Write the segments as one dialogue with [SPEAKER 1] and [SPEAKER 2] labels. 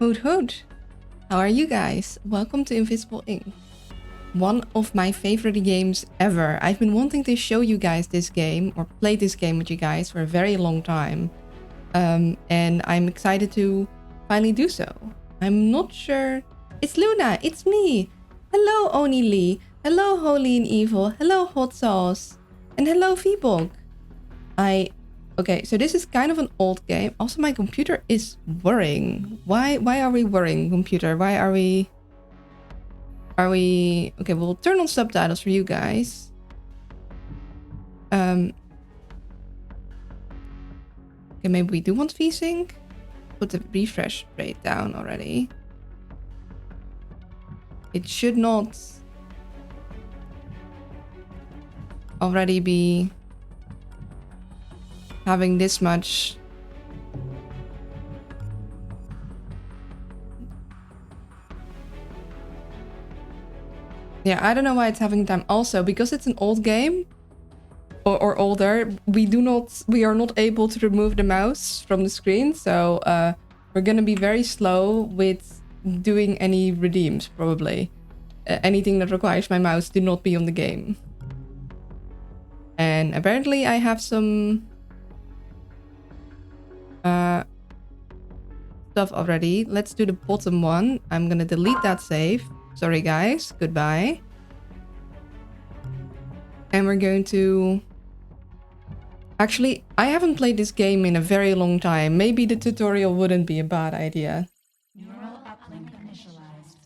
[SPEAKER 1] Hoot hoot! How are you guys? Welcome to Invisible Ink. One of my favorite games ever. I've been wanting to show you guys this game or play this game with you guys for a very long time. And I'm excited to finally do so. I'm not sure. It's Luna, it's me. Hello Oni Lee. Hello Holy and Evil. Hello Hot Sauce. And hello Vbog. Okay, so this is kind of an old game. Also, my computer is whirring. Why are we whirring, computer? Why are we... Okay, we'll turn on subtitles for you guys. Okay, maybe we do want VSync. Put the refresh rate down already. It should not already be having this much. Yeah, I don't know why it's having time. Also, because it's an old game or older, we are not able to remove the mouse from the screen, so we're gonna be very slow with doing any redeems, probably. Anything that requires my mouse to not be on the game. And apparently I have some stuff already. Let's do the bottom one. I'm gonna delete that save. Sorry guys, goodbye. And we're going to... Actually, I haven't played this game in a very long time. Maybe the tutorial wouldn't be a bad idea.
[SPEAKER 2] Neural uplink initialized.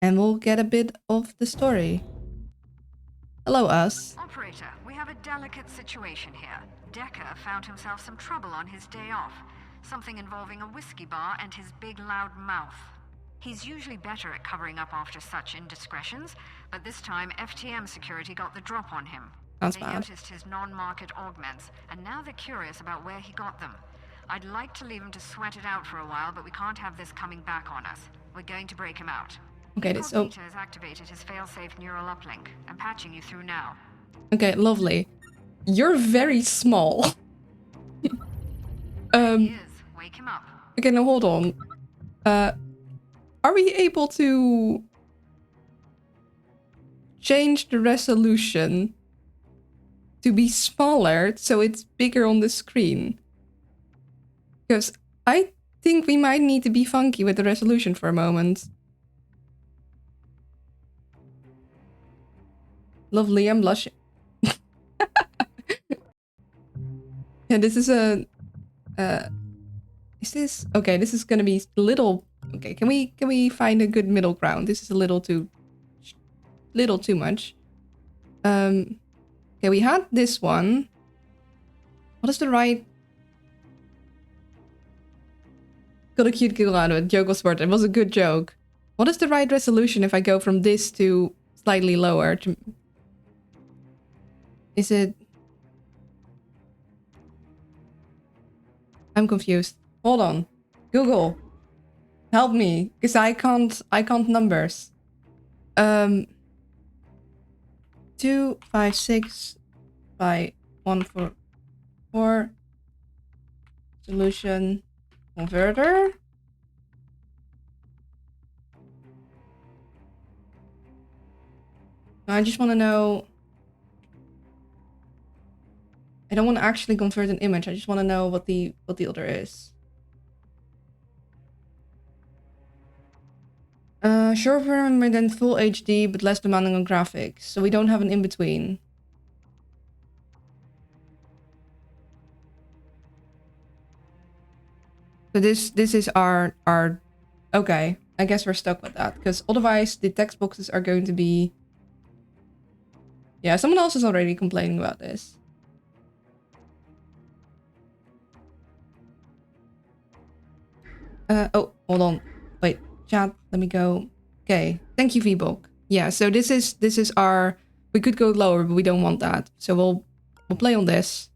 [SPEAKER 1] And we'll get a bit of the story. Hello, us.
[SPEAKER 3] Operator, we have a delicate situation here. Decker found himself some trouble on his day off. Something involving a whiskey bar and his big loud mouth. He's usually better at covering up after such indiscretions, but this time FTM security got the drop on him.
[SPEAKER 1] That's
[SPEAKER 3] They
[SPEAKER 1] bad.
[SPEAKER 3] noticed his non-market augments, and now they're curious about where he got them. I'd like to leave him to sweat it out for a while, but we can't have this coming back on us. We're going to break him out.
[SPEAKER 1] Okay, so...
[SPEAKER 3] Peter has activated his fail-safe neural uplink. I'm patching you through now.
[SPEAKER 1] Okay, lovely. You're very small.
[SPEAKER 3] He is. Wake him up.
[SPEAKER 1] Okay, now hold on. Are we able to change the resolution to be smaller so it's bigger on the screen? Because I think we might need to be funky with the resolution for a moment. Lovely, I'm blushing. Yeah, this is a... is this... Okay, this is gonna be a little... Okay, can we find a good middle ground? This is a little too much. Okay, we had this one. What is the right... Got a cute giggle out of it. Joke was smart. It was a good joke. What is the right resolution if I go from this to slightly lower? Is it... I'm confused. Hold on. Google. Help me, because I can't numbers. 256 by 144 solution converter. I just want to know. I don't want to actually convert an image. I just want to know what the order is. Shorter than full HD, but less demanding on graphics. So we don't have an in-between. So this is our... Okay, I guess we're stuck with that. Because otherwise the text boxes are going to be... Yeah, someone else is already complaining about this. Oh, hold on. Wait, chat, let me go... Okay, thank you, Vbog. Yeah, so this is our... We could go lower, but we don't want that. So we'll play on this.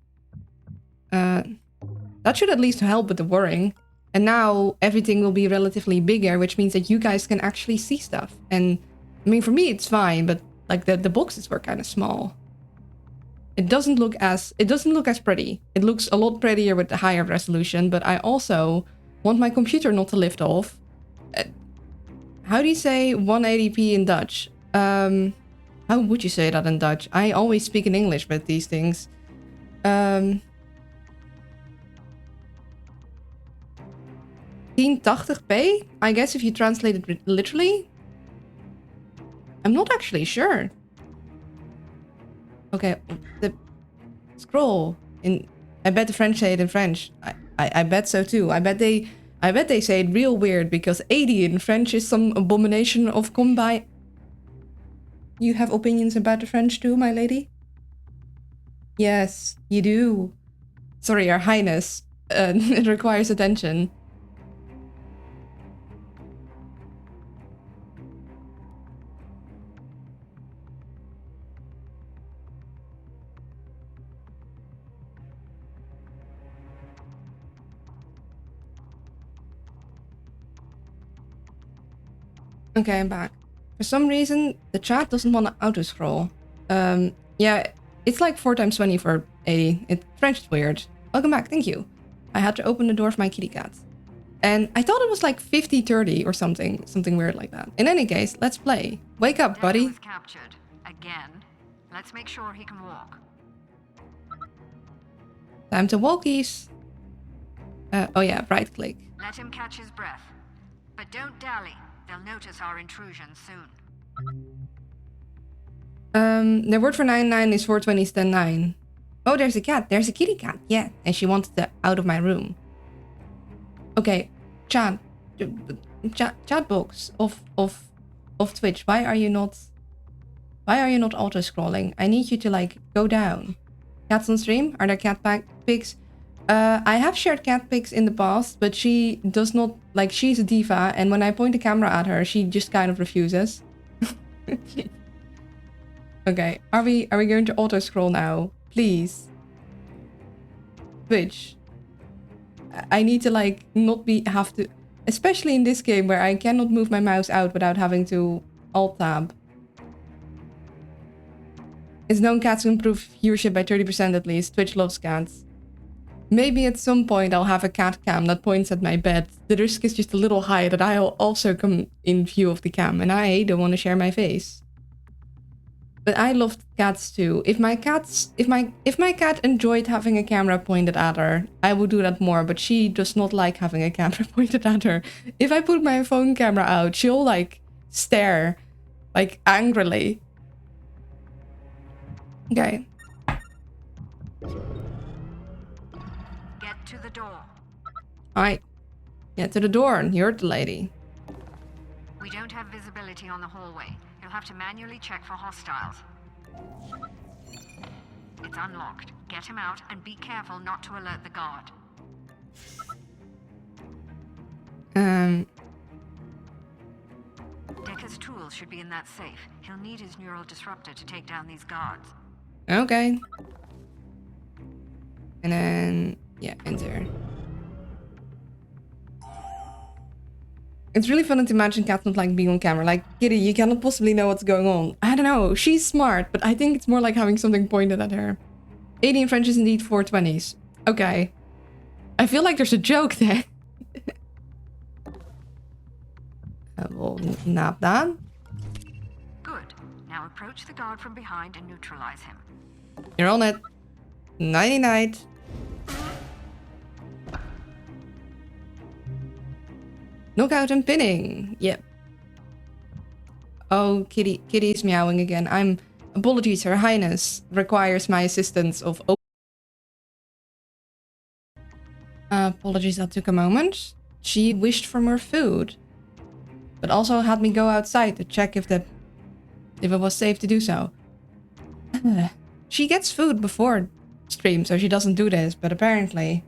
[SPEAKER 1] That should at least help with the whirring. And now everything will be relatively bigger, which means that you guys can actually see stuff. And I mean, for me, it's fine, but like the boxes were kind of small. It doesn't look as pretty. It looks a lot prettier with the higher resolution, but I also want my computer not to lift off. How do you say 180p in Dutch? How would you say that in Dutch? I always speak in English with these things. 1080p? I guess if you translate it literally? I'm not actually sure. Okay, the scroll in. I bet the French say it in French. I bet so too. I bet they say it real weird because 80 in French is some abomination of combine. You have opinions about the French too, my lady? Yes, you do. Sorry, Your Highness. It requires attention. Okay, I'm back. For some reason, the chat doesn't want to auto-scroll. Yeah, it's like 4 times 20 for 80. French is weird. Welcome back, thank you. I had to open the door for my kitty cat. And I thought it was like 50-30 or something weird like that. In any case, let's play. Wake up, buddy.
[SPEAKER 3] Was captured. Again. Let's make sure he can walk.
[SPEAKER 1] Time to walkies. Oh yeah, right click.
[SPEAKER 3] Let him catch his breath. But don't dally. They'll notice our intrusion soon.
[SPEAKER 1] The word for 99 is 420 stand 9. Oh, there's a cat. There's a kitty cat. Yeah, and she wanted out of my room. Okay, chat box of Twitch. Why are you not auto scrolling? I need you to like go down. Cats on stream? Are there cat pics? I have shared cat pics in the past, but she does not like. She's a diva, and when I point the camera at her, she just kind of refuses. Okay, are we going to auto scroll now? Please. Twitch. I need to like not have to, especially in this game where I cannot move my mouse out without having to alt tab. It's known cats improve viewership by 30% at least. Twitch loves cats. Maybe at some point I'll have a cat cam that points at my bed. The risk is just a little high that I'll also come in view of the cam, and I don't want to share my face. But I love cats too. If my cat enjoyed having a camera pointed at her, I would do that more, but she does not like having a camera pointed at her. If I put my phone camera out, she'll like stare like angrily. Okay.
[SPEAKER 3] Get to the door.
[SPEAKER 1] Alright. Get to the door. You're the lady.
[SPEAKER 3] We don't have visibility on the hallway. You'll have to manually check for hostiles. It's unlocked. Get him out and be careful not to alert the guard. Decker's tools should be in that safe. He'll need his neural disruptor to take down these guards.
[SPEAKER 1] Okay. And then, yeah, enter. It's really funny to imagine cats not like being on camera. Like, Kitty, you cannot possibly know what's going on. I don't know. She's smart, but I think it's more like having something pointed at her. 80 in French is indeed 420s. Okay. I feel like there's a joke there. We'll nap that.
[SPEAKER 3] Good. Now approach the guard from behind and neutralize him.
[SPEAKER 1] You're on it. Nighty night. Knockout and pinning. Yep. Oh, Kitty's meowing again. Apologies, Her Highness requires my assistance of... apologies, that took a moment. She wished for more food. But also had me go outside to check if it was safe to do so. She gets food before stream, so she doesn't do this. But apparently,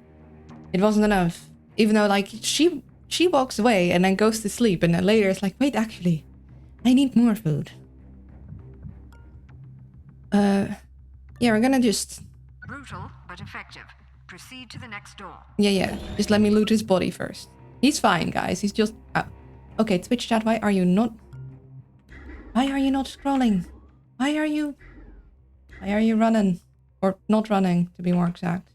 [SPEAKER 1] it wasn't enough. Even though, like, she walks away and then goes to sleep, and then later it's like, wait, actually, I need more food. Yeah, we're gonna just...
[SPEAKER 3] Brutal, but effective. Proceed to the next door.
[SPEAKER 1] Yeah. Just let me loot his body first. He's fine, guys. He's just... Okay, Twitch chat, why are you not scrolling? Why are you running? Or not running, to be more exact.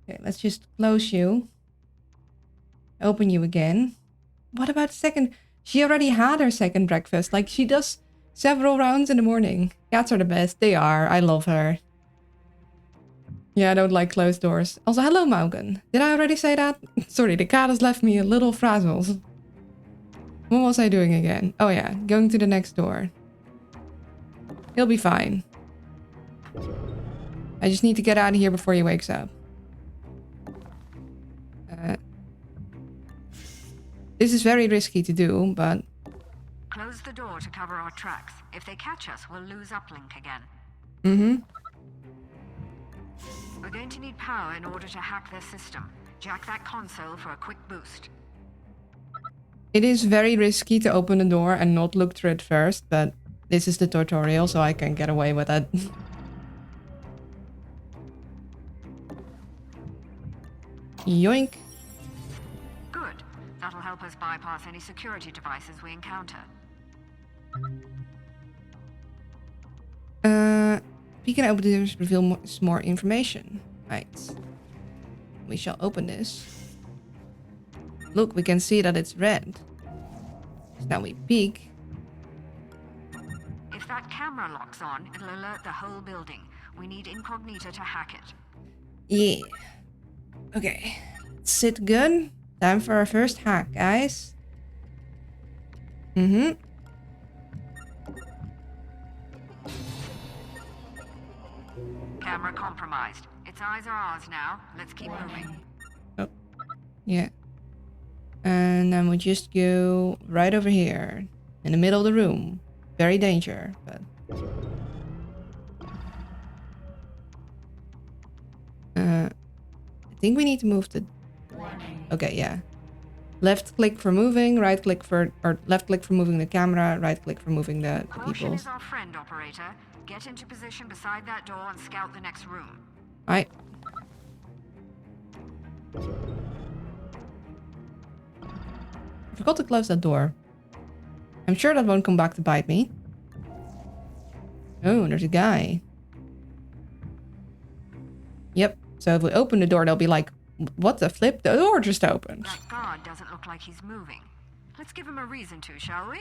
[SPEAKER 1] Okay, let's just close you. Open you again. What about second? She already had her second breakfast. Like, she does several rounds in the morning. Cats are the best. They are. I love her. Yeah, I don't like closed doors. Also, hello, Maugen. Did I already say that? Sorry, the cat has left me a little frazzled. What was I doing again? Oh yeah, going to the next door. He'll be fine. I just need to get out of here before he wakes up. This is very risky to do, but...
[SPEAKER 3] Close the door to cover our tracks. If they catch us, we'll lose uplink again.
[SPEAKER 1] Mm-hmm.
[SPEAKER 3] We're going to need power in order to hack their system. Jack that console for a quick boost.
[SPEAKER 1] It is very risky to open the door and not look through it first, but this is the tutorial, so I can get away with it. Yoink.
[SPEAKER 3] Good. That'll help us bypass any security devices we encounter.
[SPEAKER 1] We can open this to reveal more information. Right. We shall open this. Look, we can see that it's red. So now we peek.
[SPEAKER 3] If that camera locks on, it'll alert the whole building. We need Incognita to hack it.
[SPEAKER 1] Yeah. Okay. Sit good. Time for our first hack, guys. Mm-hmm.
[SPEAKER 3] Camera compromised. Its eyes are ours now. Let's keep moving.
[SPEAKER 1] Oh. Yeah. And then we just go right over here. In the middle of the room. Very danger, but... I think we need to move the... Okay, yeah. Left click for moving, right click for... Or left click for moving the camera, right click for moving the
[SPEAKER 3] Caution
[SPEAKER 1] people.
[SPEAKER 3] is our friend, operator. Get into position beside that door and scout the next room.
[SPEAKER 1] Right. I forgot to close that door. I'm sure that won't come back to bite me. Oh, there's a guy. Yep. So if we open the door, they'll be like, what the flip? The door just opened.
[SPEAKER 3] That guard doesn't look like he's moving. Let's give him a reason to, shall we?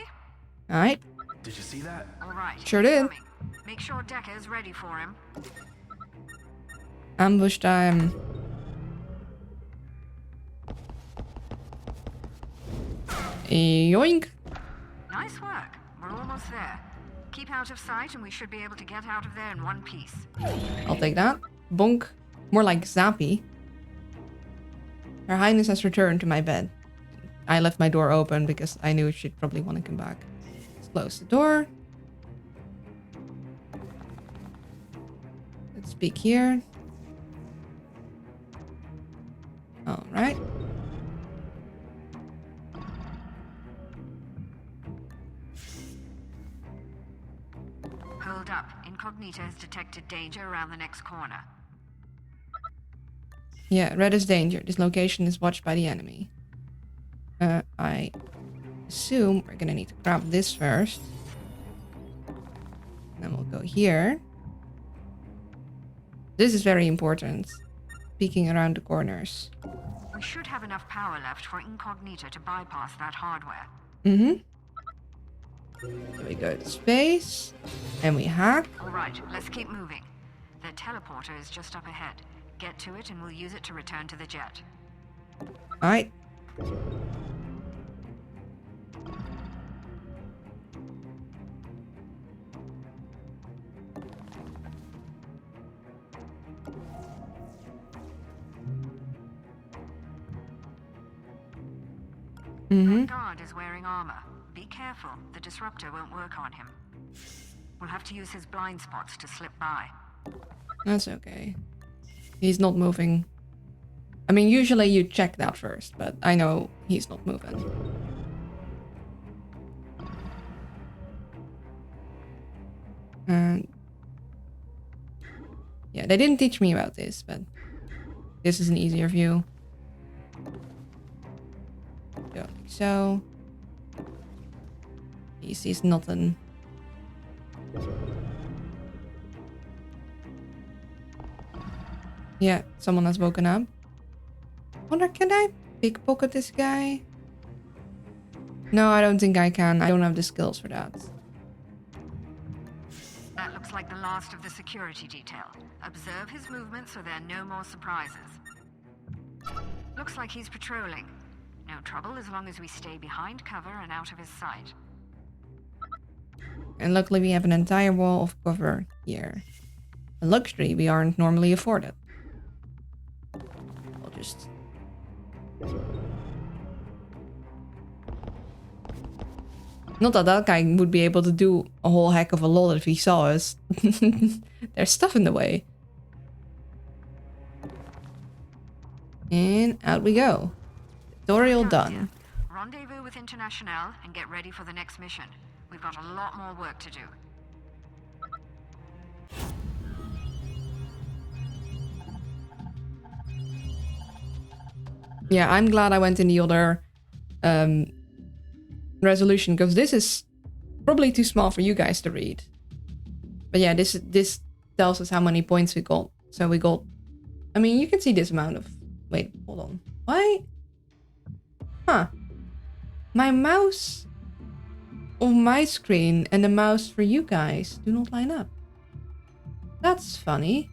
[SPEAKER 1] Alright.
[SPEAKER 4] Did you see that?
[SPEAKER 3] All right.
[SPEAKER 1] Sure
[SPEAKER 3] he's
[SPEAKER 1] did.
[SPEAKER 3] coming. Make sure Decker is ready for him.
[SPEAKER 1] Ambush time. Yoink.
[SPEAKER 3] Nice work. We're almost there. Keep out of sight and we should be able to get out of there in one piece.
[SPEAKER 1] I'll take that. Bonk. More like Zappy. Her Highness has returned to my bed. I left my door open because I knew she'd probably want to come back. Let's close the door. Let's peek here. Alright.
[SPEAKER 3] Hold up. Incognita has detected danger around the next corner.
[SPEAKER 1] Yeah, red is danger. This location is watched by the enemy. I assume we're gonna need to grab this first. Then we'll go here. This is very important. Peeking around the corners.
[SPEAKER 3] We should have enough power left for Incognita to bypass that hardware.
[SPEAKER 1] Mm-hmm. So we go to space. And we hack.
[SPEAKER 3] All right, let's keep moving. The teleporter is just up ahead. Get to it and we'll use it to return to the jet.
[SPEAKER 1] Alright.
[SPEAKER 3] That guard is wearing armor. Be careful, the disruptor won't work on him. We'll have to use his blind spots to slip by.
[SPEAKER 1] That's okay. He's not moving. I mean, usually you check that first, but I know he's not moving. And yeah, they didn't teach me about this, but this is an easier view. Go like so. He sees nothing. Yeah, someone has woken up. Wonder, can I pickpocket this guy? No, I don't think I can. I don't have the skills for that.
[SPEAKER 3] That looks like the last of the security detail. Observe his movements so there are no more surprises. Looks like he's patrolling. No trouble as long as we stay behind cover and out of his sight.
[SPEAKER 1] And luckily we have an entire wall of cover here. A luxury we aren't normally afforded. I'll just... Not that that guy would be able to do a whole heck of a lot if he saw us. There's stuff in the way. And out we go. Tutorial done.
[SPEAKER 3] Rendezvous with International and get ready for the next mission. We've got a lot more work to do.
[SPEAKER 1] Yeah, I'm glad I went in the other resolution, because this is probably too small for you guys to read. But yeah, this tells us how many points we got. So we got... I mean, you can see this amount of... Wait, hold on. Why? Huh. My mouse on my screen and the mouse for you guys do not line up. That's funny.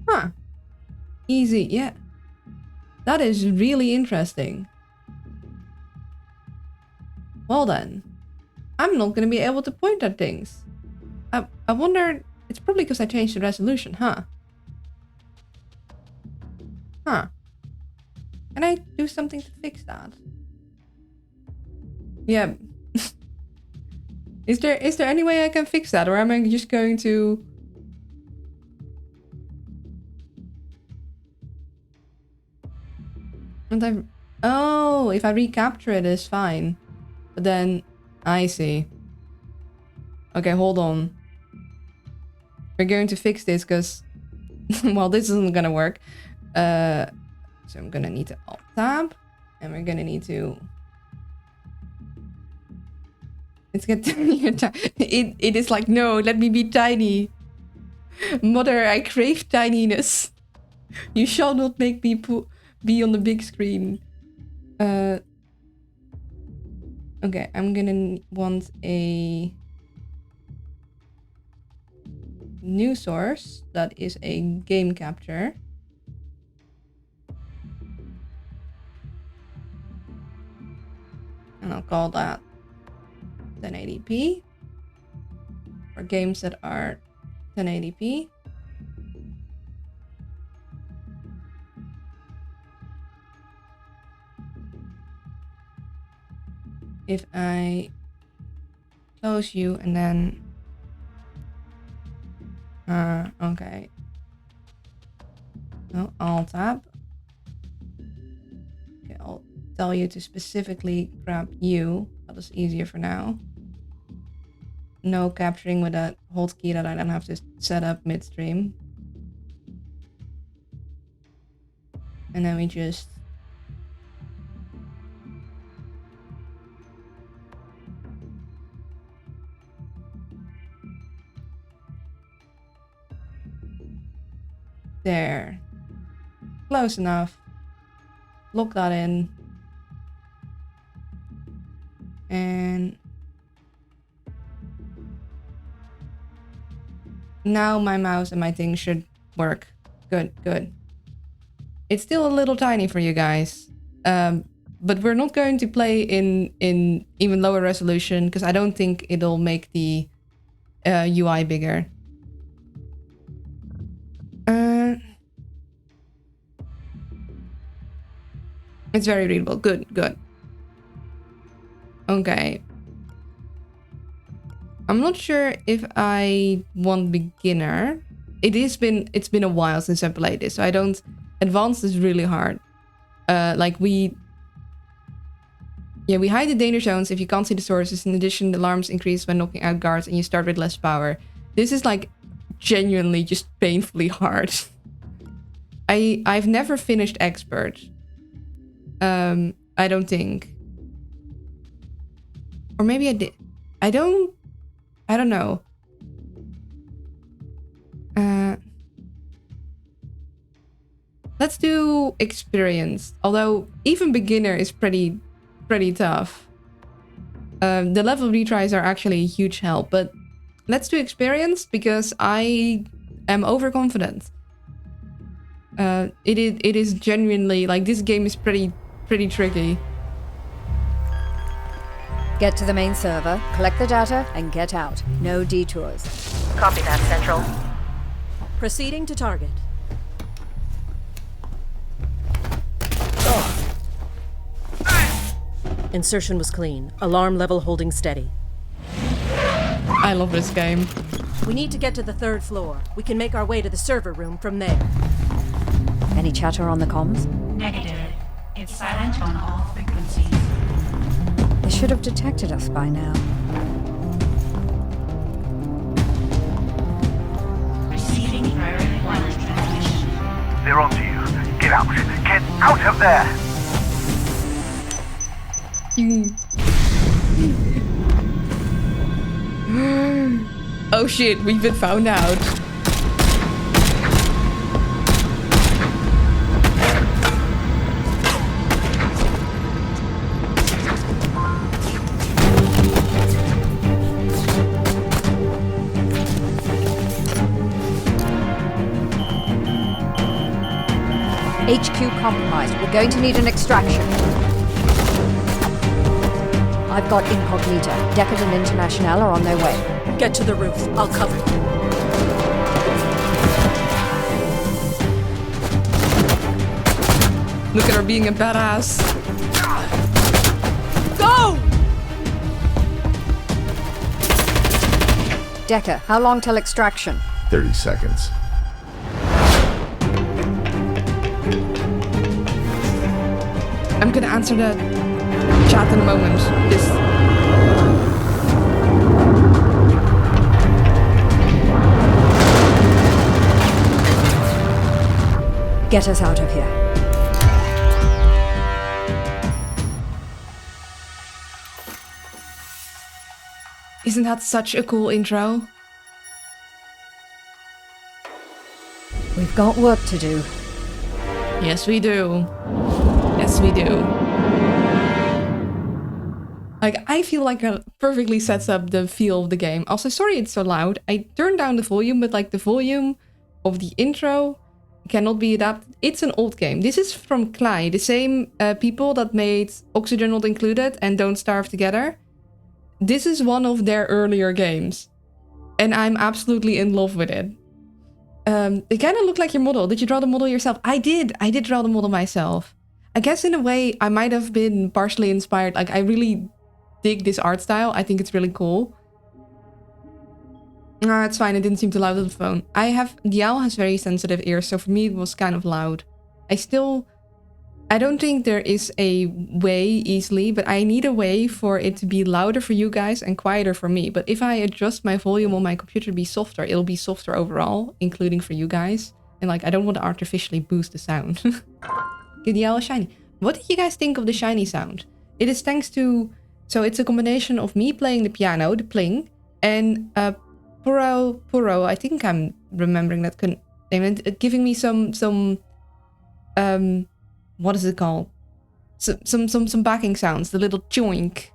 [SPEAKER 1] Huh. Easy, yeah. That is really interesting. Well then, I'm not going to be able to point at things. I wonder, it's probably because I changed the resolution, huh? Huh. Can I do something to fix that? Yeah. Is there any way I can fix that, or am I just going to... And oh, if I recapture it, it's fine. But then, I see. Okay, hold on. We're going to fix this because, well, this isn't gonna work. So I'm gonna need to Alt-Tab, and we're gonna need to... It's get it is like, no, let me be tiny. Mother, I crave tininess. You shall not make me be on the big screen. Okay, I'm gonna want a new source that is a game capture. And I'll call that 1080p for games that are 1080p. If I close you and then okay. No, Alt-Tab. Okay, I'll tell you to specifically grab you. That is easier for now. No capturing with a hold key that I don't have to set up midstream. And then we just there. Close enough. Lock that in. And now my mouse and my thing should work. Good, good. It's still a little tiny for you guys. But we're not going to play in even lower resolution because I don't think it'll make the UI bigger. It's very readable. Good, good. Okay. I'm not sure if I want beginner. It's been a while since I played this, so I don't... Advanced is really hard. We hide the danger zones if you can't see the sources. In addition, the alarms increase when knocking out guards and you start with less power. This is like genuinely just painfully hard. I've never finished expert. I don't think. Or maybe I did. I don't know. Let's do experienced. Although even beginner is pretty tough. The level retries are actually a huge help, but let's do experienced because I am overconfident. It is genuinely like this game is pretty tricky.
[SPEAKER 4] Get to the main server, collect the data, and get out. No detours.
[SPEAKER 5] Copy that, Central.
[SPEAKER 6] Proceeding to target. Insertion was clean. Alarm level holding steady.
[SPEAKER 1] I love this game.
[SPEAKER 6] We need to get to the 3rd floor. We can make our way to the server room from there.
[SPEAKER 4] Any chatter on the comms?
[SPEAKER 2] Negative. It's silent on all frequencies.
[SPEAKER 4] They should have detected us by now.
[SPEAKER 2] Receiving priority 1 transmission.
[SPEAKER 7] They're onto you. Get out. Get out of there!
[SPEAKER 1] Oh shit, we've been found out.
[SPEAKER 4] HQ compromised. We're going to need an extraction. I've got Incognita. Deckard and International are on their way.
[SPEAKER 6] Get to the roof. I'll cover you.
[SPEAKER 1] Look at her being a badass.
[SPEAKER 6] Go!
[SPEAKER 4] Decker, how long till extraction?
[SPEAKER 8] 30 seconds.
[SPEAKER 1] I'm gonna answer the chat in a moment.
[SPEAKER 4] Get us out of here.
[SPEAKER 1] Isn't that such a cool intro?
[SPEAKER 4] We've got work to do.
[SPEAKER 1] Yes, we do. Yes, we do. Like, I feel like it perfectly sets up the feel of the game. Also, sorry it's so loud. I turned down the volume, but like the volume of the intro cannot be adapted. It's an old game. This is from Klei, the same people that made Oxygen Not Included and Don't Starve Together. This is one of their earlier games. And I'm absolutely in love with it. It kind of looked like your model. Did you draw the model yourself? I did draw the model myself. I guess in a way I might have been partially inspired. Like, I really dig this art style. I think it's really cool. It's fine. It didn't seem too loud on the phone. The owl has very sensitive ears, so for me it was kind of loud. I don't think there is a way easily, but I need a way for it to be louder for you guys and quieter for me. But if I adjust my volume on my computer to be softer, it'll be softer overall, including for you guys. And like, I don't want to artificially boost the sound. Give the owl a shiny. What did you guys think of the shiny sound? It is thanks to... So it's a combination of me playing the piano, the pling, and Puro, I think I'm remembering that name, giving me some what is it called? Some backing sounds, the little choink.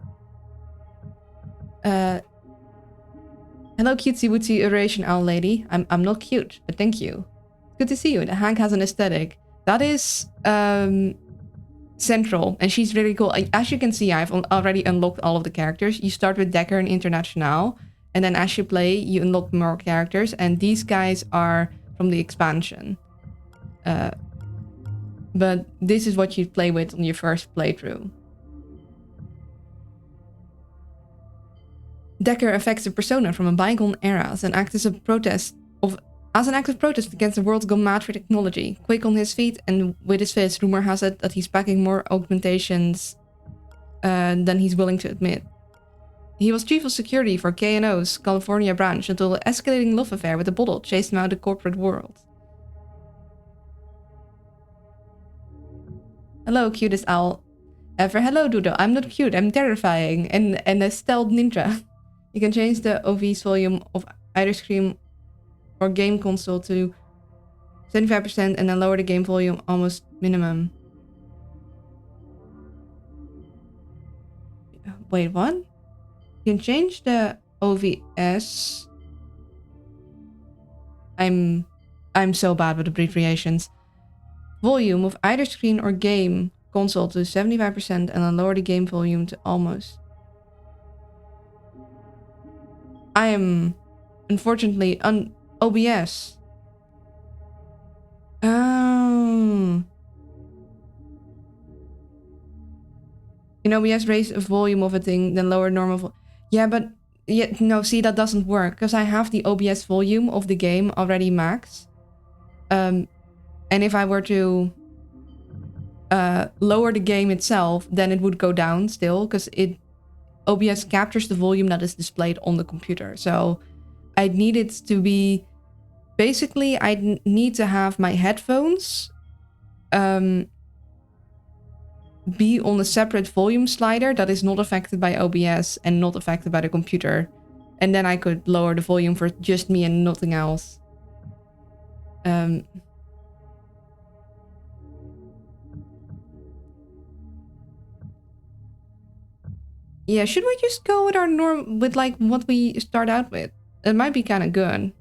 [SPEAKER 1] Hello, cutesy wootsy Eurasian owl lady. I'm not cute, but thank you. Good to see you. The Hank has an aesthetic. That is Central, and she's really cool. As you can see, I've already unlocked all of the characters. You start with Decker and International, and then as you play, you unlock more characters, and these guys are from the expansion. But this is what you play with on your first playthrough. Decker affects the persona from a bygone era as an act of protest against the world gone mad for technology. Quick on his feet and with his fist, rumor has it that he's packing more augmentations than he's willing to admit. He was chief of security for K&O's California branch until the escalating love affair with the bottle chased him out of the corporate world. Hello, cutest owl ever. Hello, Doodle. I'm not cute. I'm terrifying and a stealth ninja. You can change the OV's volume of either screen or game console to 75% and then lower the game volume almost minimum. Wait, what? You can change the OVS. I'm so bad with abbreviations. Volume of either screen or game console to 75% and then lower the game volume to almost. I am unfortunately on OBS. Oh. In OBS, raise a volume of a thing, then lower normal. Yeah, but no, see, that doesn't work because I have the OBS volume of the game already max. And if I were to lower the game itself, then it would go down still because OBS captures the volume that is displayed on the computer. So I'd need it to be... Basically, I need to have my headphones be on a separate volume slider that is not affected by OBS and not affected by the computer. And then I could lower the volume for just me and nothing else. Yeah, should we just go with our with like what we start out with? It might be kind of good.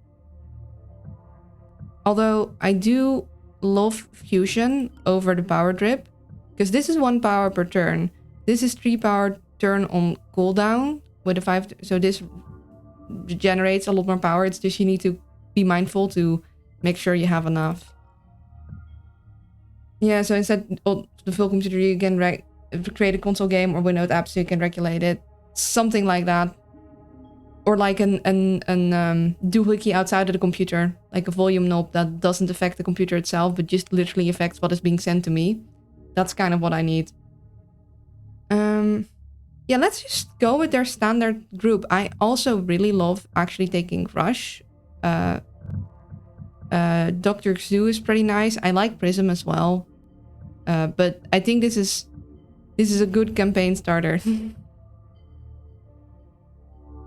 [SPEAKER 1] Although I do love fusion over the power drip, because this is 1 power per turn. This is 3 power turn on cooldown with a 5. So this generates a lot more power. It's just you need to be mindful to make sure you have enough. Yeah, so instead of the full computer, you can create a console game or Windows app so you can regulate it. Something like that. Or like an doohickey outside of the computer. Like a volume knob that doesn't affect the computer itself, but just literally affects what is being sent to me. That's kind of what I need. Yeah, let's just go with their standard group. I also really love actually taking Rush. Dr. Xu is pretty nice. I like Prism as well. But I think this is a good campaign starter.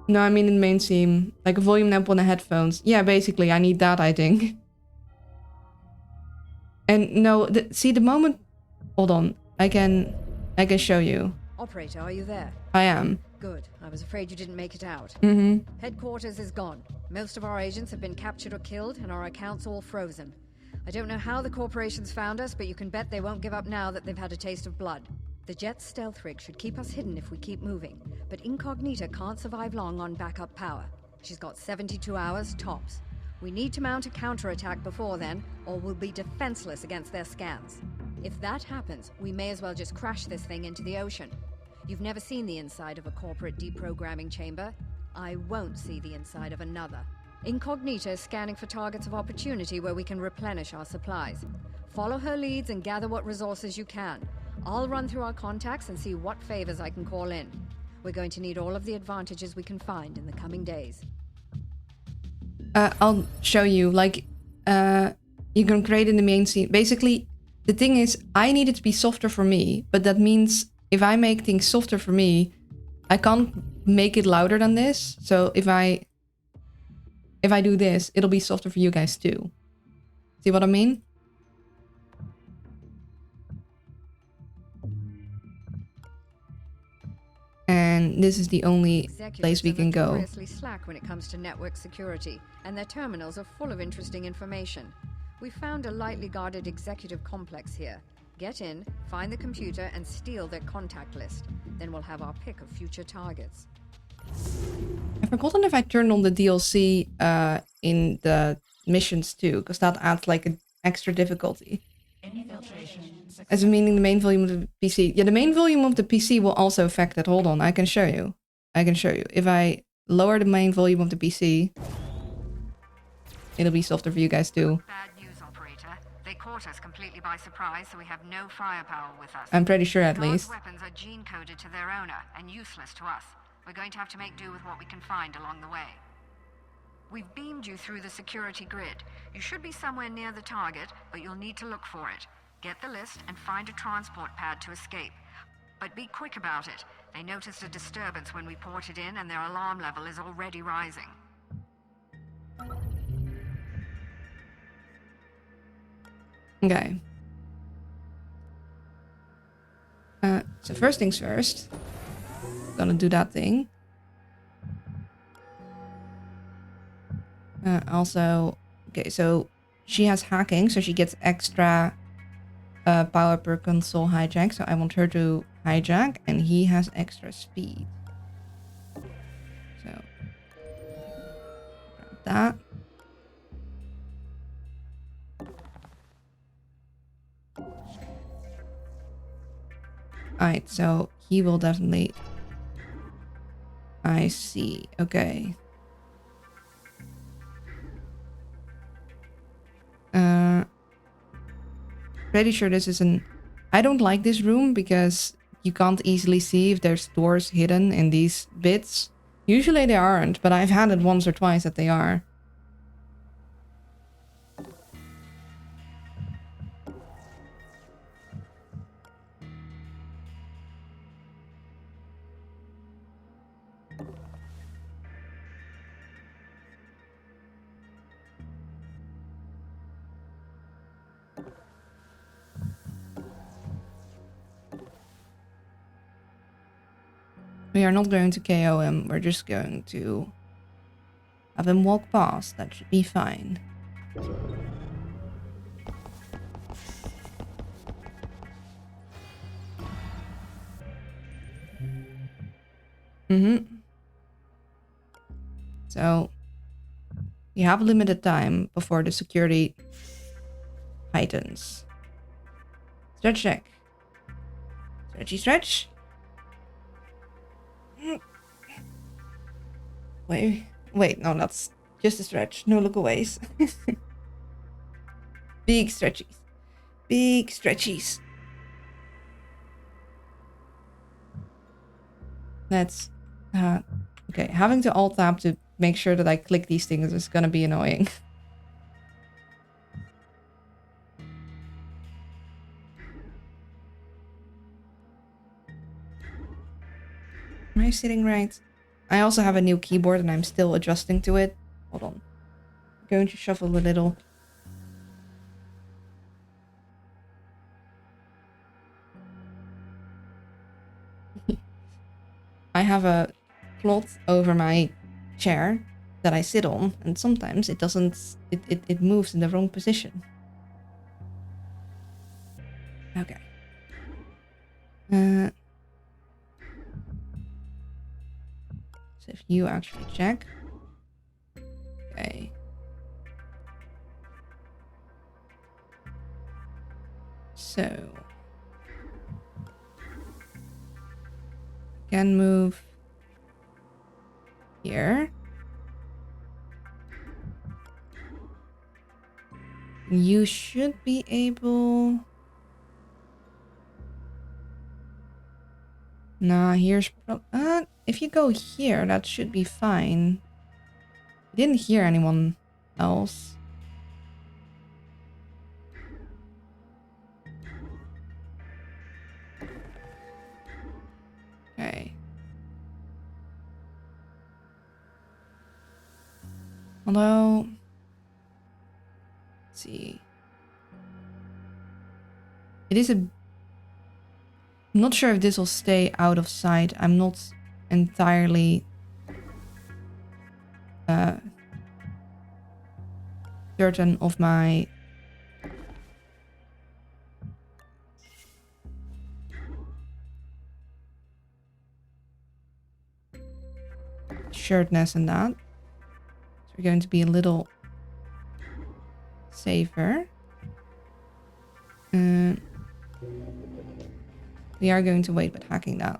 [SPEAKER 1] No, I mean in main theme. Like a volume knob on the headphones. Yeah, basically, I need that, I think. And no, see the moment... Hold on. I can show you.
[SPEAKER 4] Operator, are you there?
[SPEAKER 1] I am.
[SPEAKER 4] Good. I was afraid you didn't make it out.
[SPEAKER 1] Mm-hmm.
[SPEAKER 4] Headquarters is gone. Most of our agents have been captured or killed, and our accounts all frozen. I don't know how the corporations found us, but you can bet they won't give up now that they've had a taste of blood. The Jet's stealth rig should keep us hidden if we keep moving, but Incognita can't survive long on backup power. She's got 72 hours, tops. We need to mount a counterattack before then, or we'll be defenseless against their scans. If that happens, we may as well just crash this thing into the ocean. You've never seen the inside of a corporate deprogramming chamber. I won't see the inside of another. Incognita is scanning for targets of opportunity where we can replenish our supplies. Follow her leads and gather what resources you can. I'll run through our contacts and see what favors I can call in. We're going to need all of the advantages we can find in the coming days.
[SPEAKER 1] I'll show you. Like, you can create in the main scene. Basically, the thing is, I need it to be softer for me. But that means if I make things softer for me, I can't make it louder than this. So if I do this, it'll be softer for you guys too. See what I mean? And this is the only place we can go.
[SPEAKER 4] Notoriously slack when it comes to network security, and their terminals are full of interesting information. We found a lightly guarded executive complex here. Get in, find the computer, and steal their contact list. Then we'll have our pick of future targets.
[SPEAKER 1] I've forgotten if I turned on the DLC in the missions too, because that adds like an extra difficulty. As meaning the main volume of the PC. Yeah, the main volume of the PC will also affect it. Hold on, I can show you. If I lower the main volume of the PC, it'll be softer for you guys too.
[SPEAKER 3] Bad news, operator. They caught us completely by surprise, so we have no firepower with us.
[SPEAKER 1] I'm pretty sure at
[SPEAKER 3] Guard's
[SPEAKER 1] least.
[SPEAKER 3] weapons are gene-coded to their owner and useless to us. We're going to have to make do with what we can find along the way. We've beamed you through the security grid. You should be somewhere near the target, but you'll need to look for it. Get the list and find a transport pad to escape. But be quick about it. They noticed a disturbance when we ported in, and their alarm level is already rising.
[SPEAKER 1] Okay. So first things first. Gonna do that thing. Also, okay, so she has hacking, so she gets extra power per console hijack. So I want her to hijack, and he has extra speed. So grab that. Alright, so he will definitely... I see. Okay. Pretty sure this is an... I don't like this room because you can't easily see if there's doors hidden in these bits. Usually they aren't, but I've had it once or twice that they are. We are not going to KO him, we're just going to have him walk past. That should be fine. So, you have limited time before the security heightens. Stretch check. Stretchy stretch. Wait, no, that's just a stretch. No lookaways. Big stretchies. Big stretchies. That's... okay, having to alt tab to make sure that I click these things is gonna be annoying. Am I sitting right? I also have a new keyboard and I'm still adjusting to it. Hold on. I'm going to shuffle a little. I have a cloth over my chair that I sit on, and sometimes it doesn't... It moves in the wrong position. Okay. So if you actually check. Okay. So. Can move here. You should be able... Nah, here's... if you go here, that should be fine. I didn't hear anyone else. Okay. Although... Let's see. It is a... I'm not sure if this will stay out of sight. I'm not entirely certain of my shirtness and that. So we're going to be a little safer. We are going to wait with hacking that.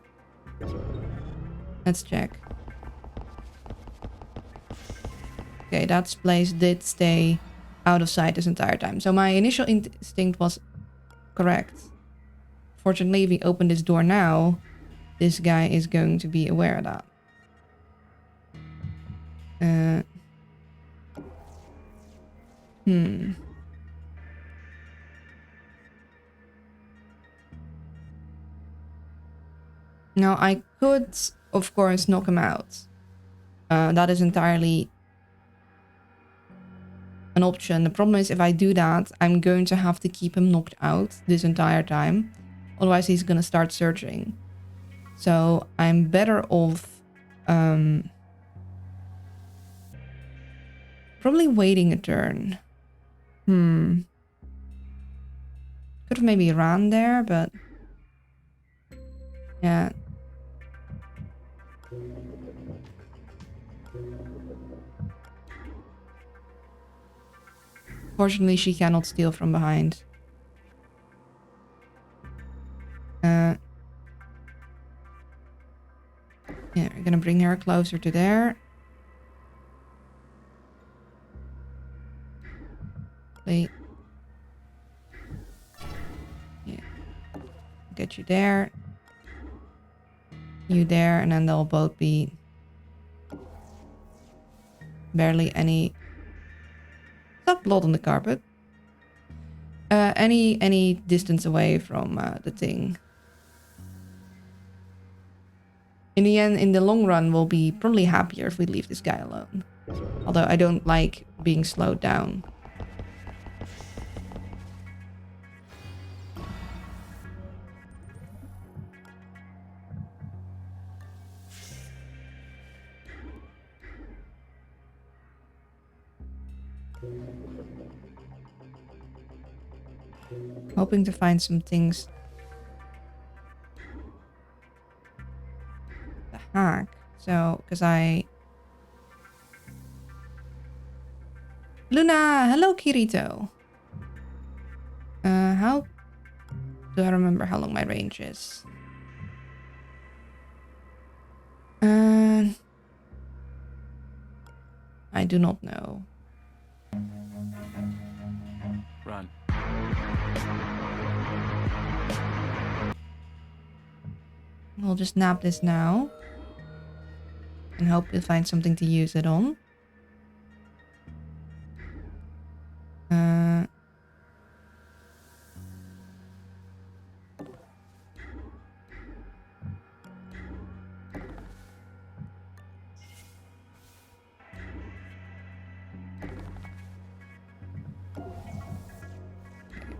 [SPEAKER 1] Let's check. Okay, that place did stay out of sight this entire time. So my initial instinct was correct. Fortunately, if we open this door now, this guy is going to be aware of that. Now, I could, of course, knock him out. That is entirely an option. The problem is if I do that, I'm going to have to keep him knocked out this entire time. Otherwise, he's going to start searching. So I'm better off probably waiting a turn. Could have maybe ran there, but yeah. Fortunately, she cannot steal from behind. Yeah, we're gonna bring her closer to there. Wait. Yeah. Get you there. You there, and then they'll both be barely any... Stop blood on the carpet. Any distance away from the thing. In the end, in the long run, we'll be probably happier if we leave this guy alone. Although I don't like being slowed down. Hoping to find some things to hack. So, because Luna! Hello, Kirito! How do I remember how long my range is? I do not know.
[SPEAKER 5] Run.
[SPEAKER 1] We'll just nab this now. And hope we'll find something to use it on.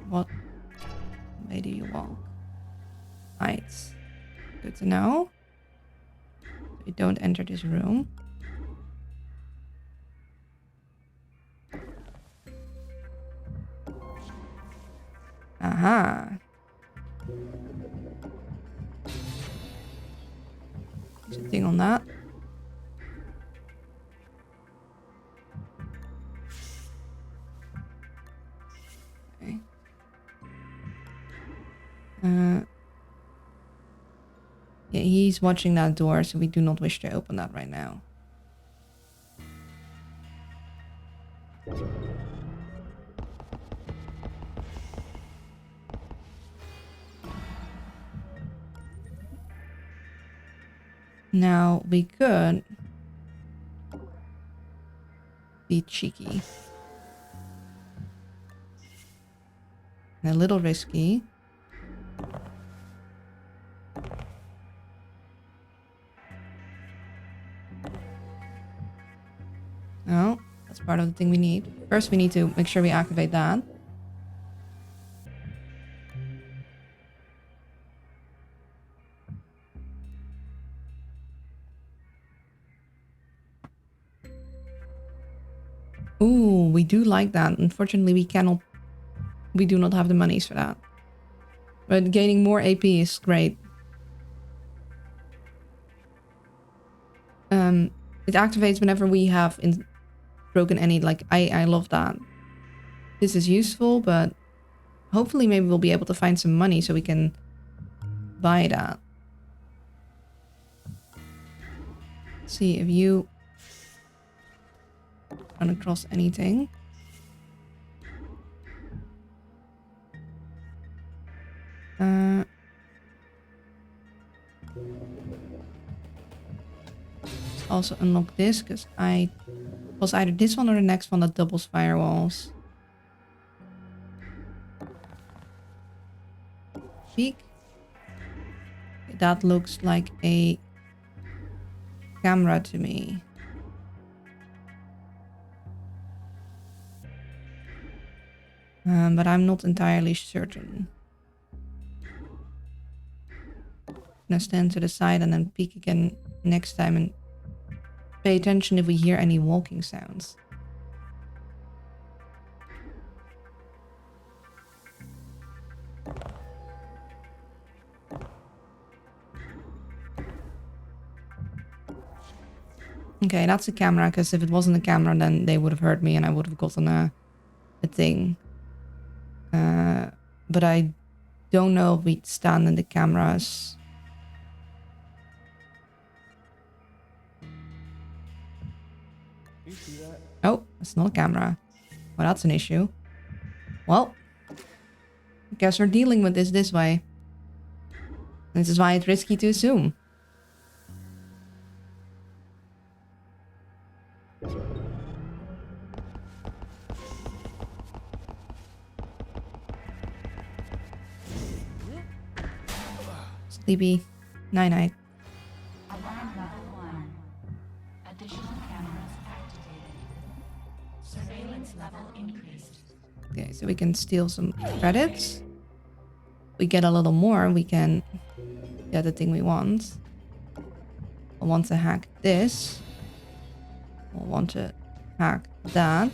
[SPEAKER 1] What way do you walk? Right. Good to know. We don't enter this room. Aha. There's a thing on that. Okay. Yeah, he's watching that door, so we do not wish to open that right now. Now, we could be cheeky. And a little risky. No, that's part of the thing we need. First, we need to make sure we activate that. Ooh, we do like that. Unfortunately, we do not have the monies for that. But gaining more AP is great. It activates whenever we have broken any, like, I love that. This is useful, but hopefully maybe we'll be able to find some money so we can buy that. See if you run across anything. Let's also unlock this because I was either this one or the next one that doubles firewalls. Peek. that looks like a camera to me. But I'm not entirely certain. I'm gonna stand to the side and then peek again next time and pay attention if we hear any walking sounds. Okay, that's a camera, because if it wasn't a camera, then they would have heard me and I would have gotten a thing. But I don't know if we'd stand in the cameras.
[SPEAKER 5] You see that?
[SPEAKER 1] Oh, it's not a camera. Well, that's an issue. Well, I guess we're dealing with this way. This is why it's risky to assume. Sleepy. Night-night.
[SPEAKER 2] Alarm level 1. Additional cameras activated. Surveillance level increased.
[SPEAKER 1] Okay, so we can steal some credits. We get a little more, we can get the thing we want. I want to hack this. I want to hack that.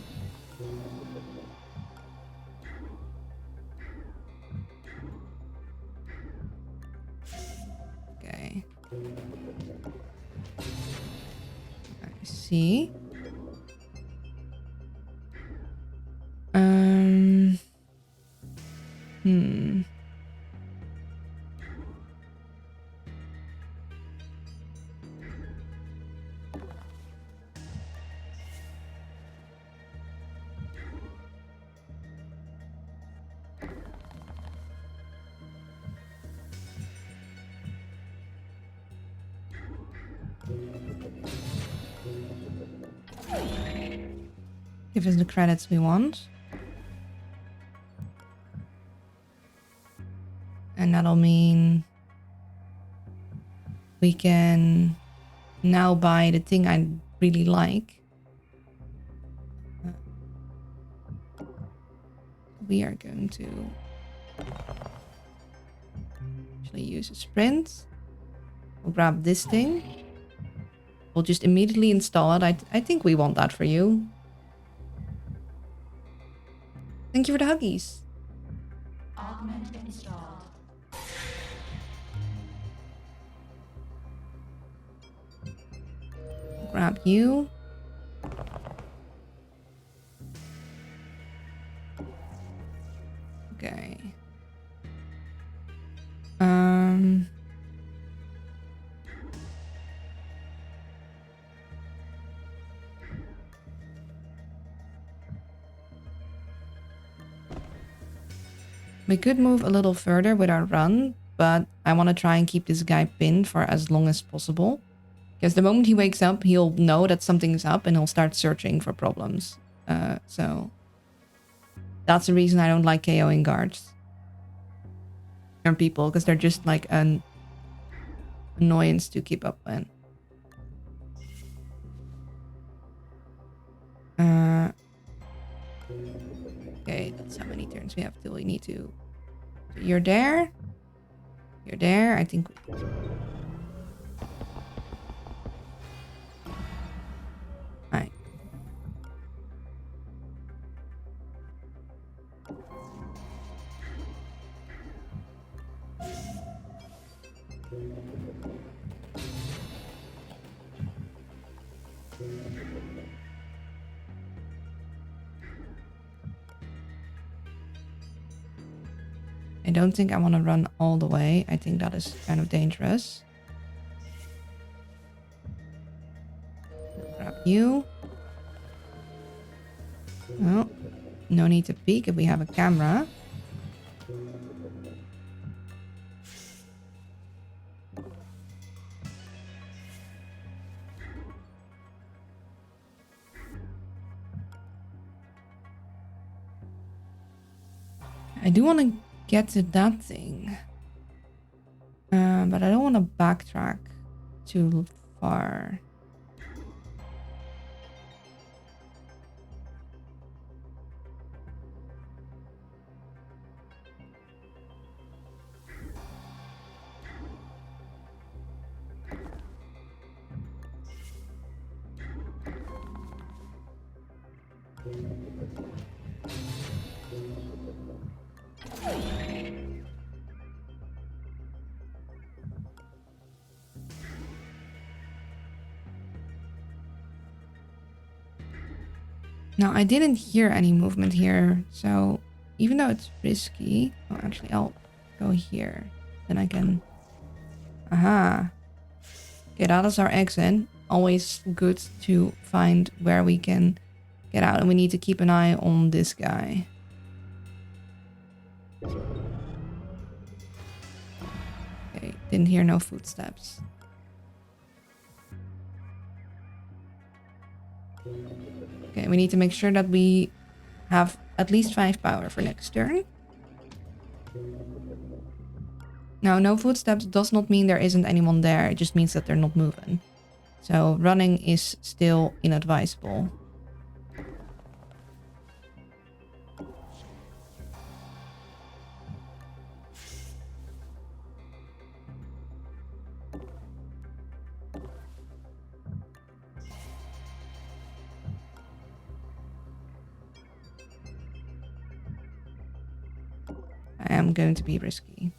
[SPEAKER 1] Okay. I see. Give us the credits we want. And that'll mean we can now buy the thing I really like. We are going to actually use a sprint. We'll grab this thing. We'll just immediately install it. I think we want that for you. Thank you for the huggies.
[SPEAKER 2] Augment installed.
[SPEAKER 1] Grab you. Okay. We could move a little further with our run, but I want to try and keep this guy pinned for as long as possible. Because the moment he wakes up, he'll know that something's up and he'll start searching for problems. So that's the reason I don't like KOing guards. Or people, because they're just like an annoyance to keep up with. Okay, that's how many turns we have till we need to. You're there. You're there. I think. Alright. I don't think I want to run all the way. I think that is kind of dangerous. Grab you. Oh, no need to peek if we have a camera. I do want to get to that thing. But I don't want to backtrack too far. Now, I didn't hear any movement here, so even though it's risky... Oh, actually, I'll go here. Then I can... Aha. Okay, that is our exit. Always good to find where we can get out. And we need to keep an eye on this guy. Okay, didn't hear no footsteps. Okay, we need to make sure that we have at least 5 power for next turn. Now, no footsteps does not mean there isn't anyone there. It just means that they're not moving. So running is still inadvisable. I am going to be risky.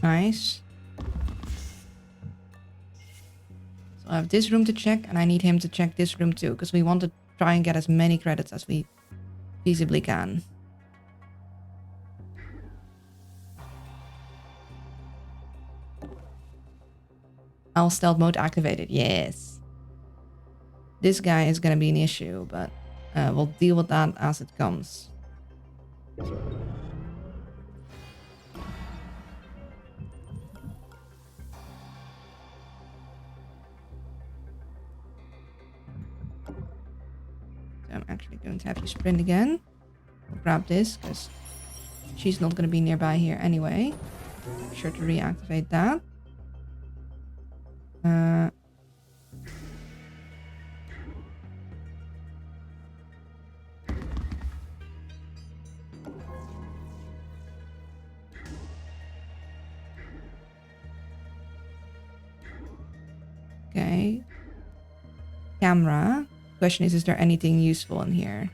[SPEAKER 1] Nice. So I have this room to check, and I need him to check this room too, because we want to try and get as many credits as we feasibly can. All stealth mode activated. Yes. This guy is going to be an issue, but we'll deal with that as it comes. I'm actually going to have you sprint again. We'll grab this because she's not going to be nearby here anyway. Be sure to reactivate that. Okay. Camera. Question is there anything useful in here?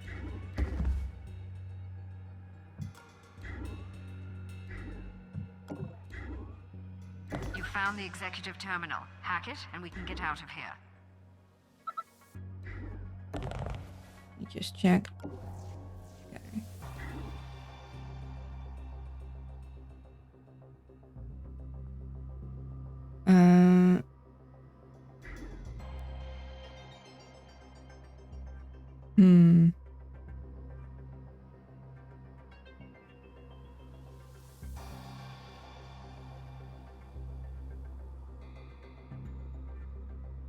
[SPEAKER 3] You found the executive terminal. Hack it, and we can get out of here.
[SPEAKER 1] You just check. Okay.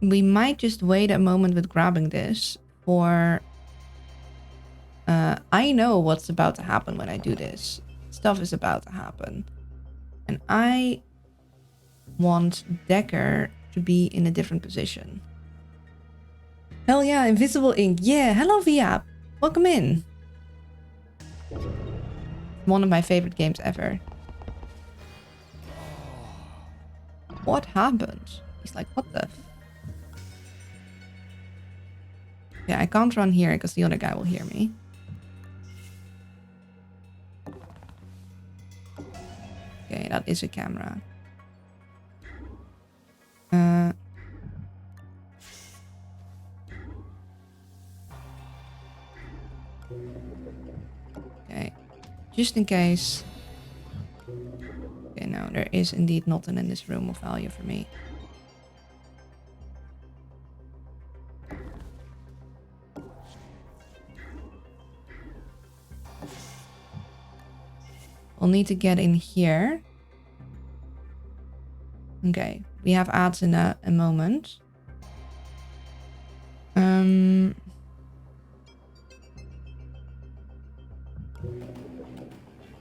[SPEAKER 1] We might just wait a moment with grabbing this for... I know what's about to happen when I do this. Stuff is about to happen. And I want Decker to be in a different position. Hell yeah, Invisible Ink. Yeah, hello Viap. Welcome in. One of my favorite games ever. What happened? He's like, what the... Yeah, I can't run here because the other guy will hear me. Okay, that is a camera. Okay, just in case. Okay, no, there is indeed nothing in this room of value for me. we'll need to get in here. Okay, we have ads in a moment.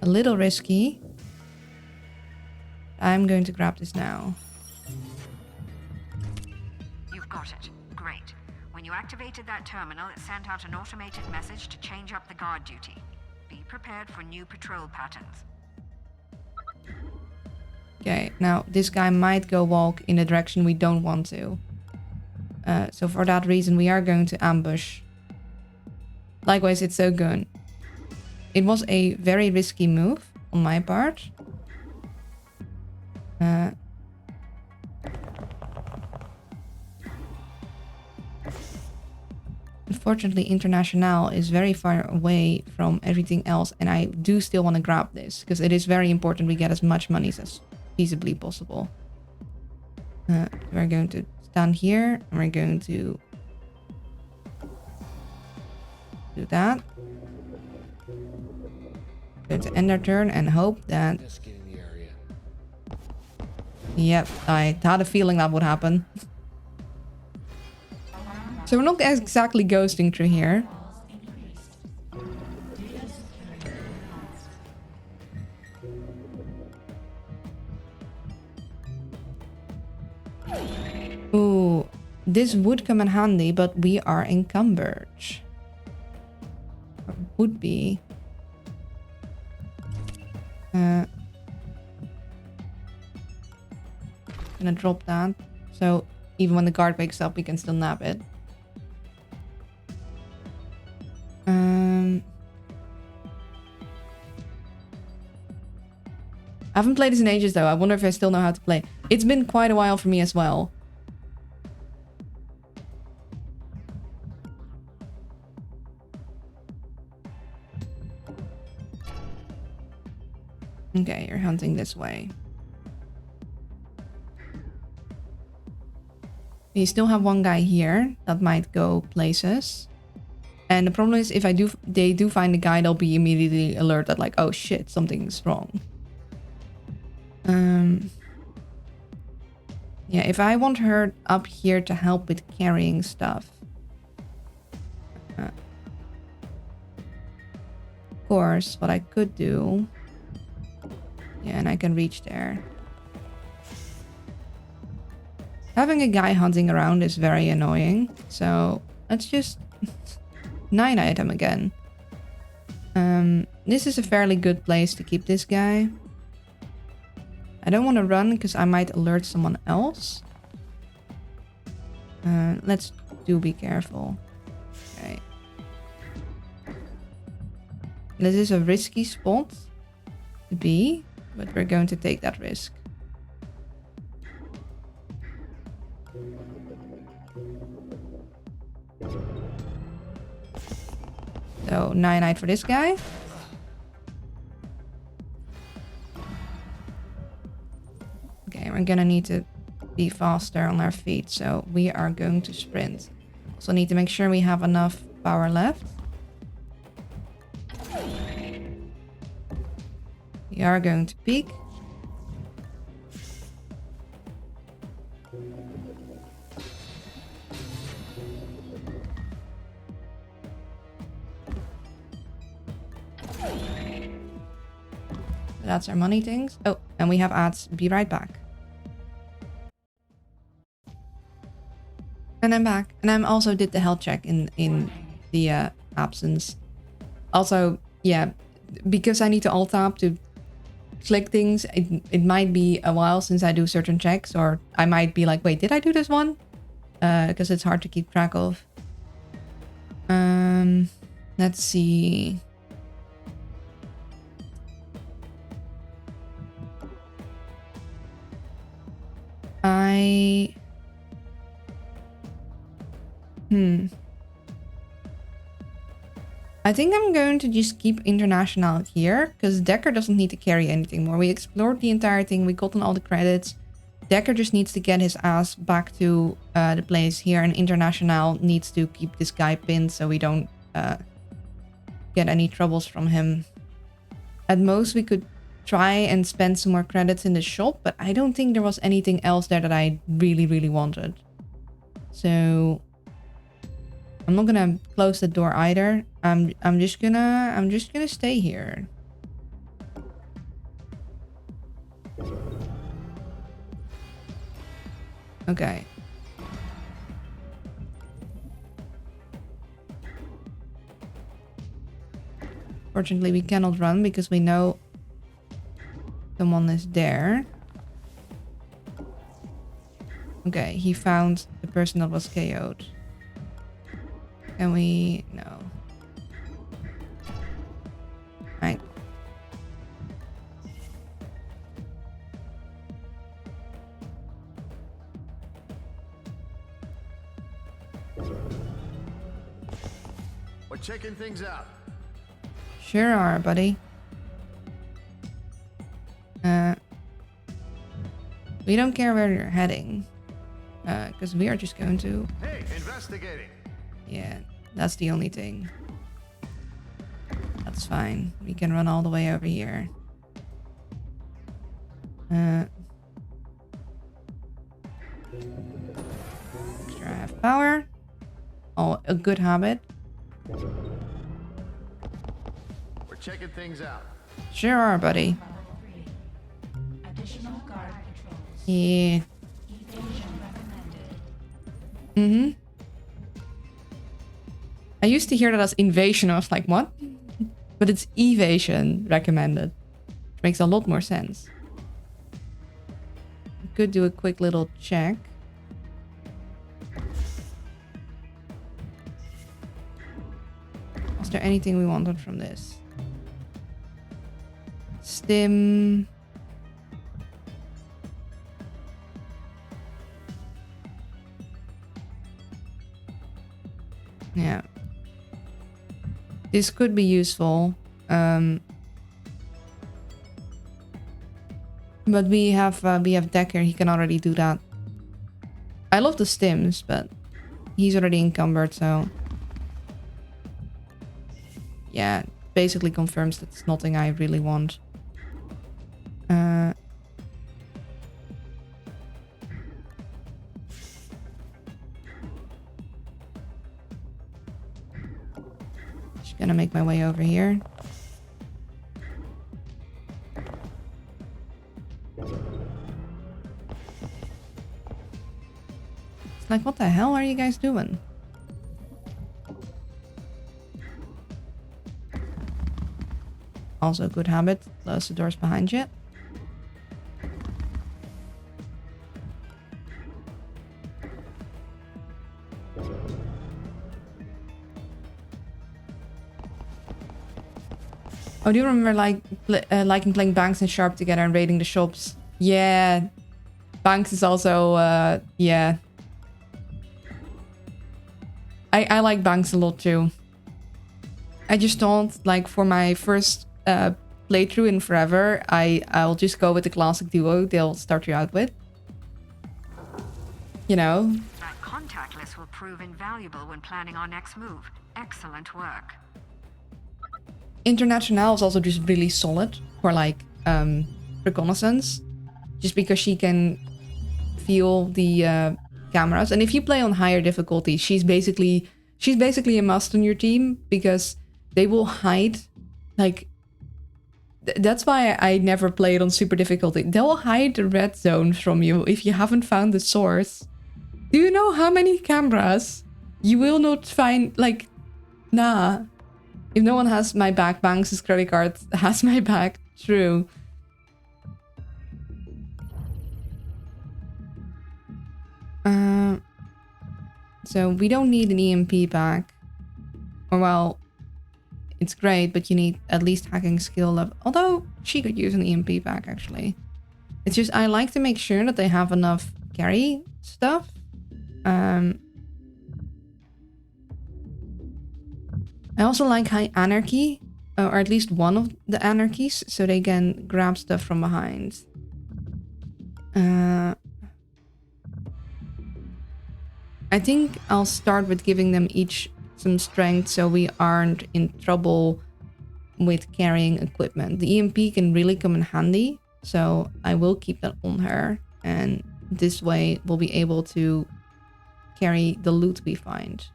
[SPEAKER 1] A little risky. I'm going to grab this now.
[SPEAKER 3] You've got it. Great. When you activated that terminal, it sent out an automated message to change up the guard duty. Be prepared for new patrol patterns.
[SPEAKER 1] Okay, now this guy might go walk in a direction we don't want to. So for that reason, we are going to ambush. Likewise, it's so good. It was a very risky move on my part. Unfortunately, International is very far away from everything else, and I do still want to grab this because it is very important we get as much money as feasibly possible. We're going to stand here, and we're going to do that. Going to end our turn and hope that... Yep, I had a feeling that would happen. So we're not exactly ghosting through here. Ooh, this would come in handy, but we are encumbered. Or would be. Gonna drop that. So even when the guard wakes up, we can still nab it. I haven't played this in ages though. I wonder if I still know how to play. It's been quite a while for me as well. Okay, you're hunting this way. We still have one guy here that might go places. And the problem is if they do find the guy, they'll be immediately alerted like, oh shit, something's wrong. Yeah, if I want her up here to help with carrying stuff. Of course, what I could do... Yeah, and I can reach there. Having a guy hunting around is very annoying. So, let's just... 9 item again. This is a fairly good place to keep this guy. I don't want to run because I might alert someone else. Let's be careful. Okay. This is a risky spot to be, but we're going to take that risk. So 9 for this guy. Okay, we're gonna need to be faster on our feet, so we are going to sprint. Also need to make sure we have enough power left. We are going to peek. That's our money things. Oh, and we have ads. Be right back. And I'm back. And I also did the health check in the absence. Also, yeah, because I need to alt tab to click things, it might be a while since I do certain checks, or I might be like, wait, did I do this one? Because it's hard to keep track of. Let's see. I think I'm going to just keep International here, because Decker doesn't need to carry anything more. We explored the entire thing, we gotten all the credits. Decker just needs to get his ass back to the place here, and International needs to keep this guy pinned so we don't get any troubles from him. At most we could try and spend some more credits in the shop, but I don't think there was anything else there that I really, really wanted. So I'm not gonna close the door either. I'm just gonna stay here. Okay. Fortunately, we cannot run because we know someone is there. Okay, he found the person that was KO'd. Can we... No. Right.
[SPEAKER 8] We're checking things out.
[SPEAKER 1] Sure are, buddy. We don't care where you're heading. Because we are just going to...
[SPEAKER 8] Hey, investigating.
[SPEAKER 1] Yeah, that's the only thing. That's fine. We can run all the way over here. Extra half power. Oh, a good habit.
[SPEAKER 8] We're checking things out.
[SPEAKER 1] Sure are, buddy.
[SPEAKER 2] Level 3. Additional guard patrols.
[SPEAKER 1] Yeah.
[SPEAKER 2] Evasion recommended.
[SPEAKER 1] Mm-hmm. I used to hear that as invasion. I was like, what? But it's evasion recommended. Which makes a lot more sense. Could do a quick little check. Was there anything we wanted from this? Stim. Yeah. This could be useful. But we have Decker. He can already do that. I love the stims, but he's already encumbered, so yeah, basically confirms that it's nothing I really want. Just gonna make my way over here. It's like, what the hell are you guys doing? Also a good habit. Close the doors behind you. Oh, do you remember liking playing Banks and Sharp together and raiding the shops? Yeah. Banks is also, yeah. I like Banks a lot too. I just thought, like, for my first playthrough in forever, I'll just go with the classic duo they'll start you out with. You know?
[SPEAKER 3] That contact list will prove invaluable when planning our next move. Excellent work.
[SPEAKER 1] International is also just really solid for, like, reconnaissance. Just because she can feel the cameras. And if you play on higher difficulty, she's basically a must on your team because they will hide, like, that's why I never played on super difficulty. They'll hide the red zone from you if you haven't found the source. Do you know how many cameras you will not find? Like, nah. If no one has my back, Banks' credit card has my back. True. So we don't need an EMP pack. Or well, it's great, but you need at least hacking skill level. Although she could use an EMP pack actually. It's just I like to make sure that they have enough carry stuff. I also like high anarchy, or at least one of the anarchies, so they can grab stuff from behind. I think I'll start with giving them each some strength so we aren't in trouble with carrying equipment. The EMP can really come in handy, so I will keep that on her, and this way we'll be able to carry the loot we find.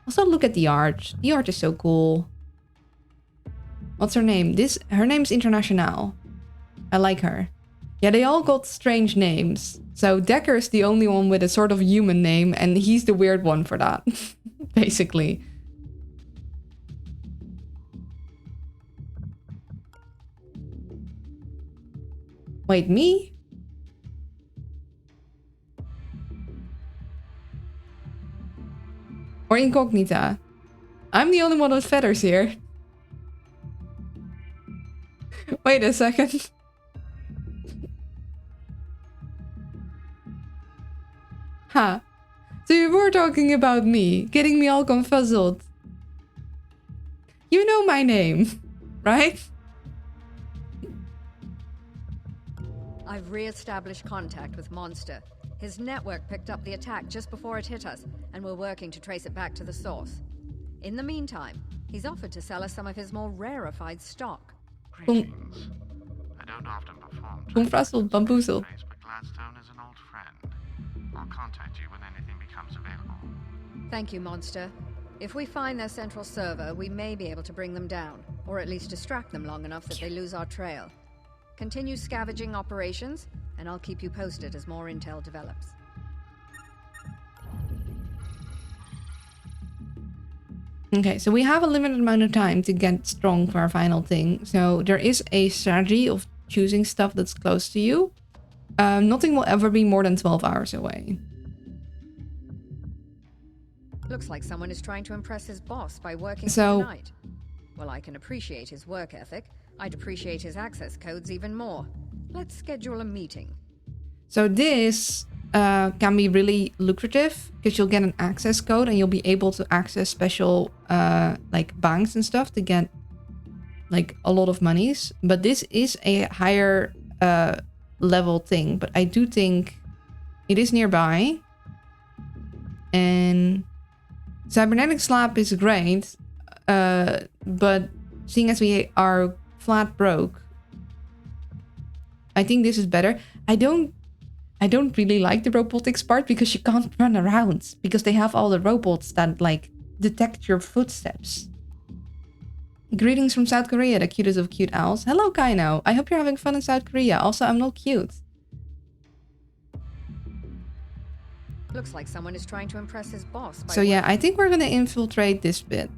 [SPEAKER 1] Also, look at the art. The art is so cool. What's her name? Her name's Internationale. I like her. Yeah, they all got strange names. So Decker is the only one with a sort of human name, and he's the weird one for that, basically. Wait, me? Or Incognita? I'm the only one with feathers here. Wait a second. Ha. So you were talking about me, getting me all confuzzled. You know my name, right?
[SPEAKER 4] I've re-established contact with Monster. His network picked up the attack just before it hit us, and we're working to trace it back to the source. In the meantime, he's offered to sell us some of his more rarefied stock.
[SPEAKER 9] Greetings. I don't often perform
[SPEAKER 1] Confuzzled, bamboozled.
[SPEAKER 9] but Gladstone is an old friend. I'll contact you when anything becomes available.
[SPEAKER 4] Thank you, Monster. If we find their central server, we may be able to bring them down, or at least distract them long enough that they lose our trail. Continue scavenging operations, and I'll keep you posted as more intel develops.
[SPEAKER 1] Okay, so we have a limited amount of time to get strong for our final thing. So there is a strategy of choosing stuff that's close to you. Nothing will ever be more than 12 hours away.
[SPEAKER 4] Looks like someone is trying to impress his boss by working
[SPEAKER 1] So-
[SPEAKER 4] through the night. Well, I can appreciate his work ethic. I'd appreciate his access codes even more. Let's schedule a meeting.
[SPEAKER 1] So this can be really lucrative because you'll get an access code and you'll be able to access special like banks and stuff to get like a lot of monies. But this is a higher level thing. But I do think it is nearby. And cybernetic slab is great. But seeing as we are flat broke, I think this is better. I don't really like the robotics part because you can't run around because they have all the robots that like detect your footsteps. Greetings from South Korea, the cutest of cute owls. Hello, Kaino. I hope you're having fun in South Korea. Also, I'm not cute.
[SPEAKER 4] Looks like someone is trying to impress his boss by
[SPEAKER 1] So yeah, I think we're gonna infiltrate this bit.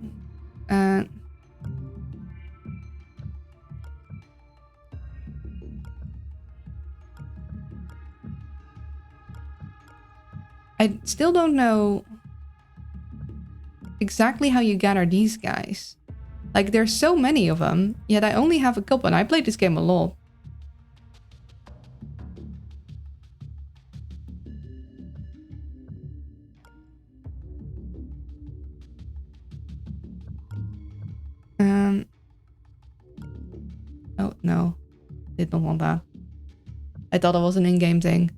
[SPEAKER 1] I still don't know exactly how you gather these guys. Like, there's so many of them, yet I only have a couple, and I played this game a lot. Oh, no. Did not want that. I thought it was an in-game thing.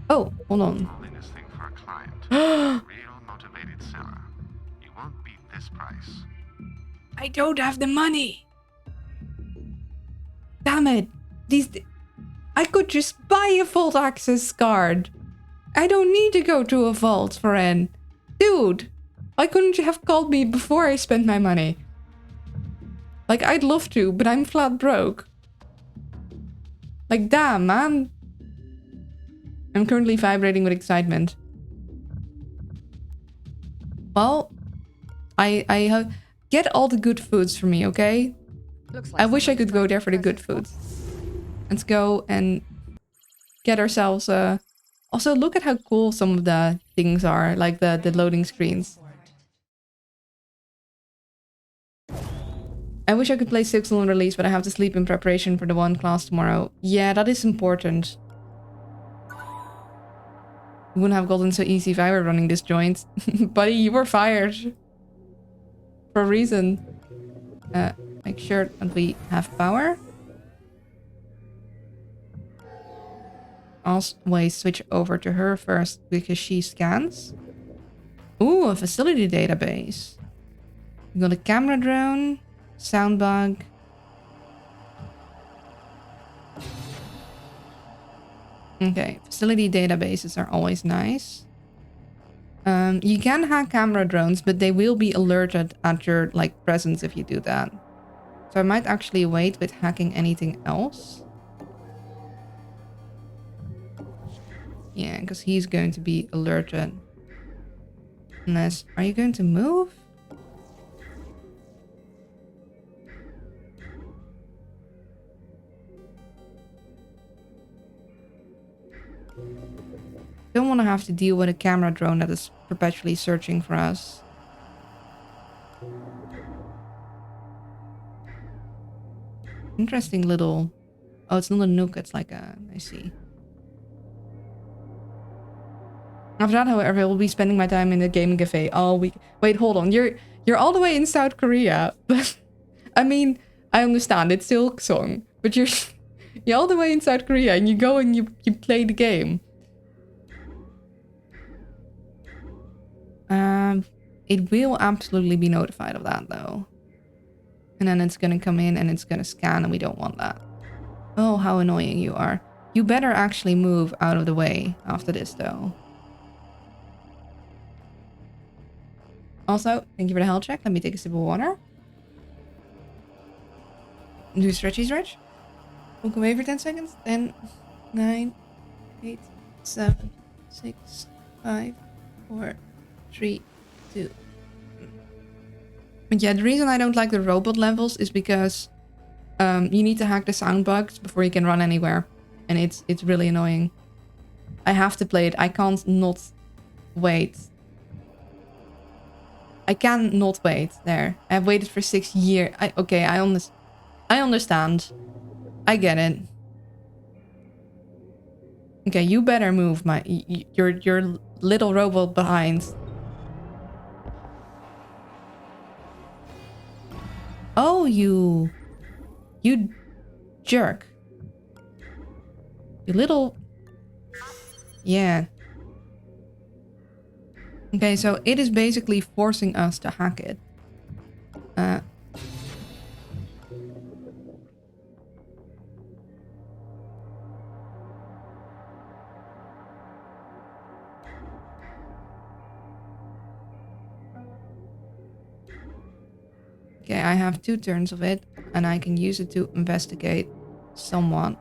[SPEAKER 1] Oh, hold on.
[SPEAKER 9] Holding this thing for a client. Real motivated seller. You won't beat this price.
[SPEAKER 1] I don't have the money. Damn it. I could just buy a vault access card. I don't need to go to a vault, friend. Dude, why couldn't you have called me before I spent my money? Like, I'd love to, but I'm flat broke. Like, damn, man. I'm currently vibrating with excitement. Well, I get all the good foods for me, okay?
[SPEAKER 4] Looks like
[SPEAKER 1] I wish I
[SPEAKER 4] someone
[SPEAKER 1] could
[SPEAKER 4] is
[SPEAKER 1] go
[SPEAKER 4] trying
[SPEAKER 1] there
[SPEAKER 4] to
[SPEAKER 1] for the
[SPEAKER 4] impress
[SPEAKER 1] good
[SPEAKER 4] his
[SPEAKER 1] foods.
[SPEAKER 4] boss.
[SPEAKER 1] Let's go and get ourselves also, look at how cool some of the things are, like the loading screens. I wish I could play Sixel on release, but I have to sleep in preparation for the one class tomorrow. Yeah, that is important. It wouldn't have gotten so easy if I were running this joint. Buddy, you were fired. For a reason. Make sure that we have power. Always switch over to her first because she scans. Ooh, a facility database. We got a camera drone, sound bug. Okay, facility databases are always nice. You can hack camera drones, but they will be alerted at your like presence if you do that. So I might actually wait with hacking anything else. Yeah, because he's going to be alerted. Unless, are you going to move? Don't want to have to deal with a camera drone that is perpetually searching for us. Interesting little... Oh, it's not a nuke, it's like a... I see. After that, however, I will be spending my time in the gaming cafe all week. Wait, hold on. You're all the way in South Korea. But I mean, I understand it's still Song, but you're all the way in South Korea and you go and you play the game. It will absolutely be notified of that though. And then it's gonna come in and it's gonna scan and we don't want that. Oh, how annoying you are. You better actually move out of the way after this though. Also, thank you for the health check. Let me take a sip of water. Do a stretchy stretch. Walk away for 10 seconds. 10, 9, 8, 7, 6, 5, 4, 3, 2. But yeah, the reason I don't like the robot levels is because you need to hack the sound bugs before you can run anywhere. And it's really annoying. I have to play it. I can't not wait. I can't not wait there. I've waited for 6 years. Okay, I understand. I get it. Okay, you better move your little robot behind. Oh, you jerk. You little... Yeah. Okay, so it is basically forcing us to hack it. Okay, I have 2 turns of it, and I can use it to investigate somewhat.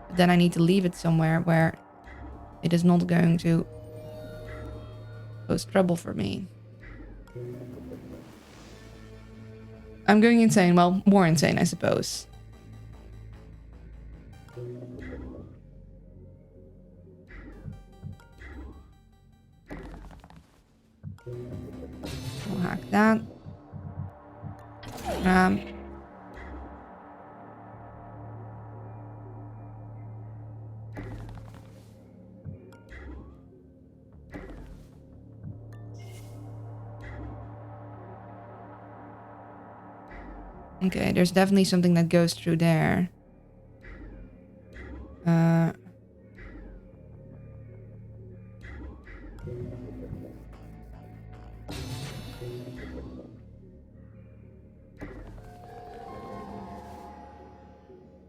[SPEAKER 1] But then I need to leave it somewhere where it is not going to cause trouble for me. I'm going insane. Well, more insane, I suppose. We'll hack that. Okay, there's definitely something that goes through there.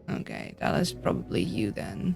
[SPEAKER 1] Okay, that is probably you then.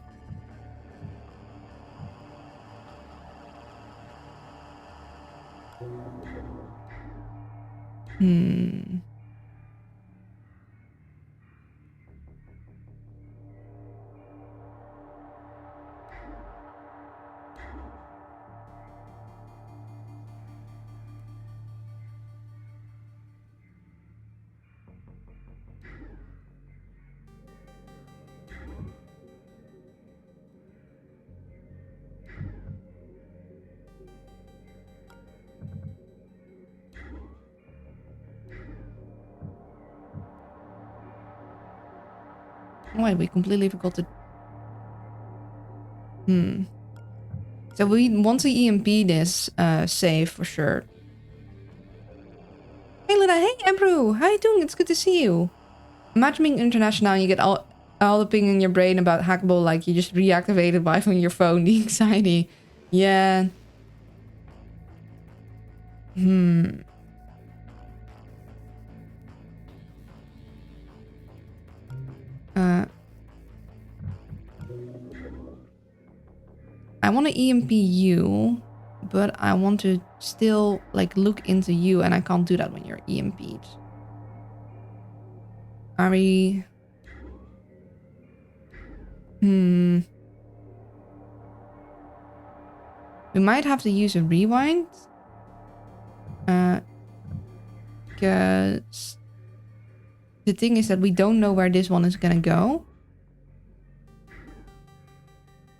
[SPEAKER 1] Why we completely forgot to... So we want to EMP this save for sure. Hey Luna, hey Ebru, how you doing? It's good to see you. Matchmaking International, you get all the ping in your brain about hackable, like you just reactivated Wi-Fi on your phone, the anxiety. Yeah. I want to EMP you, but I want to still like look into you, and I can't do that when you're EMP'd. Are we... We might have to use a rewind. Because the thing is that we don't know where this one is gonna go.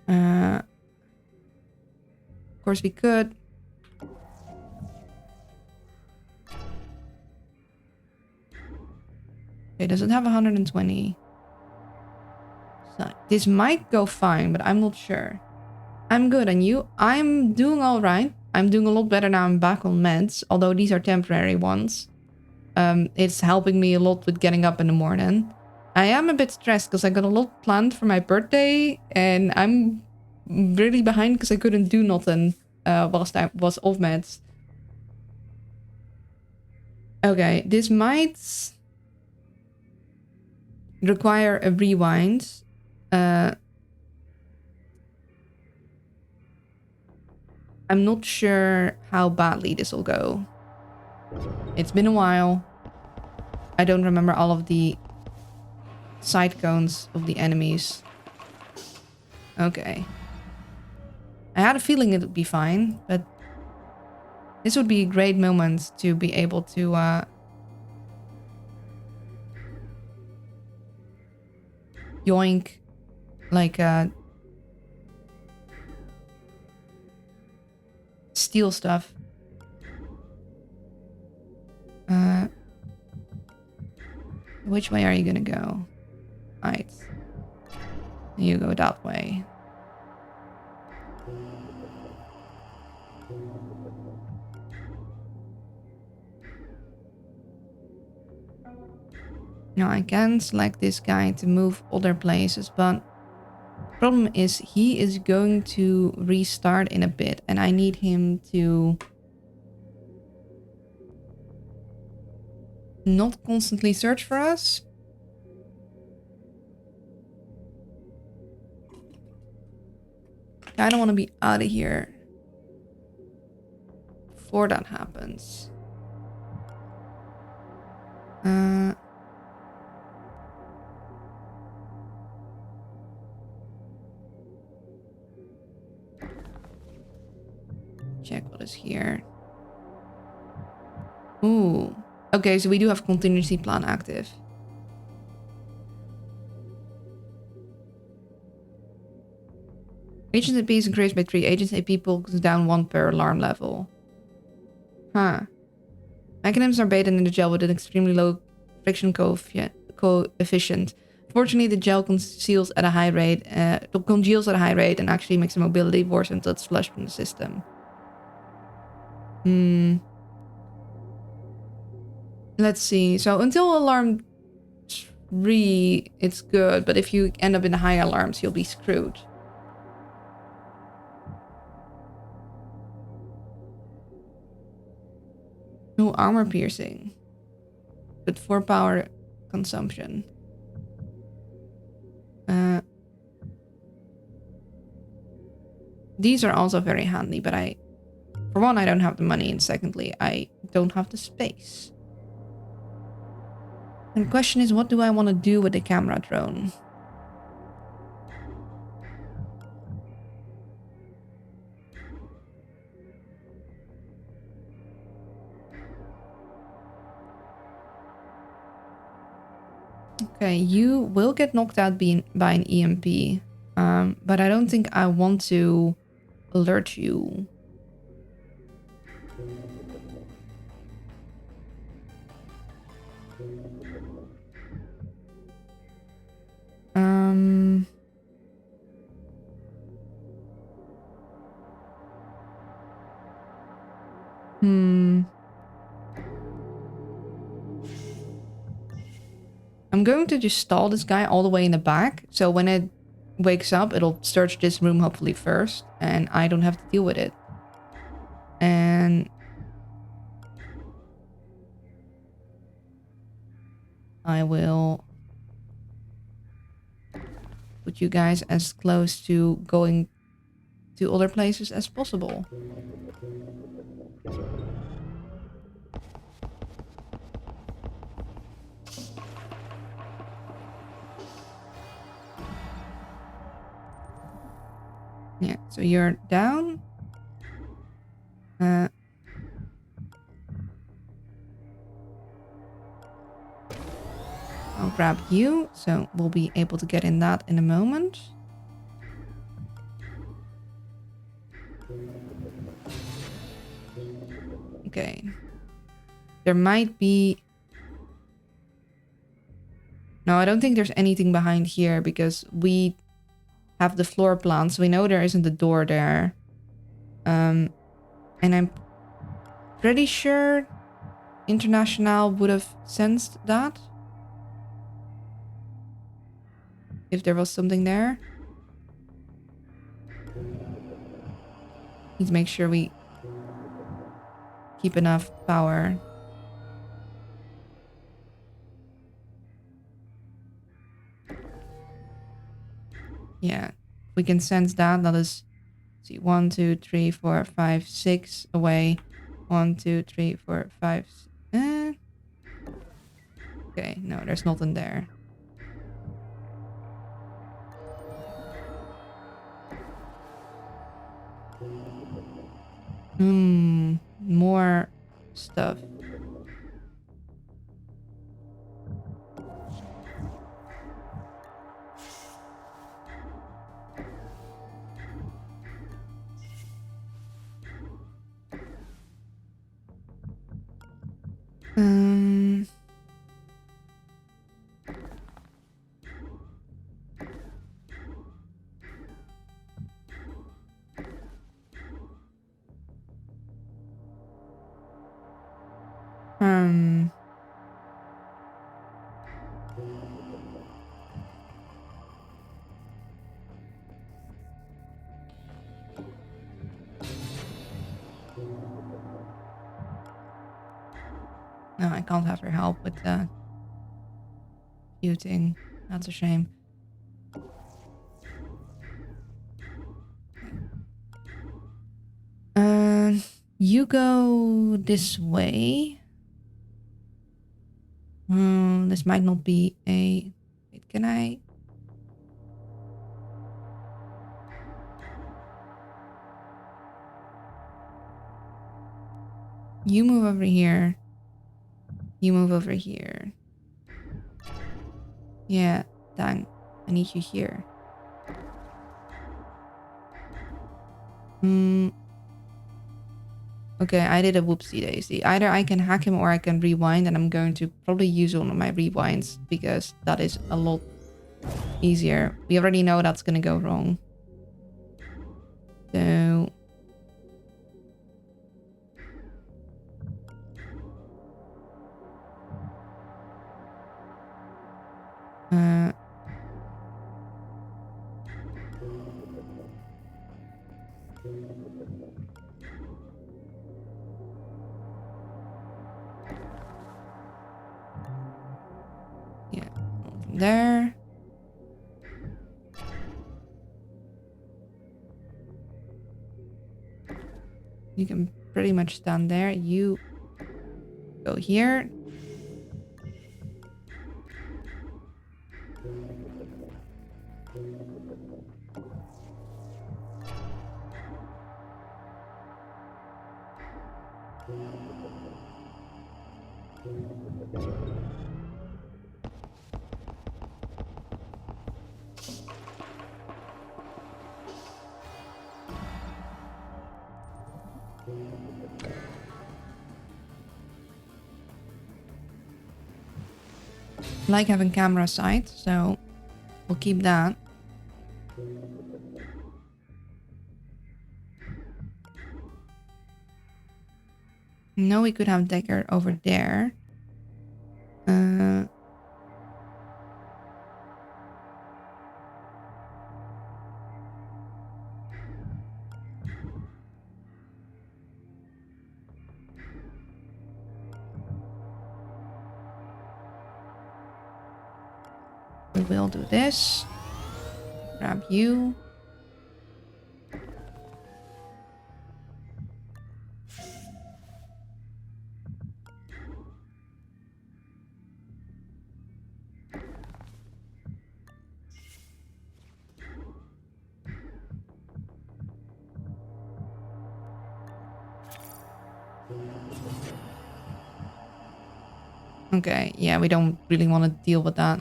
[SPEAKER 1] Of course we could. Okay, does it have 120? So this might go fine, but I'm not sure. I'm good, and you? I'm doing all right. I'm doing a lot better now. I'm back on meds, although these are temporary ones. It's helping me a lot with getting up in the morning. I am a bit stressed because I got a lot planned for my birthday, and I'm really behind because I couldn't do nothing whilst I was off meds. Okay, this might require a rewind. I'm not sure how badly this will go. It's been a while. I don't remember all of the side cones of the enemies. Okay. I had a feeling it would be fine, but this would be a great moment to be able to yoink like steal stuff. Which way are you gonna go? Right. You go that way. Now I can select this guy to move other places, but problem is he is going to restart in a bit, and I need him to not constantly search for us. I don't want to be out of here before that happens. Check what is here. Ooh. Okay, so we do have contingency plan active. Agents AP is increased by 3. Agents AP pulls down 1 per alarm level. Huh. Mechanisms are baited in the gel with an extremely low friction coefficient. Fortunately, the gel congeals at a high rate, and actually makes the mobility worse until it's flushed from the system. Let's see. So until alarm 3, it's good, but if you end up in the high alarms, you'll be screwed. No armor piercing, but 4 power consumption. These are also very handy, but for one, I don't have the money, and secondly, I don't have the space. And the question is, what do I want to do with the camera drone? Okay, you will get knocked out by an EMP, but I don't think I want to alert you. I'm going to just stall this guy all the way in the back, so when it wakes up, it'll search this room hopefully first, and I don't have to deal with it. And I will put you guys as close to going to other places as possible. Yeah, so you're down. I'll grab you, so we'll be able to get in that in a moment. Okay. There might be... No, I don't think there's anything behind here because we have the floor plan, so we know there isn't a door there. And I'm pretty sure International would have sensed that. If there was something there. Need to make sure we keep enough power. Yeah, we can sense that. That is, see, 1, 2, 3, 4, 5, 6 away. 1, 2, 3, 4, 5. Okay, no, there's nothing there. More stuff. No, I can't have her help with the shooting. That's a shame. You go this way. This might not be a... Wait, can I... You move over here. You move over here. Yeah, dang. I need you here. Okay, I did a whoopsie daisy. Either I can hack him or I can rewind, and I'm going to probably use one of my rewinds because that is a lot easier. We already know that's gonna go wrong. So... yeah, there. You can pretty much stand there. You go here. I like having camera sight, so we'll keep that. No, we could have Deckard over there. We will do this. Grab you. Okay, yeah, we don't really want to deal with that.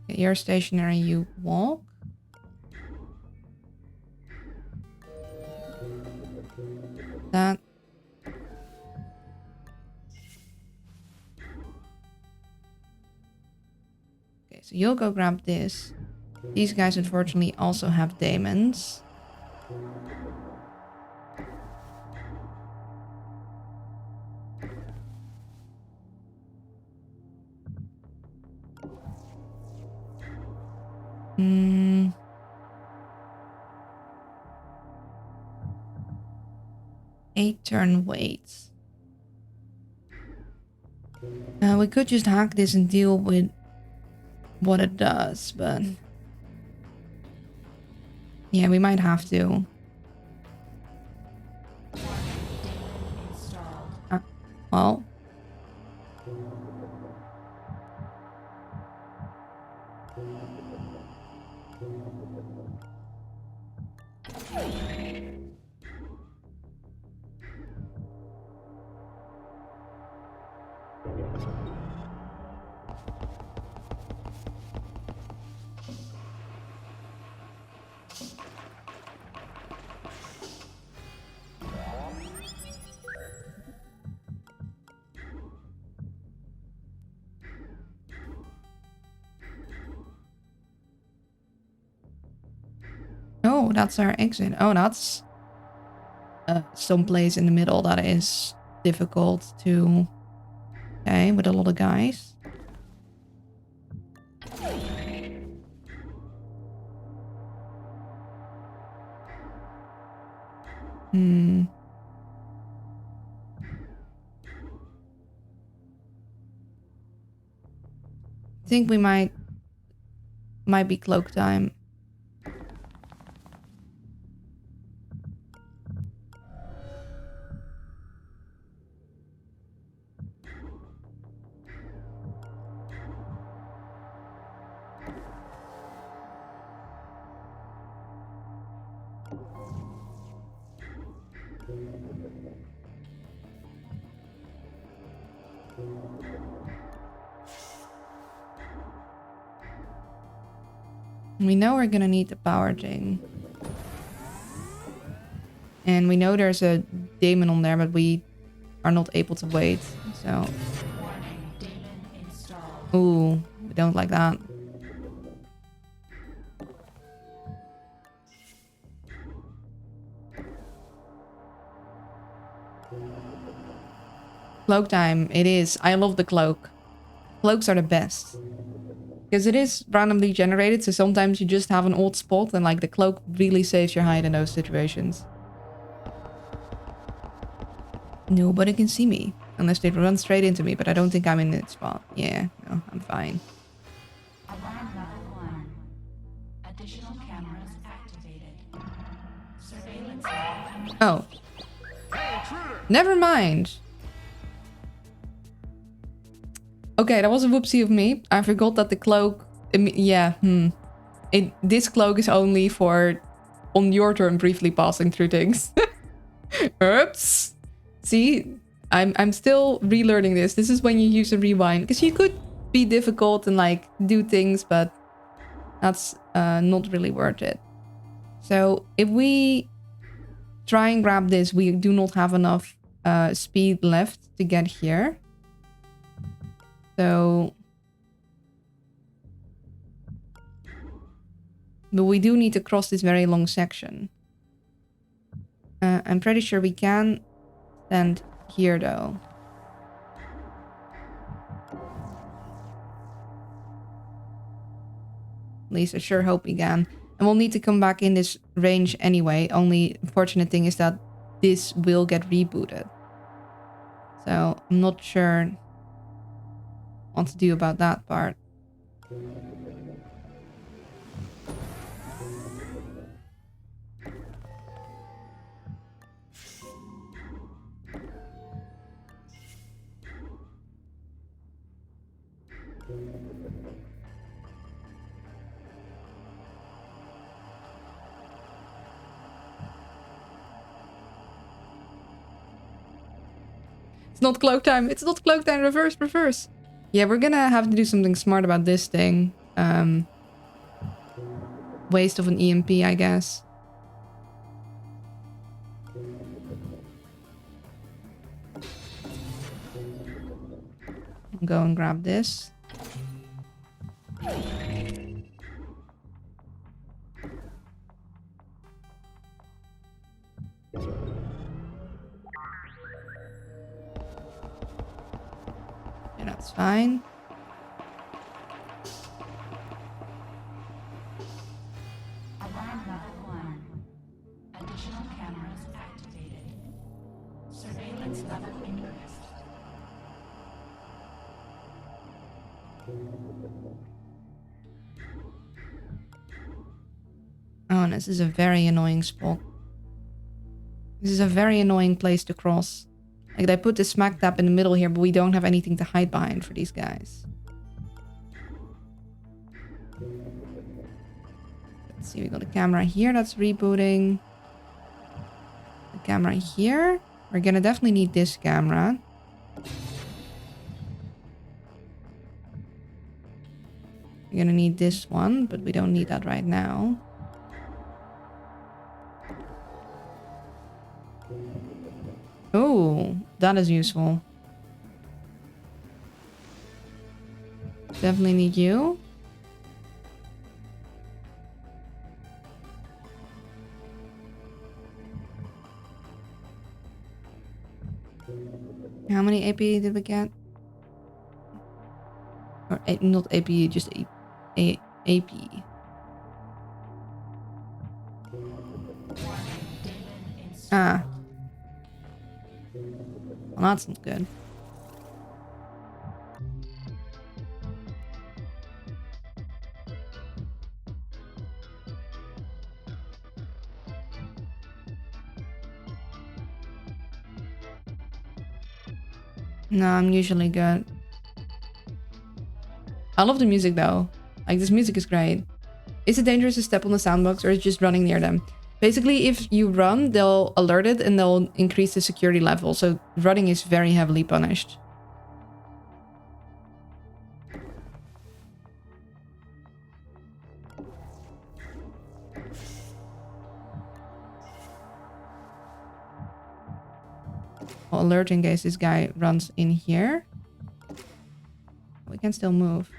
[SPEAKER 1] Okay, you're stationary, you walk. That. Okay, so you'll go grab this. These guys unfortunately also have daemons. Hmm. Eight turn waits. We could just hack this and deal with what it does, but yeah, we might have to. Well. Oh, that's our exit. Oh, that's someplace in the middle that is difficult to... Okay, with a lot of guys. Hmm. I think we might be cloak time. We know we're gonna need the power thing. And we know there's a daemon on there, but we are not able to wait, so... Ooh, we don't like that. Cloak time, it is. I love the cloak. Cloaks are the best. Because it is randomly generated, so sometimes you just have an old spot and like the cloak really saves your hide in those situations. Nobody can see me. Unless they run straight into me, but I don't think I'm in that spot. Yeah, no, I'm fine.
[SPEAKER 2] Alarm level 1. Additional cameras activated. Surveillance level.
[SPEAKER 1] Oh. Never mind. Okay, that was a whoopsie of me. I forgot that the cloak... Yeah, this cloak is only for on your turn briefly passing through things. Oops. See, I'm still relearning this. This is when you use a rewind. Because you could be difficult and like do things, but that's not really worth it. So if we try and grab this, we do not have enough speed left to get here. So... But we do need to cross this very long section. I'm pretty sure we can stand here though. At least I sure hope we can. And we'll need to come back in this range anyway. Only unfortunate thing is that this will get rebooted. So I'm not sure what to do about that part. It's not cloak time. It's not cloak time. Reverse, reverse. Yeah, we're gonna have to do something smart about this thing. Waste of an EMP, I guess. I'll go and grab this. Yeah, that's fine.
[SPEAKER 2] Alarm level 1. Additional cameras activated. Surveillance level increased.
[SPEAKER 1] Oh, this is a very annoying spot. This is a very annoying place to cross. Like, they put the smack dab in the middle here, but we don't have anything to hide behind for these guys. Let's see, we got a camera here that's rebooting. The camera here. We're gonna definitely need this camera. We're gonna need this one, but we don't need that right now. Oh, that is useful. Definitely need you. How many APE did we get? Or not APE, just AP. Ah. Well, that's not good. No, I'm usually good. I love the music though. Like, this music is great. Is it dangerous to step on the soundbox, or is it just running near them? Basically, if you run, they'll alert it and they'll increase the security level. So running is very heavily punished. I'll alert in case this guy runs in here. We can still move.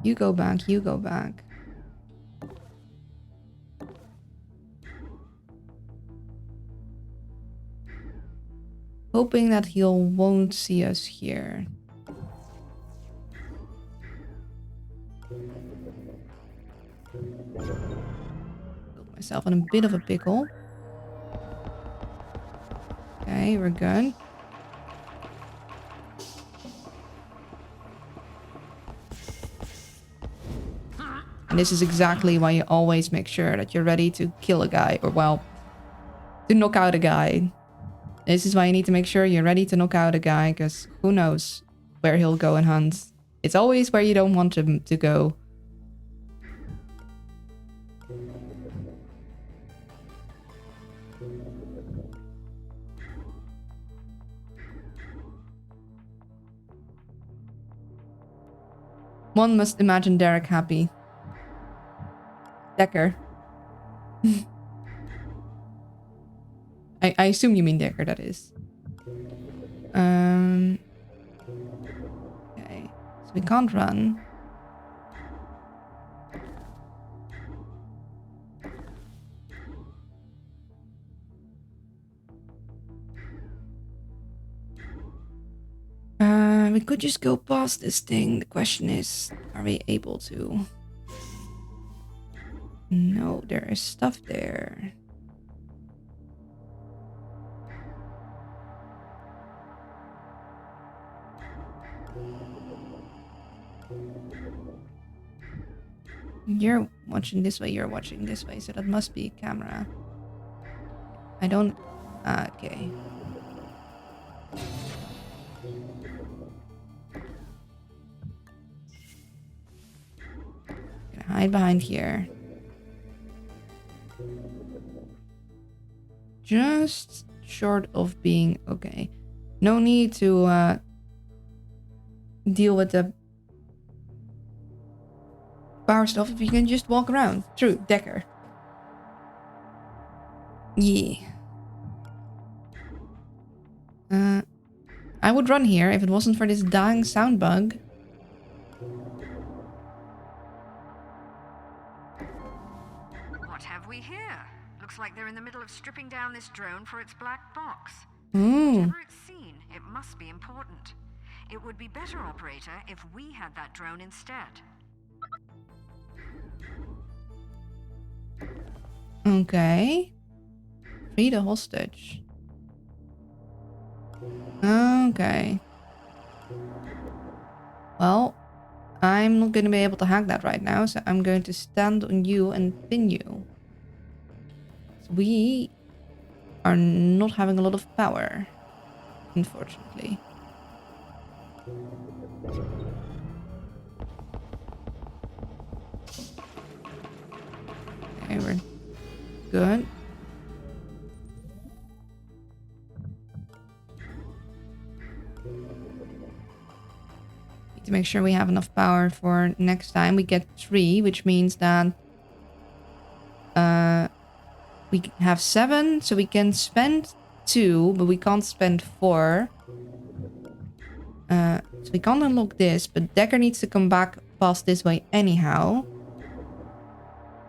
[SPEAKER 1] You go back, you go back. Hoping that he won't see us here. Put myself in a bit of a pickle. Okay, we're good. And this is exactly why you always make sure that you're ready to kill a guy, or well, to knock out a guy. This is why you need to make sure you're ready to knock out a guy, because who knows where he'll go and hunt. It's always where you don't want him to go. One must imagine Derek happy. Decker. I assume you mean Decker, that is. Okay. So we can't run. We could just go past this thing. The question is, are we able to? No, there is stuff there. You're watching this way, you're watching this way, so that must be a camera. I don't... okay. Gonna hide behind here. Just short of being okay. No need to deal with the power stuff if you can just walk around. True, Decker. Yeah. I would run here if it wasn't for this dying sound bug.
[SPEAKER 3] What have we here? Looks like they're in the middle of stripping down this drone for its black box.
[SPEAKER 1] Ooh.
[SPEAKER 3] Whatever it's seen, it must be important. It would be better, operator, if we had that drone instead.
[SPEAKER 1] Okay. Free the hostage. Okay. Well, I'm not going to be able to hack that right now, so I'm going to stand on you and pin you. We are not having a lot of power, unfortunately. Okay, we're good. Need to make sure we have enough power for next time. We get 3, which means that we have 7, so we can spend 2, but we can't spend 4. So we can't unlock this, but Decker needs to come back past this way anyhow.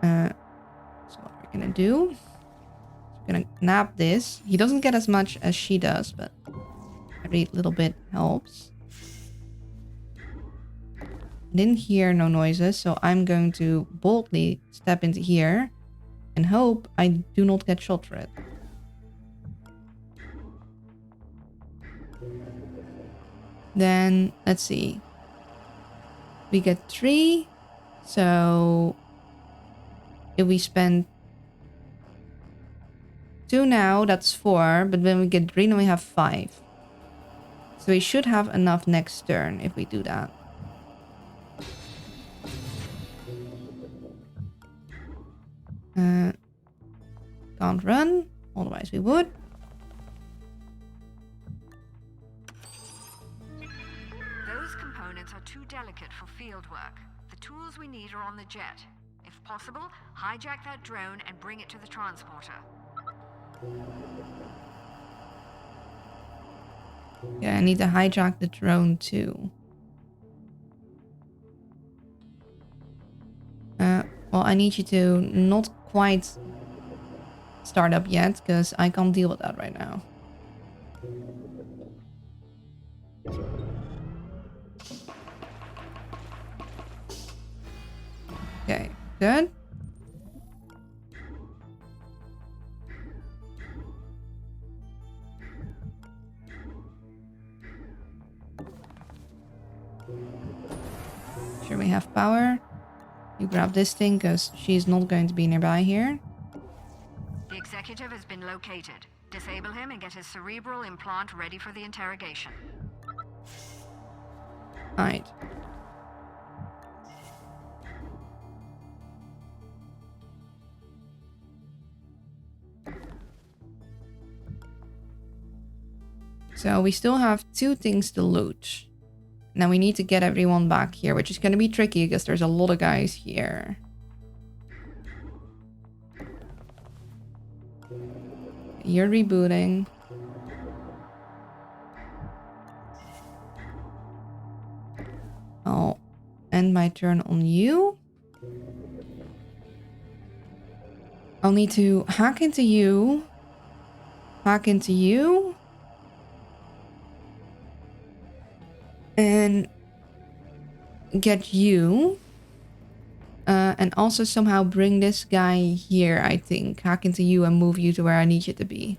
[SPEAKER 1] So what we're gonna do, we're gonna nab this. He doesn't get as much as she does, but every little bit helps. Didn't hear no noises, so I'm going to boldly step into here and hope I do not get shot for it. Then, let's see. We get 3. So, if we spend 2 now, that's 4. But when we get 3, then we have 5. So we should have enough next turn if we do that. Can't run, otherwise we would.
[SPEAKER 3] Those components are too delicate for field work. The tools we need are on the jet. If possible, hijack that drone and bring it to the transporter.
[SPEAKER 1] Yeah, I need to hijack the drone too. Well, I need you to not quite start up yet, because I can't deal with that right now. Okay, good. Sure we have power. You grab this thing, because she's not going to be nearby here.
[SPEAKER 3] The executive has been located. Disable him and get his cerebral implant ready for the interrogation.
[SPEAKER 1] Alright. So we still have 2 things to loot. Now we need to get everyone back here, which is going to be tricky because there's a lot of guys here. You're rebooting. I'll end my turn on you. I'll need to hack into you. Hack into you. And get you. And also somehow bring this guy here, I think. Hack into you and move you to where I need you to be.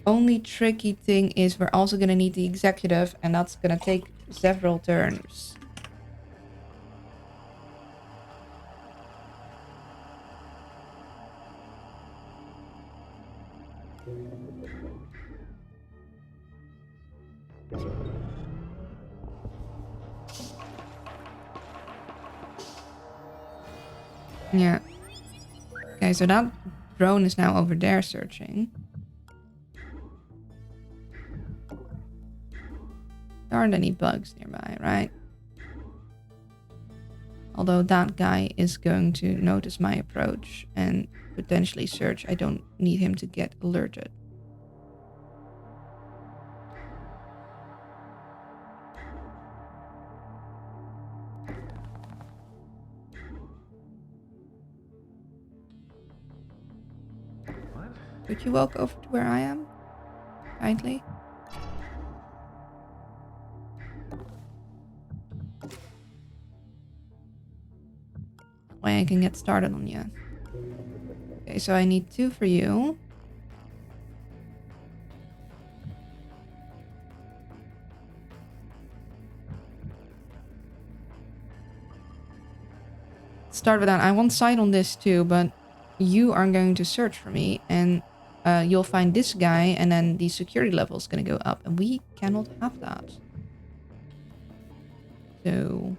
[SPEAKER 1] Only tricky thing is we're also going to need the executive, and that's going to take several turns. Yeah. Okay, so that drone is now over there searching. There aren't any bugs nearby, right? Although that guy is going to notice my approach and potentially search. I don't need him to get alerted. Could you walk over to where I am? Kindly. That way I can get started on you. Okay, so I need 2 for you. Start with that. I want sight on this too, but you are going to search for me, and you'll find this guy, and then the security level is going to go up, and we cannot have that. So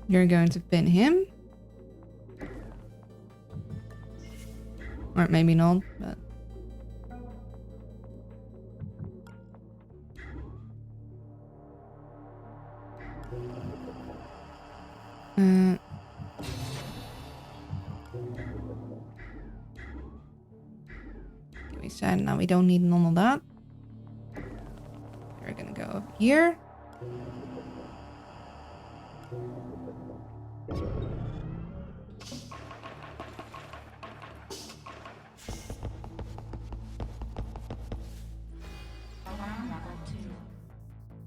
[SPEAKER 1] you're going to pin him. Or maybe not, but... we said now we don't need none of that. We're gonna go over here.
[SPEAKER 2] Alarm level 2.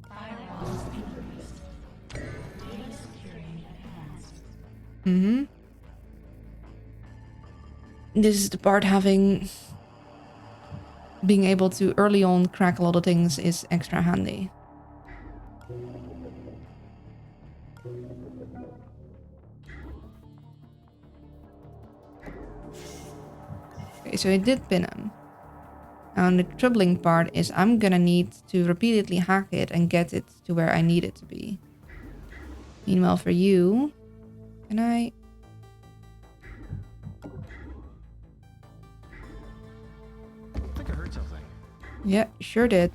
[SPEAKER 2] Firewalls increased. Data security enhanced.
[SPEAKER 1] Mm-hmm. This is the part being able to early on crack a lot of things is extra handy. Okay, so it did pin him. And the troubling part is I'm gonna need to repeatedly hack it and get it to where I need it to be. Meanwhile, for you, can I...
[SPEAKER 8] I think I heard something.
[SPEAKER 1] Yeah, sure did.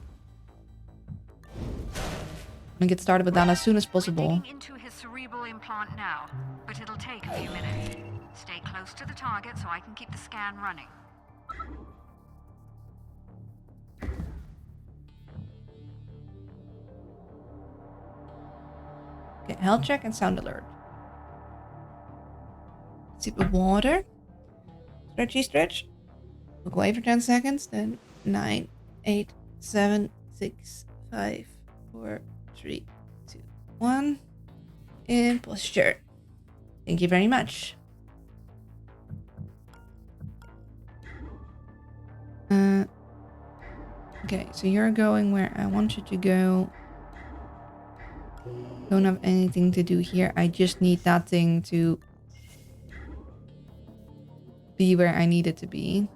[SPEAKER 1] I'm gonna get started with that as soon as possible.
[SPEAKER 3] Digging into his cerebral implant now, but it'll take a few minutes. Stay close to the target so I can keep the scan running.
[SPEAKER 1] Okay, health check and sound alert. Sip of water. Stretchy stretch. Look away for 10 seconds. Then 9, 8, 7, 6, 5, 4, 3, 2, 1. In posture. Thank you very much. Okay, so you're going where I want you to go. Don't have anything to do here. I just need that thing to be where I need it to be.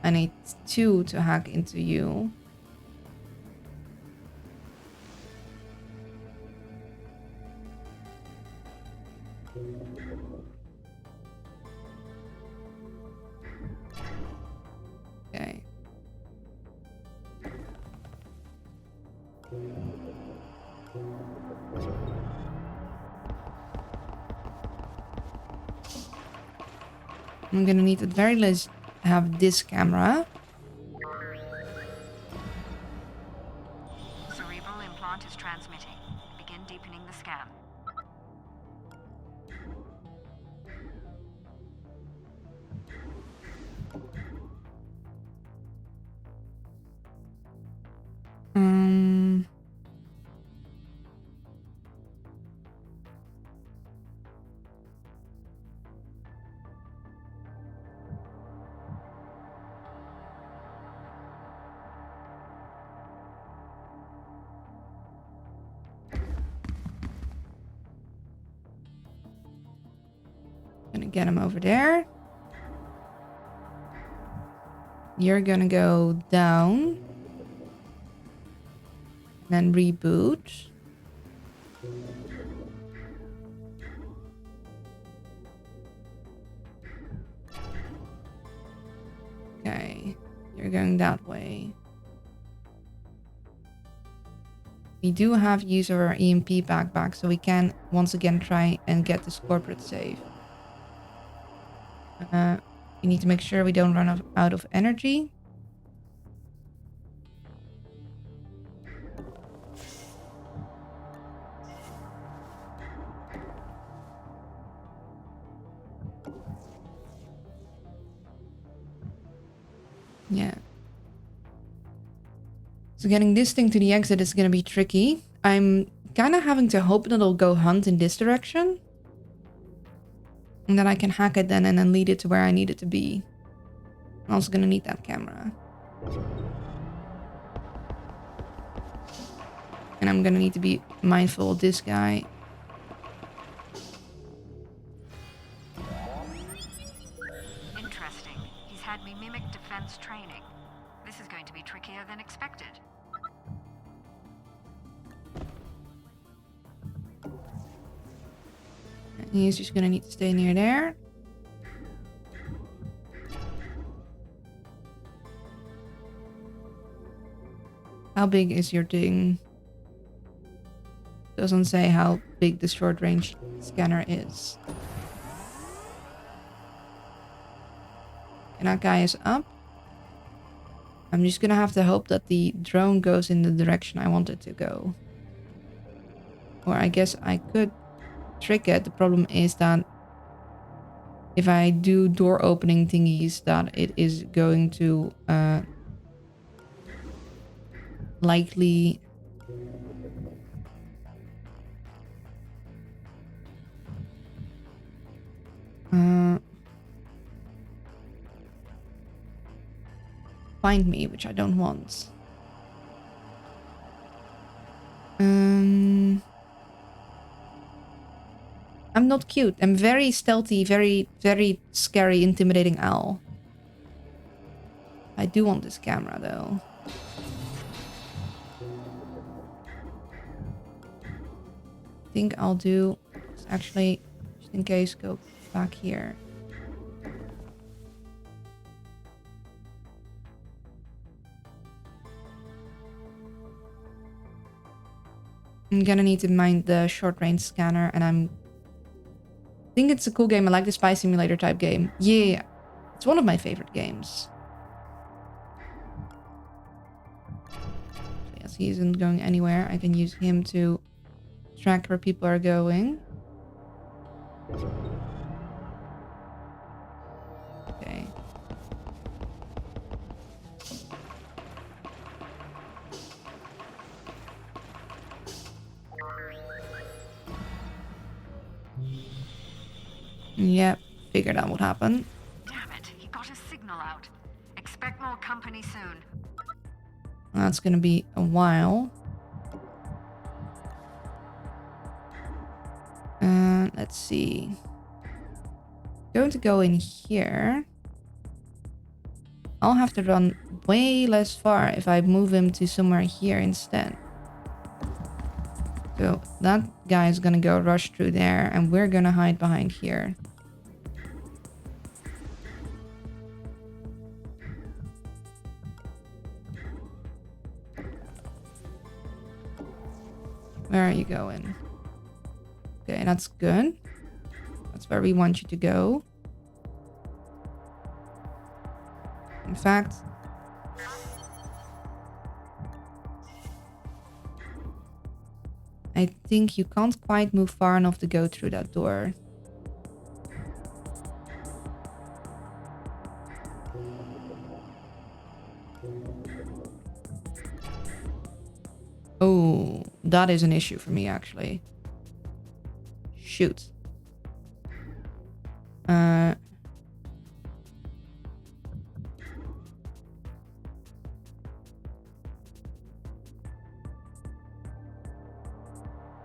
[SPEAKER 1] I need 2 to hack into you. I'm gonna need at very least have this camera.
[SPEAKER 3] Cerebral implant is transmitting. Begin deepening the scan.
[SPEAKER 1] Um, Gonna get him over there. You're gonna go down. Then reboot. Okay, you're going that way. We do have use of our EMP backpack, so we can once again try and get this corporate safe. We need to make sure we don't run out of energy. Yeah. So getting this thing to the exit is going to be tricky. I'm kind of having to hope that it'll go hunt in this direction. And then I can hack it then and then lead it to where I need it to be. I'm also going to need that camera. And I'm going to need to be mindful of this guy.
[SPEAKER 3] Interesting. He's had me mimic defense training. This is going to be trickier than expected.
[SPEAKER 1] He's just gonna need to stay near there. How big is your thing? Doesn't say how big the short range scanner is. And that guy is up. I'm just gonna have to hope that the drone goes in the direction I want it to go. Or I guess I could trick it. The problem is that if I do door opening thingies, that it is going to likely find me, which I don't want. I'm not cute. I'm very stealthy, very, very scary, intimidating owl. I do want this camera, though. I think I'll do... Actually, just in case, go back here. I'm gonna need to mind the short-range scanner, and I think it's a cool game. I like the spy simulator type game. Yeah, it's one of my favorite games. So yes, he isn't going anywhere. I can use him to track where people are going. Okay. Yep, figured out what happened.
[SPEAKER 3] Damn it, he got his signal out. Expect more company soon.
[SPEAKER 1] That's gonna be a while. Let's see. Going to go in here. I'll have to run way less far if I move him to somewhere here instead. So that guy is gonna go rush through there, and we're gonna hide behind here. Where are you going? Okay, that's good. That's where we want you to go. In fact, I think you can't quite move far enough to go through that door. Oh, that is an issue for me, actually. Shoot.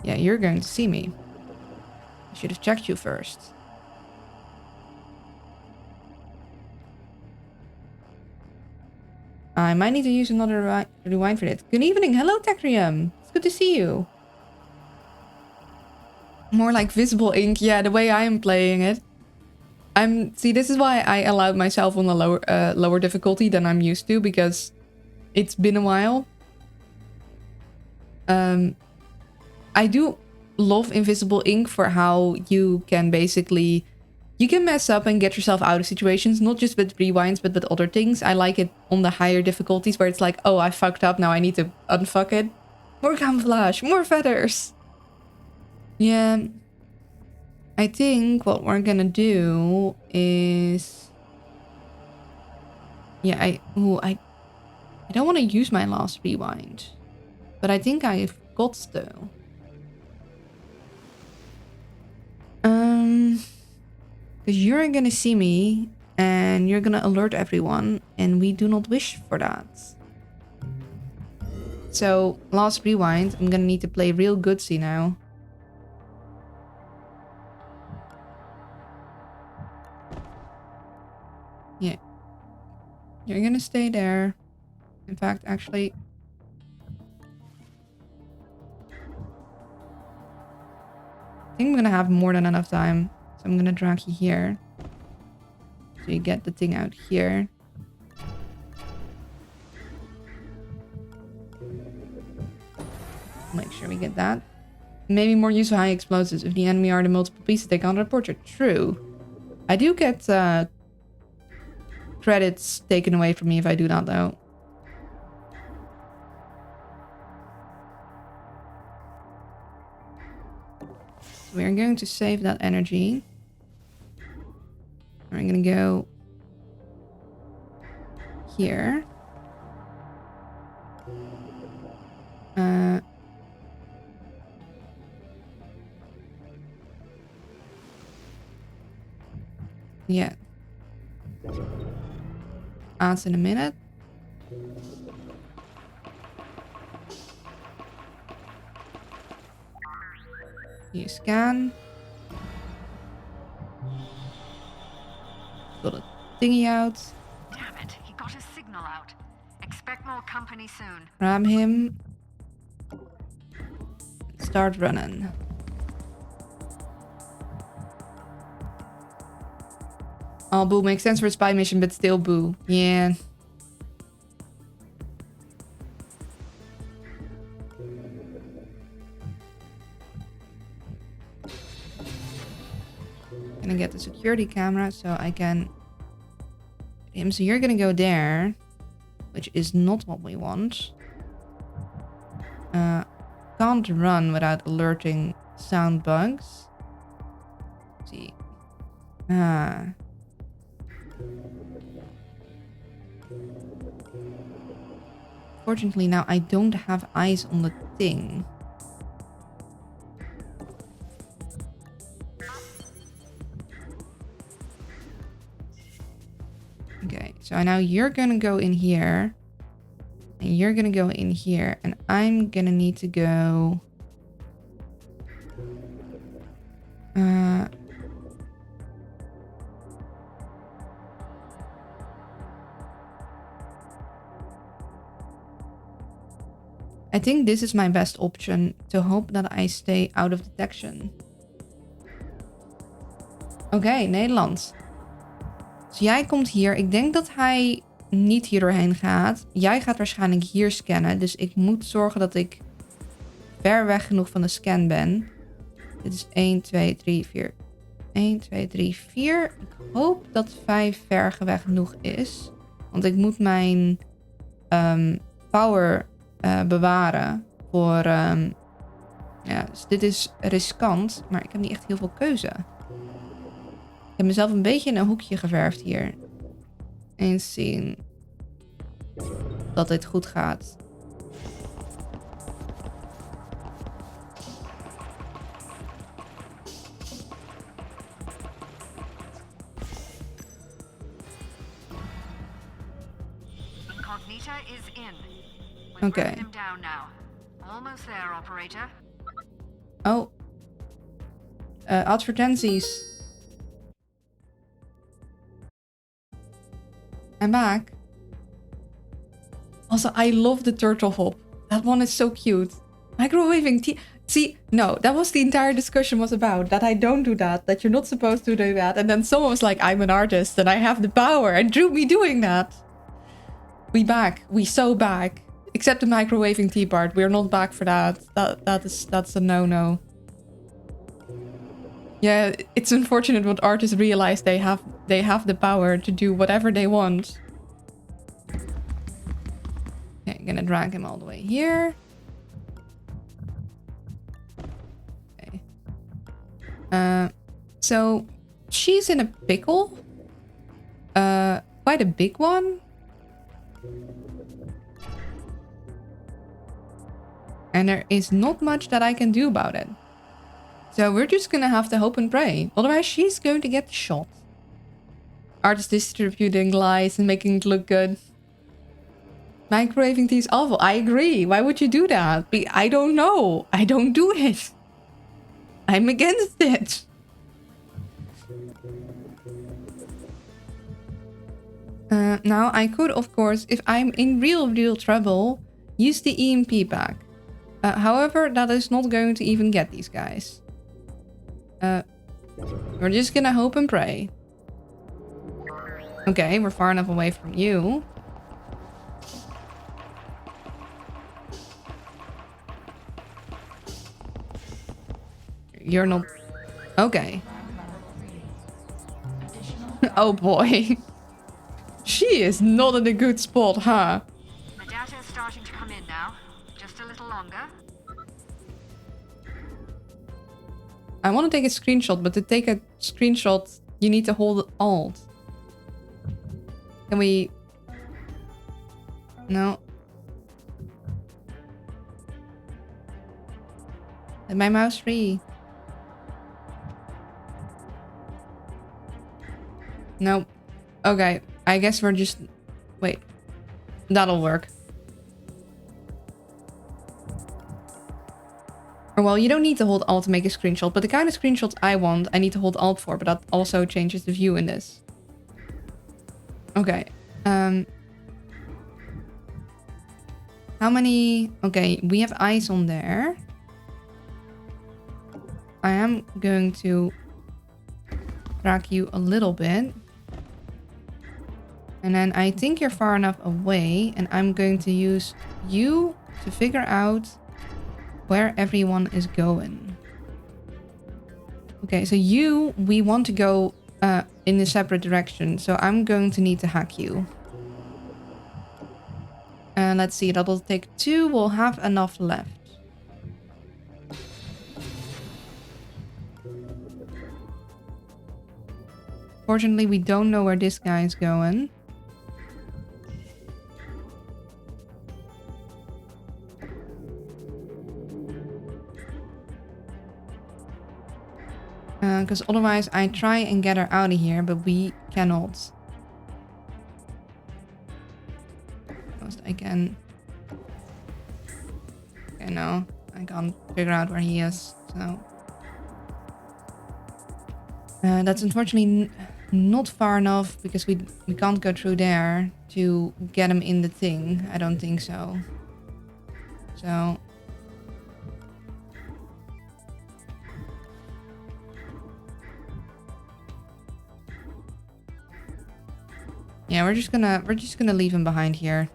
[SPEAKER 1] Yeah, you're going to see me. I should have checked you first. I might need to use another rewind for it. Good evening. Hello, Tecrium. It's good to see you. More like Visible Ink. Yeah, the way I am playing it. See, this is why I allowed myself on a lower difficulty than I'm used to, because it's been a while. I do love Invisible Ink for how you can basically... You can mess up and get yourself out of situations, not just with rewinds, but with other things. I like it on the higher difficulties where it's like, oh, I fucked up, now I need to unfuck it. More camouflage, more feathers. Yeah. I think what we're gonna do is... Yeah, I don't want to use my last rewind. But I think I've got to. Because you're gonna see me and you're gonna alert everyone, and we do not wish for that. So, last rewind, I'm gonna need to play real goodsy now. Yeah. You're gonna stay there. In fact, actually... I think I'm gonna have more than enough time. So I'm gonna drag you here. So you get the thing out here. Make sure we get that. Maybe more use of high explosives. If the enemy are the multiple pieces, they can't report it. True. I do get credits taken away from me if I do that, though. We're going to save that energy. We're going to go here. Yeah. Ads in a minute. You scan. Got a thingy out.
[SPEAKER 3] Damn it, he got his signal out. Expect more company soon.
[SPEAKER 1] Ram him. Start running. Oh, boo, makes sense for a spy mission, but still boo. Yeah. Gonna get the security camera so I can hit him. So you're gonna go there, which is not what we want. Can't run without alerting sound bugs. Let's see. Fortunately now I don't have eyes on the thing. Okay, so now you're gonna go in here. And you're gonna go in here. And I'm gonna need to go... I think this is my best option to hope that I stay out of detection. Oké, Nederland. Dus jij komt hier. Ik denk dat hij niet hier doorheen gaat. Jij gaat waarschijnlijk hier scannen. Dus ik moet zorgen dat ik ver weg genoeg van de scan ben. Dit is 1, 2, 3, 4. 1, 2, 3, 4. Ik hoop dat 5 ver weg genoeg is. Want ik moet mijn power bewaren voor... ja, dus dit is riskant, maar ik heb niet echt heel veel keuze. Ik heb mezelf een beetje in een hoekje geverfd hier. Eens zien dat dit goed gaat.
[SPEAKER 3] Incognita is in.
[SPEAKER 1] Oké.
[SPEAKER 3] We've him down now. Almost there, operator.
[SPEAKER 1] Oh. Advertenties. I'm back. Also, I love the turtle hop. That one is so cute. Microwaving tea. See, no, that was the entire discussion was about. That I don't do that. That you're not supposed to do that. And then someone was like, I'm an artist and I have the power. And drew me doing that. We back. We so back. Except the microwaving tea part. We're not back for that. That's a no-no. Yeah, it's unfortunate what artists realize they have the power to do whatever they want. Okay, I'm gonna drag him all the way here. Okay. So she's in a pickle. Quite a big one. And there is not much that I can do about it. So we're just gonna have to hope and pray. Otherwise, she's going to get shot. Artists distributing lies and making it look good. Microwaving tea is awful. I agree. Why would you do that? I don't know. I don't do it. I'm against it. Now, I could, of course, if I'm in real trouble, use the EMP pack. However, that is not going to even get these guys. We're just gonna hope and pray. Okay, we're far enough away from you. You're not... Okay. Oh boy. She is not in a good spot, huh?
[SPEAKER 3] The data is starting to come in now. Just a little longer.
[SPEAKER 1] I want to take a screenshot, but to take a screenshot, you need to hold Alt. Can we... No. Let my mouse free. Nope. Okay, I guess we're just... Wait. That'll work. Or well, you don't need to hold Alt to make a screenshot, but the kind of screenshots I want, I need to hold Alt for, but that also changes the view in this. Okay. How many... Okay, we have eyes on there. I am going to drag you a little bit. And then I think you're far enough away, and I'm going to use you to figure out where everyone is going. Okay, so you, we want to go in a separate direction, so I'm going to need to hack you. And let's see, that'll take 2. We'll have enough left. Fortunately, we don't know where this guy is going. Because otherwise I try and get her out of here, but we cannot. Most I can. Okay, no. I can't figure out where he is, so... that's unfortunately not far enough, because we can't go through there to get him in the thing. I don't think so. So... yeah, we're just gonna leave him behind here.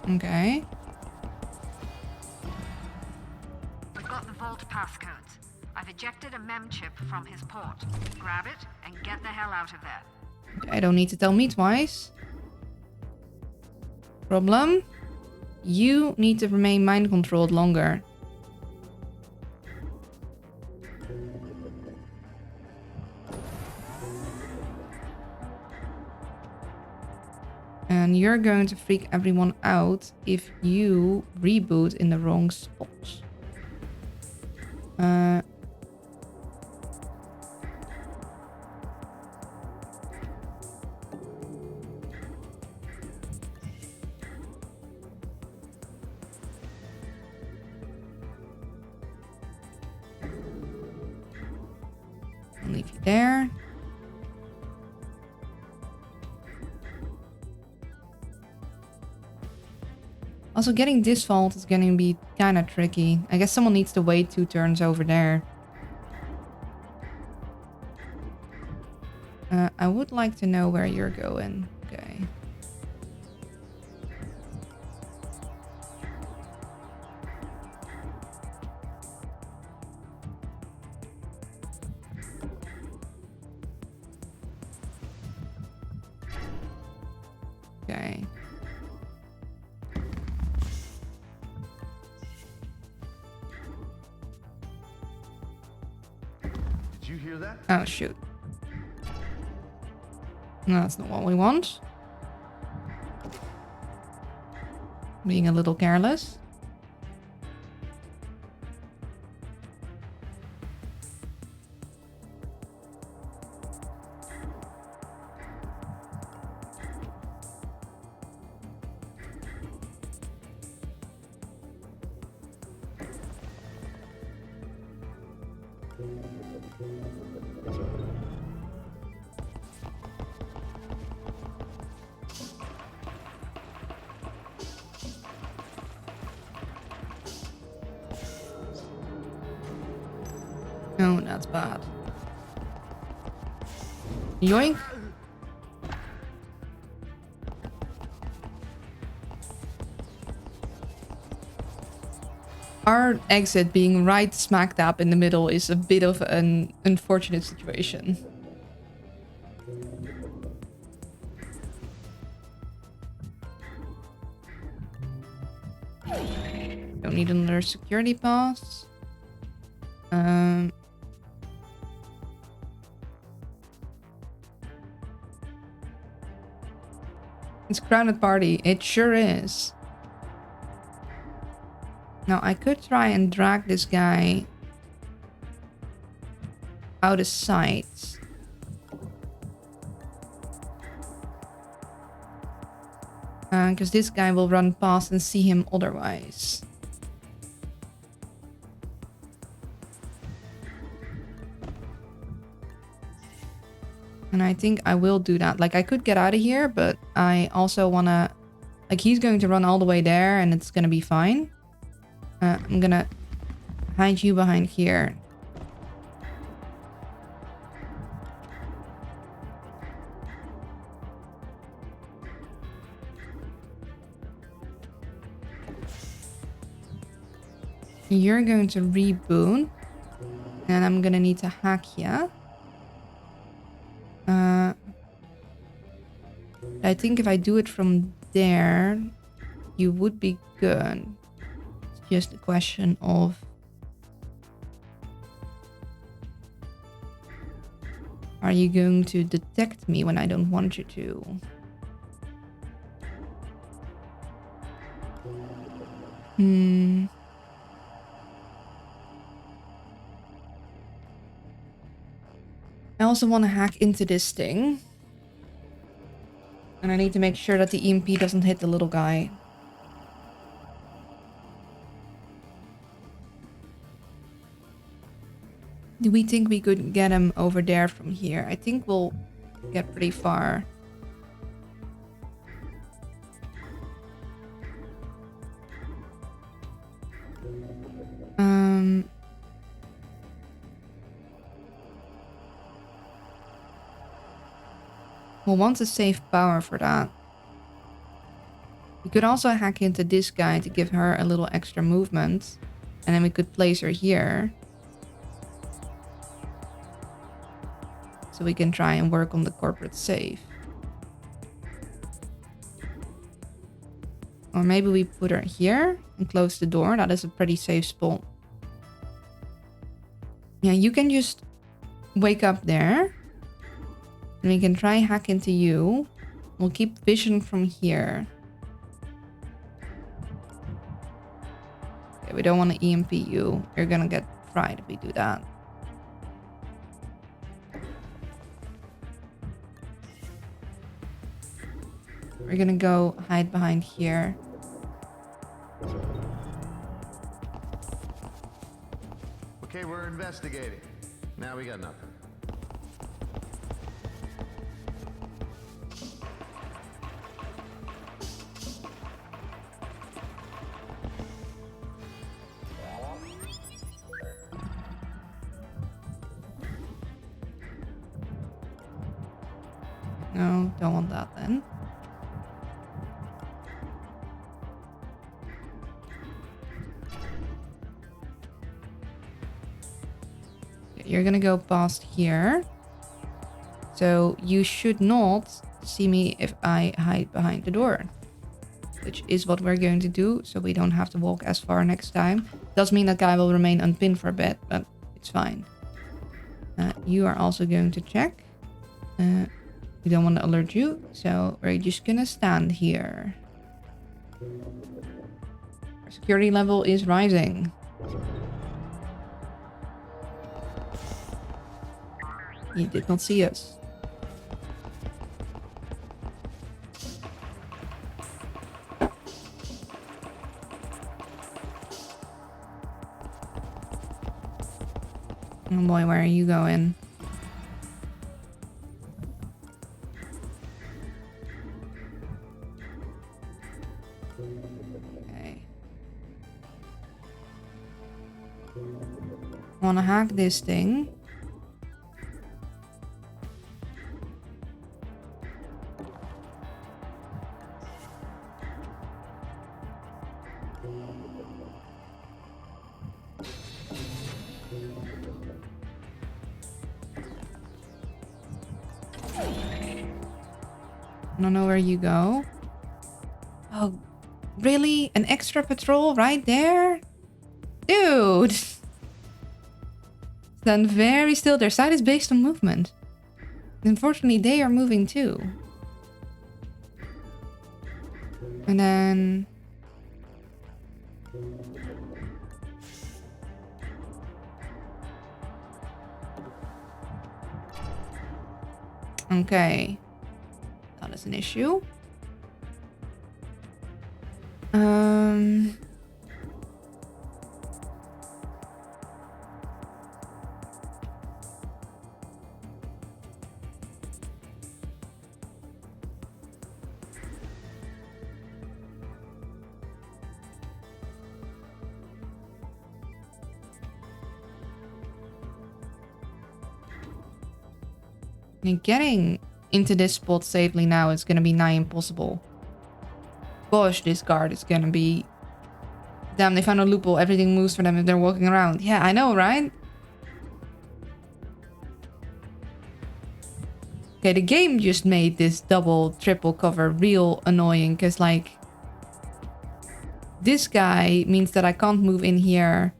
[SPEAKER 1] Okay.
[SPEAKER 3] We've got the vault passcodes. I've ejected a mem chip from his port. Grab it and get the hell out of there.
[SPEAKER 1] I don't need to tell me twice. Problem? You need to remain mind controlled longer. And you're going to freak everyone out if you reboot in the wrong spot. I'll leave you there. Also, getting this vault is going to be kind of tricky. I guess someone needs to wait 2 turns over there. I would like to know where you're going. Okay. Okay.
[SPEAKER 5] Did you hear that?
[SPEAKER 1] Oh, shoot. No, that's not what we want. Being a little careless. Oh, that's bad. Yoink. Our exit being right smack dab in the middle is a bit of an unfortunate situation. Don't need another security pass. It's crowded party. It sure is. Now I could try and drag this guy out of sight. Because this guy will run past and see him otherwise. And I think I will do that. Like, I could get out of here, but I also want to... Like, he's going to run all the way there, and it's going to be fine. I'm going to hide you behind here. You're going to reboot. And I'm going to need to hack you. I think if I do it from there, you would be good. It's just a question of... Are you going to detect me when I don't want you to? I also want to hack into this thing. And I need to make sure that the EMP doesn't hit the little guy. Do we think we could get him over there from here? I think we'll get pretty far. We'll want to save power for that. We could also hack into this guy to give her a little extra movement. And then we could place her here. So we can try and work on the corporate safe. Or maybe we put her here and close the door. That is a pretty safe spot. Yeah, you can just wake up there. And we can try hack into you. We'll keep vision from here. Okay, we don't want to EMP you. You're gonna get fried if we do that. We're gonna go hide behind here.
[SPEAKER 8] Okay, we're investigating. Now we got nothing.
[SPEAKER 1] No, don't want that then. You're gonna go past here. So you should not see me if I hide behind the door. Which is what we're going to do, so we don't have to walk as far next time. Does mean that guy will remain unpinned for a bit, but it's fine. You are also going to check. We don't want to alert you, so we're just gonna stand here. Our security level is rising. He did not see us. Oh boy, where are you going? Okay. Wanna hack this thing? I don't know where you go. Oh, really? An extra patrol right there? Dude! Stand very still. Their side is based on movement. Unfortunately, they are moving too. And then... Okay. That is an issue. And getting into this spot safely now is gonna be nigh impossible. Gosh, this guard is gonna be... Damn, they found a loophole. Everything moves for them if they're walking around. Yeah, I know, right? Okay, the game just made this double, triple cover real annoying. Because, like... This guy means that I can't move in here.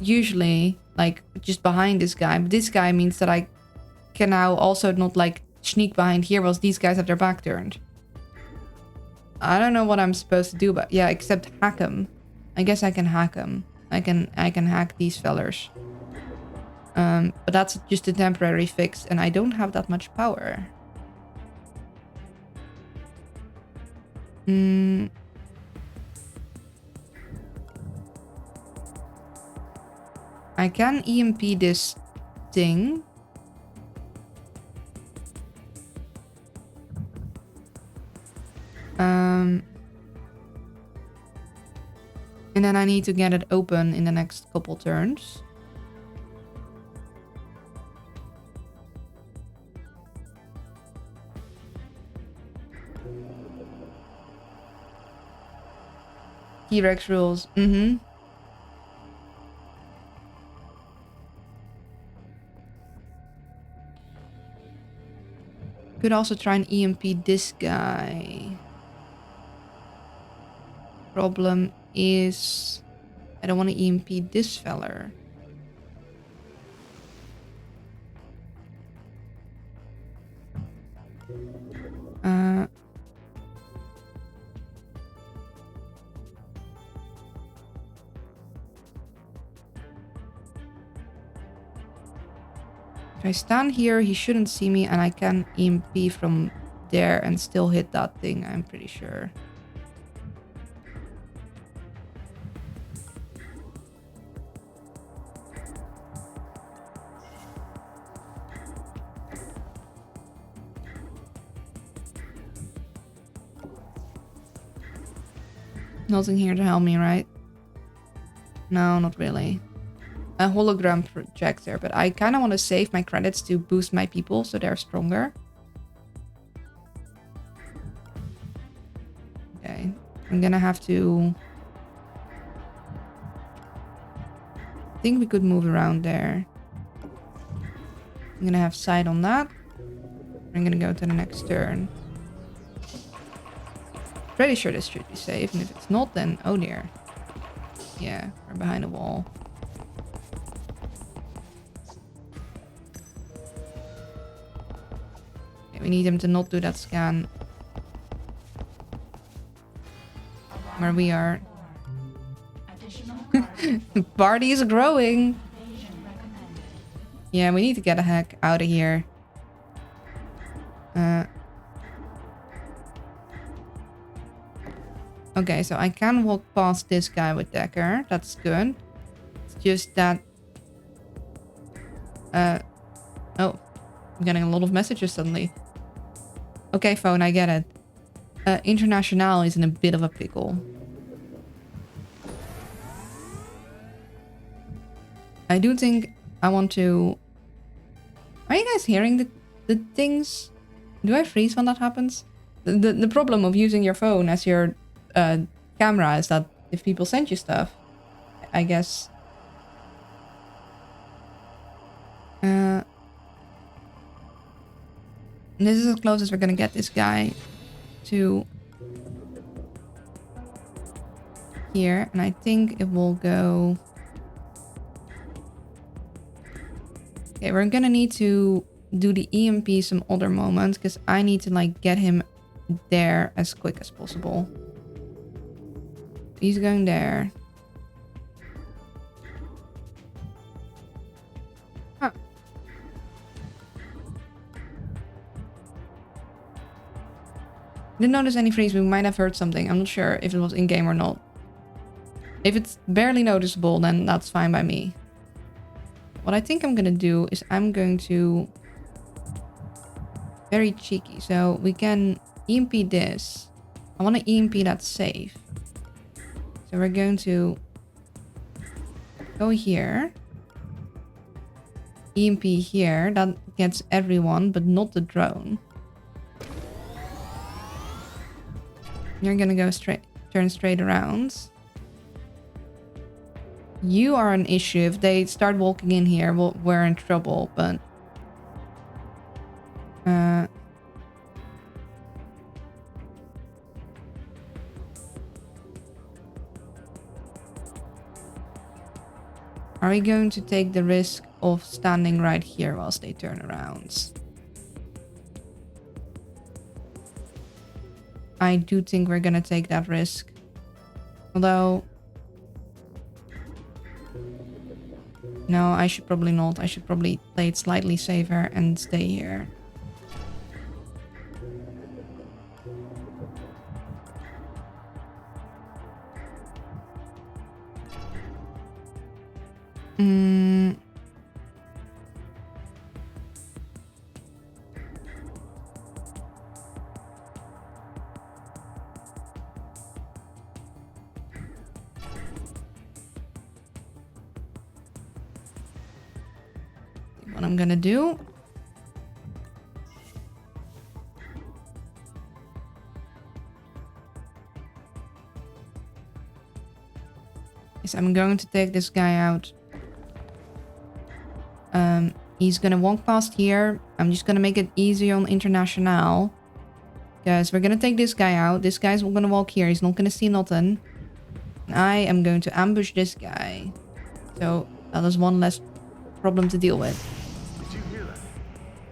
[SPEAKER 1] Usually, like, just behind this guy. But this guy means that I can now also not, like, sneak behind here whilst these guys have their back turned. I don't know what I'm supposed to do, but yeah, except hack them. I guess I can hack them. I can hack these fellers. But that's just a temporary fix, and I don't have that much power. I can EMP this thing. And then I need to get it open in the next couple turns. T-Rex rules. Mm-hmm. Could also try and EMP this guy. Problem is, I don't want to EMP this feller. If I stand here, he shouldn't see me, and I can EMP from there and still hit that thing, I'm pretty sure. Nothing here to help me, right? No, not really. A hologram projector, but I kind of want to save my credits to boost my people so they're stronger. Okay, I'm gonna have to... I think we could move around there. I'm gonna have sight on that. I'm gonna go to the next turn. Pretty sure this should be safe, and if it's not, then oh dear. Yeah, we're behind a wall. Okay, we need him to not do that scan where we are. The party is growing. Yeah, we need to get the heck out of here. Okay, so I can walk past this guy with Decker. That's good. It's just that... Oh, I'm getting a lot of messages suddenly. Okay, phone, I get it. International is in a bit of a pickle. I do think I want to... Are you guys hearing the things? Do I freeze when that happens? The problem of using your phone as your camera is that if people send you stuff, I guess... this is as close as we're gonna get this guy to here, and I think it will go... Okay, we're gonna need to do the EMP some other moments, because I need to like get him there as quick as possible. He's going there. Huh. Didn't notice any freeze. We might have heard something. I'm not sure if it was in-game or not. If it's barely noticeable, then that's fine by me. What I think I'm gonna do is I'm going to... Very cheeky. So we can EMP this. I want to EMP that safe. So we're going to go here. EMP here. That gets everyone, but not the drone. You're gonna go straight, turn straight around. You are an issue. If they start walking in here, we're in trouble, but... Are we going to take the risk of standing right here whilst they turn around? I do think we're gonna take that risk. Although... No, I should probably not. I should probably play it slightly safer and stay here. What I'm gonna do. is I'm going to take this guy out. He's gonna walk past here. I'm just gonna make it easy on International. Because we're gonna take this guy out. This guy's gonna walk here. He's not gonna see nothing. And I am going to ambush this guy. So that is one less problem to deal with.
[SPEAKER 8] Did you hear that?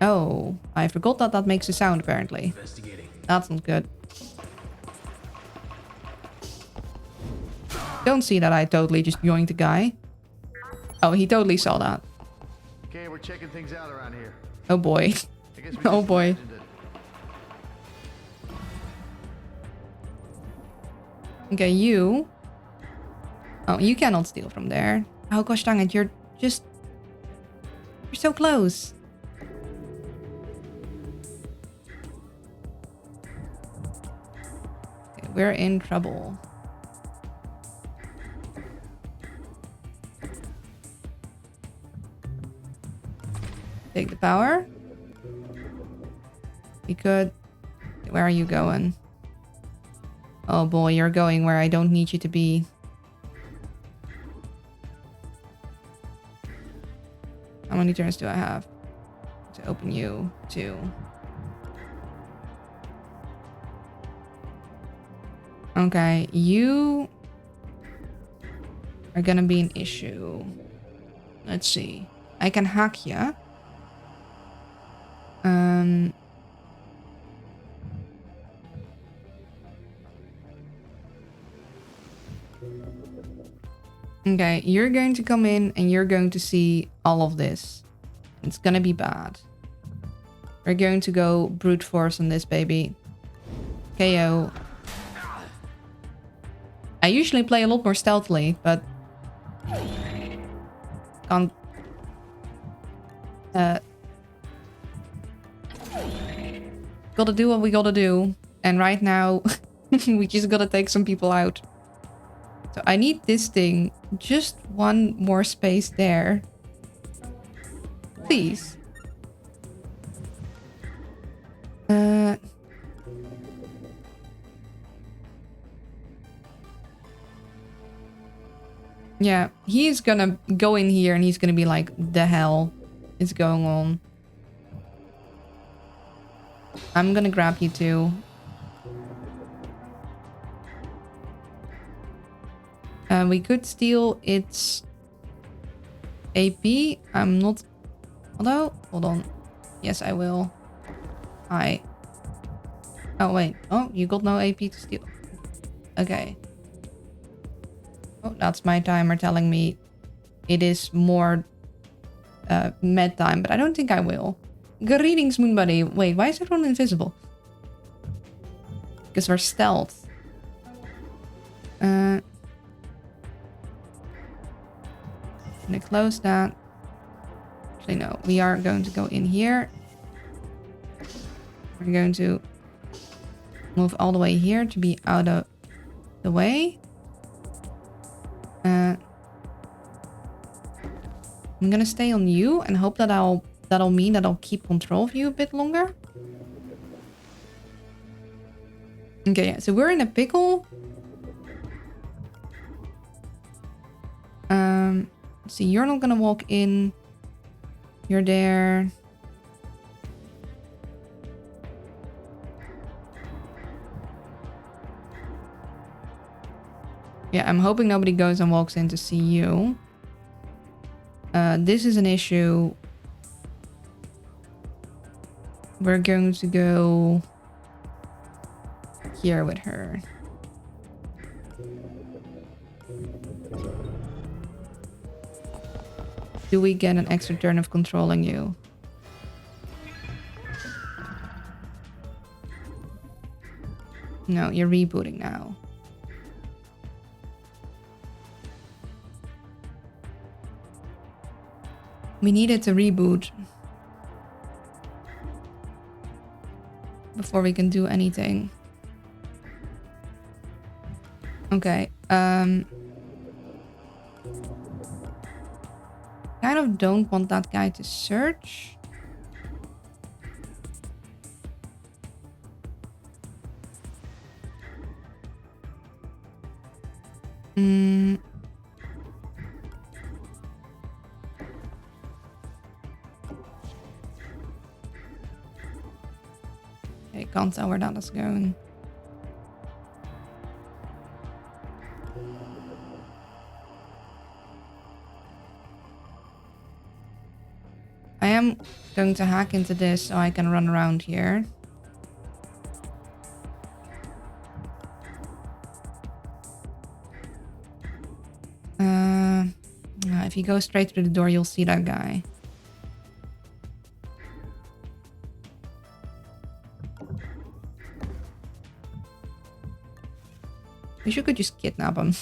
[SPEAKER 1] Oh, I forgot that that makes a sound apparently.
[SPEAKER 5] Investigating.
[SPEAKER 1] That's not good. Don't see that I totally just yoinked the guy. Oh, he totally saw that.
[SPEAKER 8] Okay, we're checking things out around here.
[SPEAKER 1] Oh boy.
[SPEAKER 8] I guess we
[SPEAKER 1] Oh
[SPEAKER 8] just
[SPEAKER 1] boy.
[SPEAKER 8] imagined it.
[SPEAKER 1] Okay, you. Oh, you cannot steal from there. Oh gosh dang it, you're so close. Okay, we're in trouble. Take the power. We could. Where are you going? Oh boy, you're going where I don't need you to be. How many turns do I have to open you? 2. Okay, you are gonna be an issue. Let's see. I can hack you. Okay, you're going to come in and you're going to see all of this. It's gonna be bad. We're going to go brute force on this baby. KO. I usually play a lot more stealthily, but can't. Gotta do what we gotta do, and right now we just gotta take some people out. So I need this thing. Just one more space there. Please. Yeah, he's gonna go in here and he's gonna be like, the hell is going on? I'm gonna grab you too. We could steal its AP. I'm not... Although, hold on. Yes, I will. Hi. Oh, wait. Oh, you got no AP to steal. Okay. Oh, that's my timer telling me it is more med time, but I don't think I will. Greetings, Moon Buddy. Wait, why is everyone invisible? Because we're stealth. I'm gonna close that. Actually, no. We are going to go in here. We're going to move all the way here to be out of the way. I'm gonna stay on you and hope that that'll mean that I'll keep control of you a bit longer. Okay, yeah, so we're in a pickle. See, you're not gonna walk in. You're there. Yeah, I'm hoping nobody goes and walks in to see you. This is an issue. We're going to go here with her. Do we get an extra turn of controlling you? No, you're rebooting now. We needed to reboot before we can do anything. Okay. Kind of don't want that guy to search. can't tell where that is going. I am going to hack into this so I can run around here. If you go straight through the door, you'll see that guy. Wish you could just kidnap him.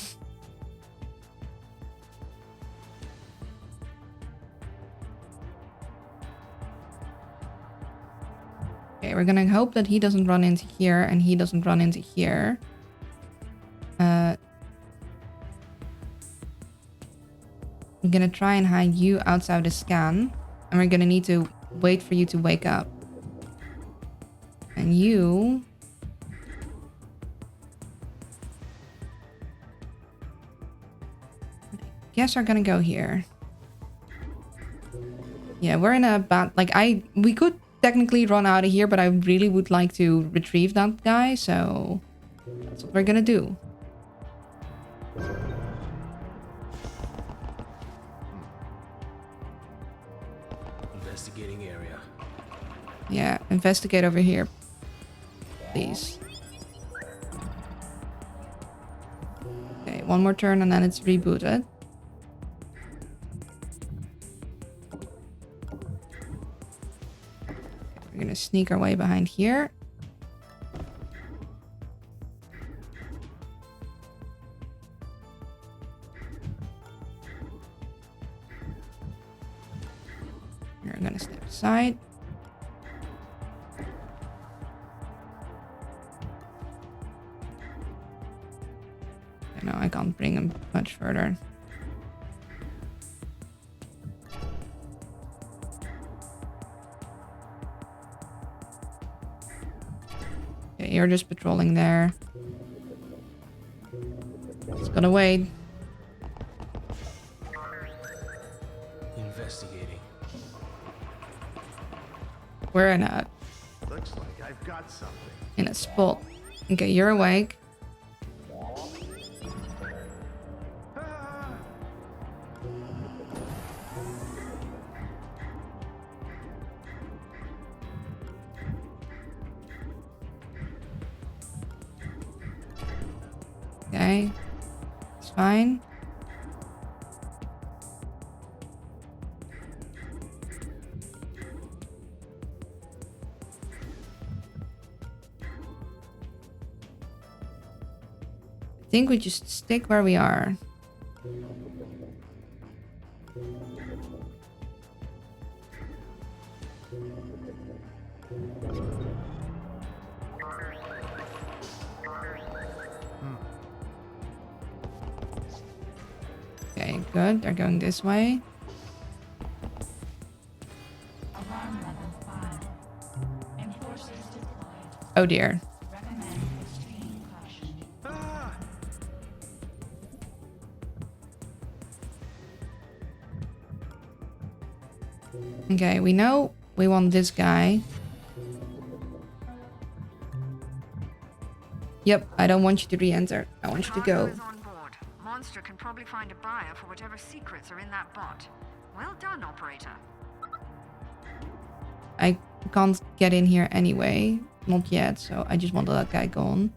[SPEAKER 1] Okay, we're gonna hope that he doesn't run into here and he doesn't run into here. I'm gonna try and hide you outside the scan. And we're gonna need to wait for you to wake up. And you... guess are gonna go here. Yeah, we're in a bad... like, we could technically run out of here, but I really would like to retrieve that guy, so... that's what we're gonna do.
[SPEAKER 5] Investigating area.
[SPEAKER 1] Yeah, investigate over here. Please. Okay, one more turn and then it's rebooted. We're gonna sneak our way behind here. We're gonna step aside. No, I can't bring him much further. Okay, you're just patrolling there. It's gonna wait.
[SPEAKER 5] Investigating.
[SPEAKER 1] We're in a
[SPEAKER 8] Looks like I've got something.
[SPEAKER 1] in a spot. Okay, you're awake. Okay, it's fine. I think we just stick where we are. Okay, good. They're going this way.
[SPEAKER 2] Alarm level 5. Enforcers deployed.
[SPEAKER 1] Oh dear.
[SPEAKER 2] Recommend extreme caution.
[SPEAKER 1] Okay, we know we want this guy. Yep, I don't want you to re-enter. I want you to
[SPEAKER 3] Cargo
[SPEAKER 1] go.
[SPEAKER 3] is on board. Monster can probably find a buyer for whatever secrets are in that bot. Well done, operator.
[SPEAKER 1] I can't get in here anyway. Not yet, so I just wanted that guy gone.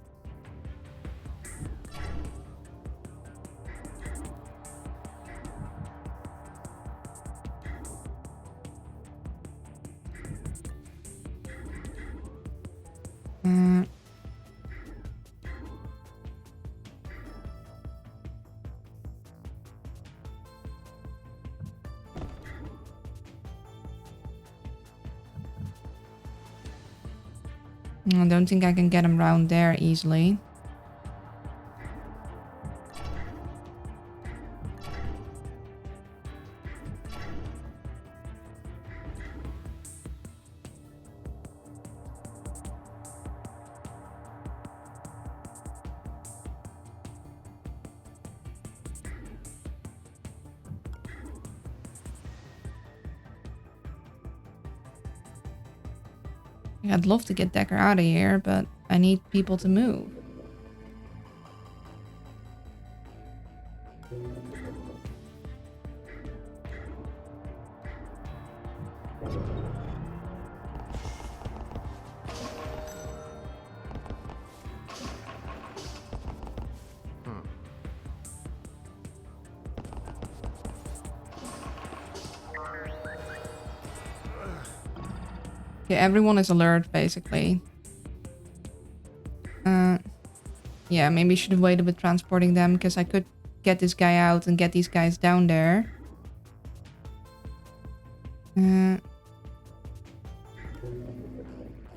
[SPEAKER 1] I don't think I can get him round there easily. I'd love to get Decker out of here, but I need people to move. Okay, everyone is alert, basically. Yeah, maybe I should have waited with transporting them, because I could get this guy out and get these guys down there. I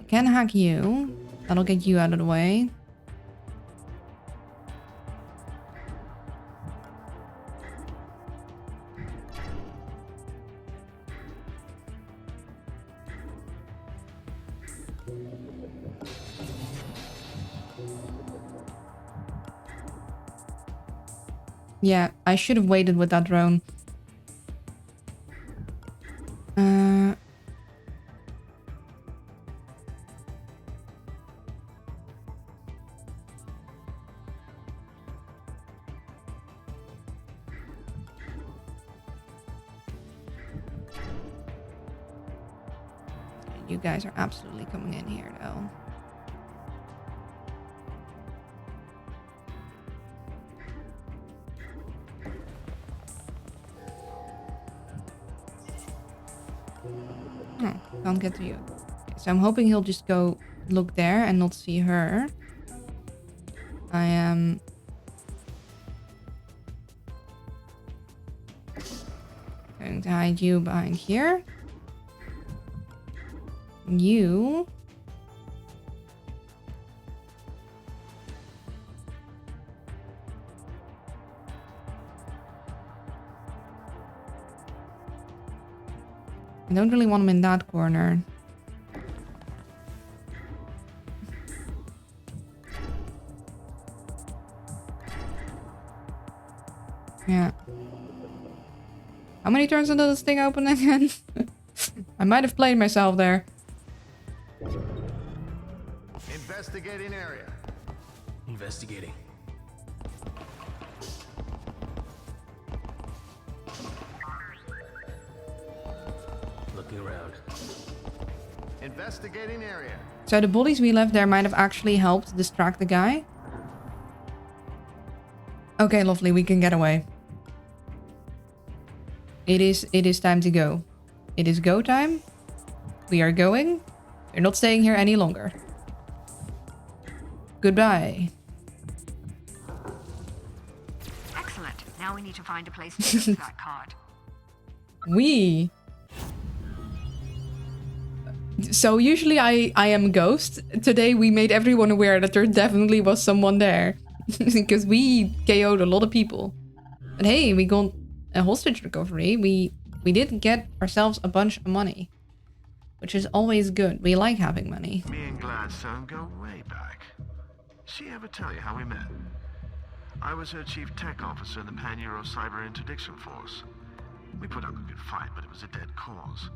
[SPEAKER 1] can hack you. That'll get you out of the way. Yeah, I should have waited with that drone. You guys are absolutely coming in here, though. Can't get to you. Okay, so I'm hoping he'll just go look there and not see her. I am going to hide you behind here. You I don't really want him in that corner. Yeah. How many turns until this thing open again? I might have played myself there.
[SPEAKER 8] Investigating area.
[SPEAKER 5] Investigating. Looking around.
[SPEAKER 8] Investigating area.
[SPEAKER 1] So the bodies we left there might have actually helped distract the guy. Okay, lovely. We can get away. It is time to go. It is go time. We are going. We're not staying here any longer. Goodbye.
[SPEAKER 3] Excellent. Now we need to find a place to use that card.
[SPEAKER 1] So usually I am Ghost. Today we made everyone aware that there definitely was someone there. Because we KO'd a lot of people. But hey, we got a hostage recovery. We did get ourselves a bunch of money. Which is always good. We like having money.
[SPEAKER 9] Me and Gladstone go way back. She ever tell you how we met? I was her chief tech officer in the Pan-Euro Cyber Interdiction Force. We put up a good fight, but it was a dead cause.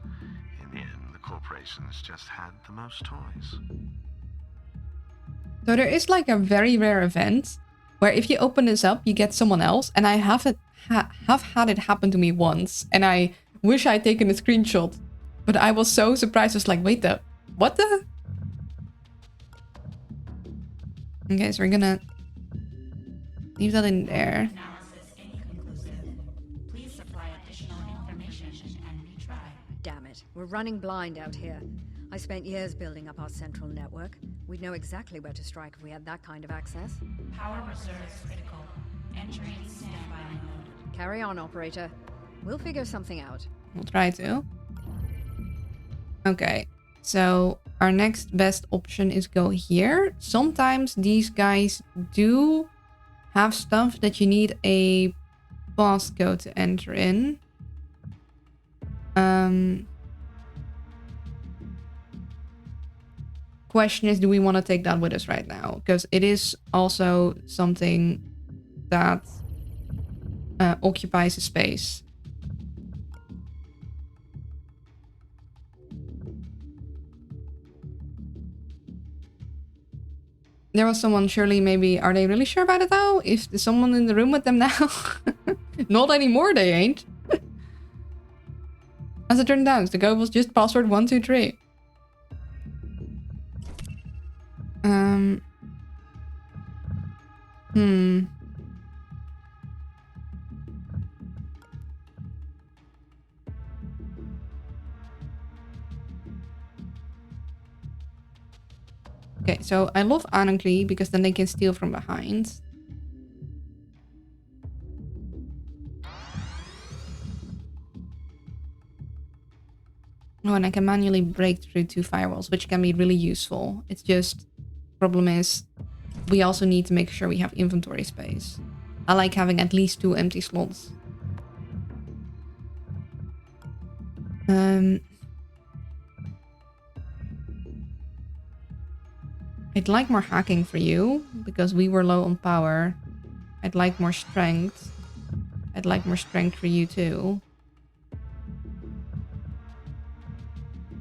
[SPEAKER 9] In the end, the corporations just had the most toys.
[SPEAKER 1] So there is like a very rare event where if you open this up, you get someone else. And I have had it happen to me once. And I wish I'd taken a screenshot. But I was so surprised. I was like, wait, what the? Okay, so we're gonna leave that in there.
[SPEAKER 2] Analysis inconclusive. Please supply additional information and retry.
[SPEAKER 4] Damn it. We're running blind out here. I spent years building up our central network. We'd know exactly where to strike if we had that kind of access.
[SPEAKER 2] Power reserves critical. Entering standby mode.
[SPEAKER 4] Carry on, operator. We'll figure something out.
[SPEAKER 1] We'll try to. Okay, so our next best option is go here. Sometimes these guys do have stuff that you need a passcode to enter in. Question is, do we want to take that with us right now? Because it is also something that occupies a space. There was someone, surely maybe, are they really sure about it though? Is there someone in the room with them now? Not anymore, they ain't. As it turned out, the code was just password 123. Okay, so I love Anarchy because then they can steal from behind. Oh, and I can manually break through 2 firewalls, which can be really useful. It's just, problem is, we also need to make sure we have inventory space. I like having at least 2 empty slots. I'd like more hacking for you, because we were low on power. I'd like more strength. I'd like more strength for you too.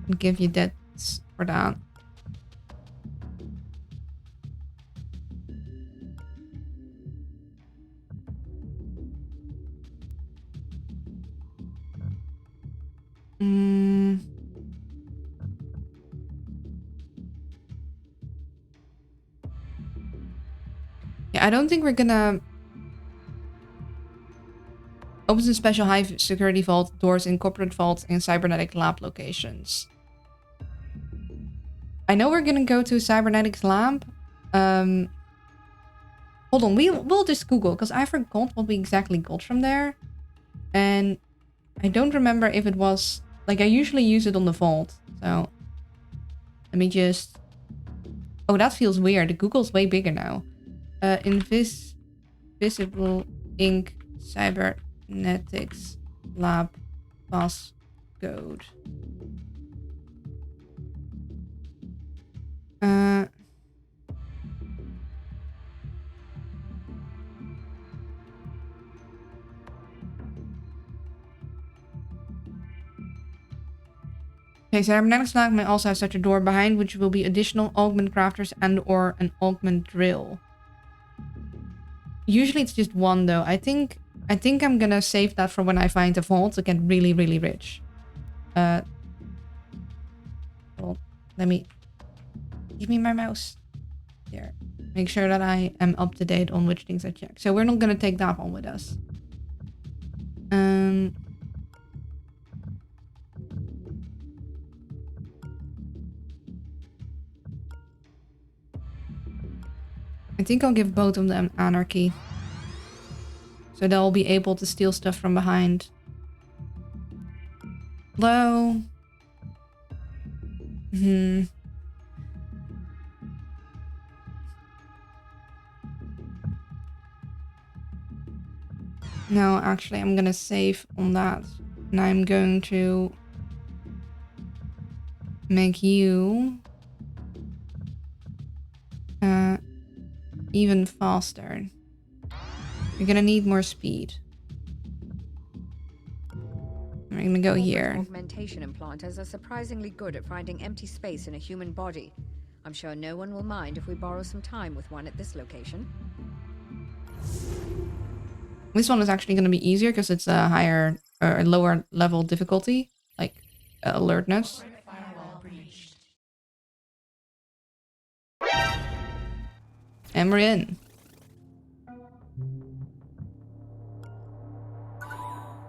[SPEAKER 1] And give you debts for that. Yeah, I don't think we're gonna open some special high security vault doors in corporate vaults and cybernetic lab locations. I know we're gonna go to a cybernetics lab. Hold on, we'll just Google because I forgot what we exactly got from there. And I don't remember if it was like I usually use it on the vault. So let me just. Oh, that feels weird. Google's way bigger now. Invisible Ink Cybernetics Lab passcode. Okay, cybernetics lab may also have such a door behind, which will be additional augment crafters and or an augment drill. Usually it's just one though. I think I'm gonna save that for when I find a vault to get really, really rich. Well, let me give me my mouse. There. Make sure that I am up to date on which things I check. So we're not gonna take that one with us. I think I'll give both of them Anarchy. So they'll be able to steal stuff from behind. Hello? No, actually, I'm gonna save on that. And I'm going to make you even faster. You're gonna need more speed. We're gonna go here.
[SPEAKER 4] Augmentation implanters are surprisingly good at finding empty space in a human body. I'm sure no one will mind if we borrow some time with one at this location.
[SPEAKER 1] This one is actually gonna be easier because it's a higher or lower level difficulty, like alertness. And we're in. I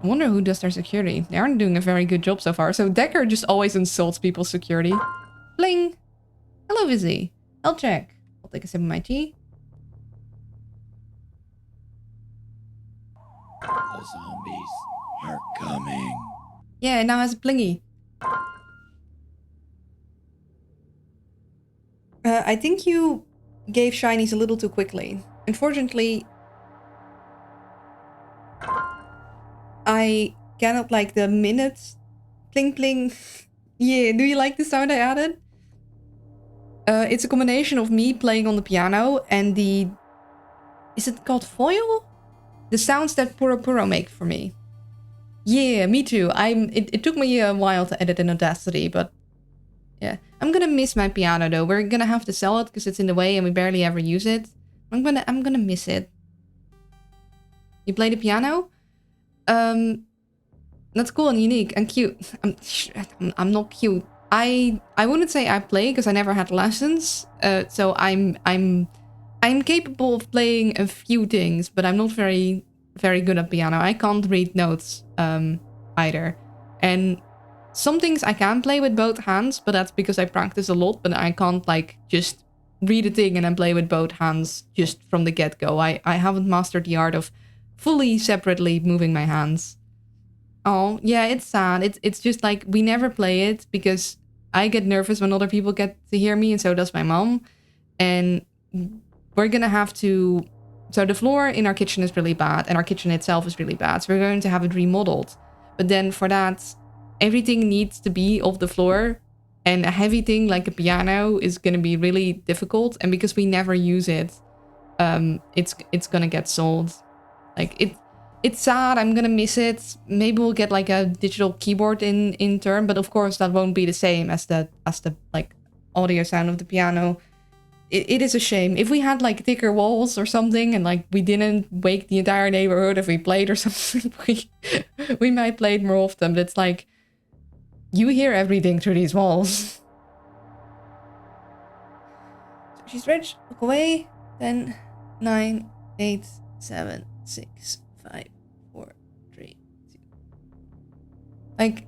[SPEAKER 1] wonder who does their security. They aren't doing a very good job so far. So Decker just always insults people's security. Bling! Hello, Vizzy. I'll check. I'll take a sip of my tea.
[SPEAKER 10] The zombies are coming.
[SPEAKER 1] Yeah, it now has a blingy. I think you gave shinies a little too quickly. Unfortunately, I cannot like the minutes. Pling pling. Yeah, do you like the sound I added? It's a combination of me playing on the piano and the... Is it called foil? The sounds that Puro Puro make for me. Yeah, me too. It took me a while to edit in Audacity, but Yeah, I'm gonna miss my piano though. We're gonna have to sell it because it's in the way and we barely ever use it. I'm gonna miss it. You play the piano? That's cool and unique and cute. I'm not cute. I wouldn't say I play because I never had lessons. So I'm capable of playing a few things, but I'm not very good at piano. I can't read notes either. And some things I can play with both hands, but that's because I practice a lot, but I can't like just read a thing and then play with both hands just from the get-go. I haven't mastered the art of fully separately moving my hands. Oh, yeah, it's sad. It's just like we never play it because I get nervous when other people get to hear me and so does my mom. And we're gonna have to... So the floor in our kitchen is really bad and our kitchen itself is really bad. So we're going to have it remodeled. But then for that, everything needs to be off the floor. And a heavy thing like a piano is going to be really difficult. And because we never use it, it's going to get sold. Like, it's sad. I'm going to miss it. Maybe we'll get like a digital keyboard in turn. But of course, that won't be the same as the like audio sound of the piano. It is a shame. If we had like thicker walls or something and like we didn't wake the entire neighborhood if we played or something, we might play it more often. But it's like, you hear everything through these walls. So she's rich. Look away. 10, 9, 8, 7, 6, 5, 4, 3, 2. Like...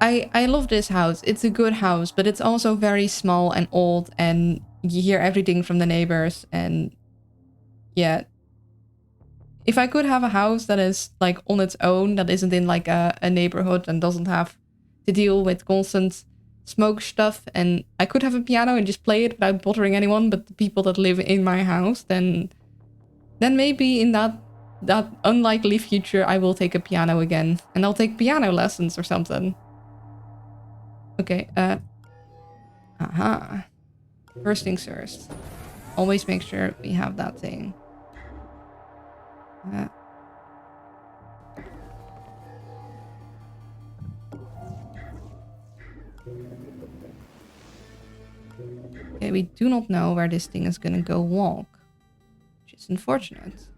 [SPEAKER 1] I love this house. It's a good house, but it's also very small and old and you hear everything from the neighbors and yeah. If I could have a house that is like on its own, that isn't in like a neighborhood and doesn't have to deal with constant smoke stuff and I could have a piano and just play it without bothering anyone but the people that live in my house, then maybe in that unlikely future I will take a piano again and I'll take piano lessons or something. Okay, First things first. Always make sure we have that thing. Okay, we do not know where this thing is gonna go walk. Which is unfortunate.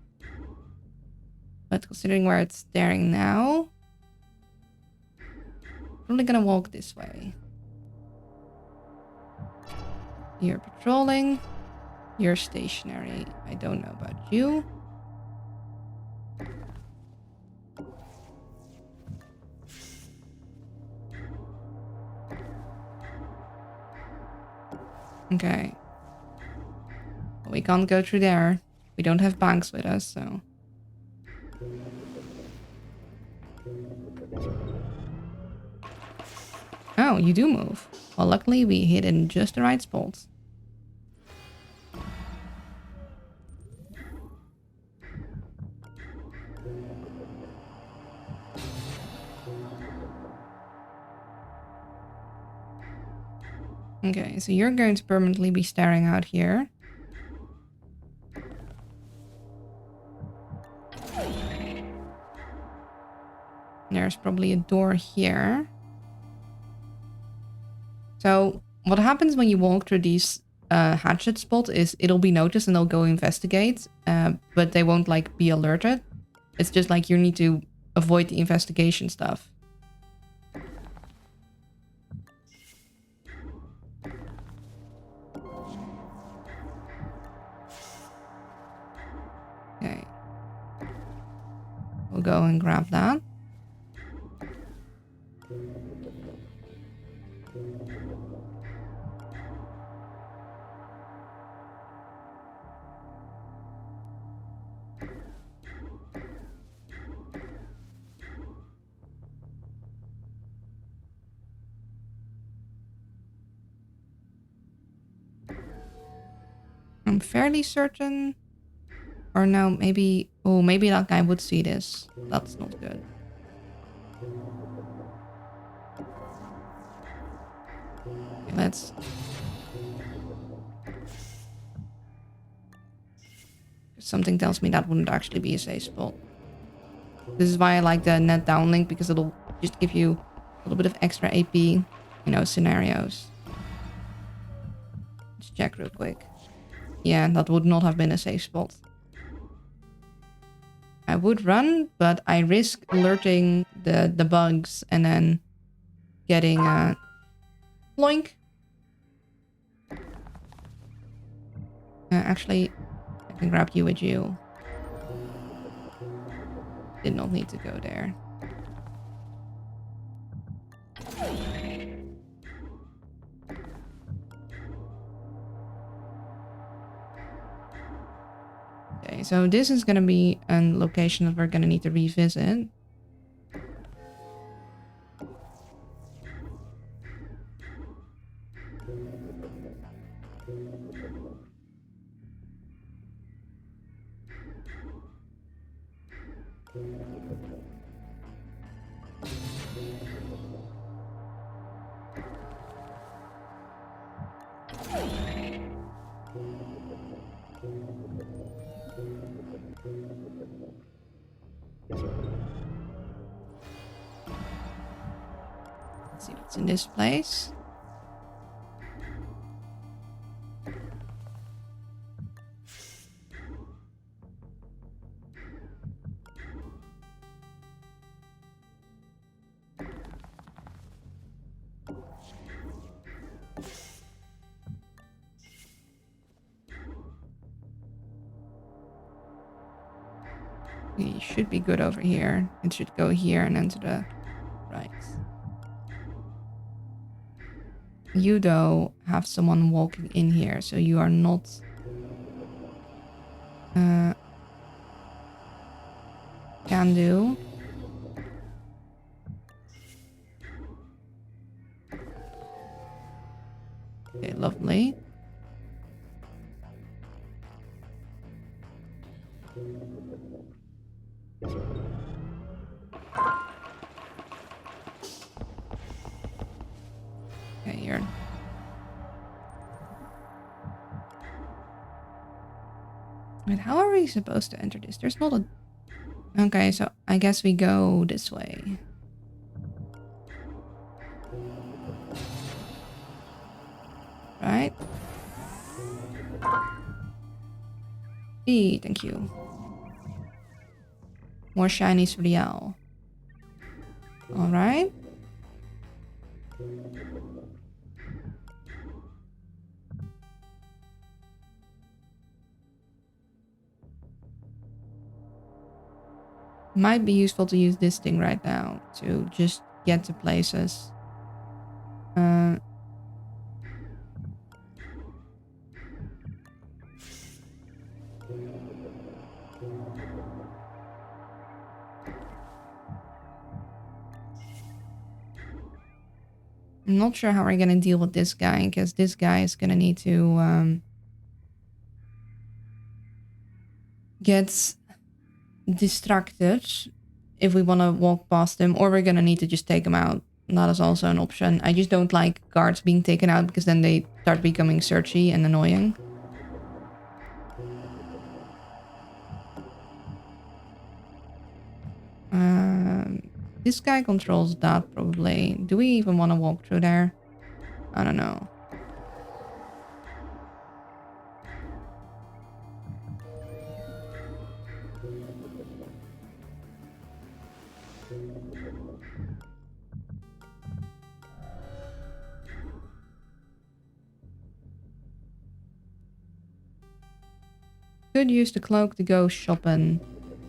[SPEAKER 1] But considering where it's staring now... Probably gonna walk this way. You're patrolling. You're stationary. I don't know about you. Okay. Well, we can't go through there. We don't have banks with us, so... Oh, you do move. Well, luckily we hit in just the right spot. Okay, so you're going to permanently be staring out here. There's probably a door here. So what happens when you walk through these hatchet spots is it'll be noticed and they'll go investigate, but they won't like be alerted. It's just like you need to avoid the investigation stuff. Okay. We'll go and grab that. I'm fairly certain. Or no, maybe... Oh, maybe that guy would see this. That's not good. Okay, let's... Something tells me that wouldn't actually be a safe spot. This is why I like the net downlink, because it'll just give you a little bit of extra AP. scenarios. Let's check real quick. Yeah, that would not have been a safe spot. I would run, but I risk alerting the bugs and then getting ploink. Actually, I can grab you with you. Did not need to go there. Okay, so this is gonna be a location that we're gonna need to revisit. Let's see what's in this place. We should be good over here. It should go here and then to the right. You, though, have someone walking in here, so you are not... can do. Okay, lovely. Okay, you're... Wait, how are we supposed to enter this? There's not a... Okay, so I guess we go this way. Right? E, thank you. More shinies for the owl. Alright. Might be useful to use this thing right now to just get to places. I'm not sure how we're gonna deal with this guy, because this guy is gonna need to get distracted if we want to walk past him, or we're gonna need to just take him out. That is also an option. I just don't like guards being taken out, because then they start becoming searchy and annoying. This guy controls that, probably. Do we even want to walk through there? I don't know. Could use the cloak to go shopping.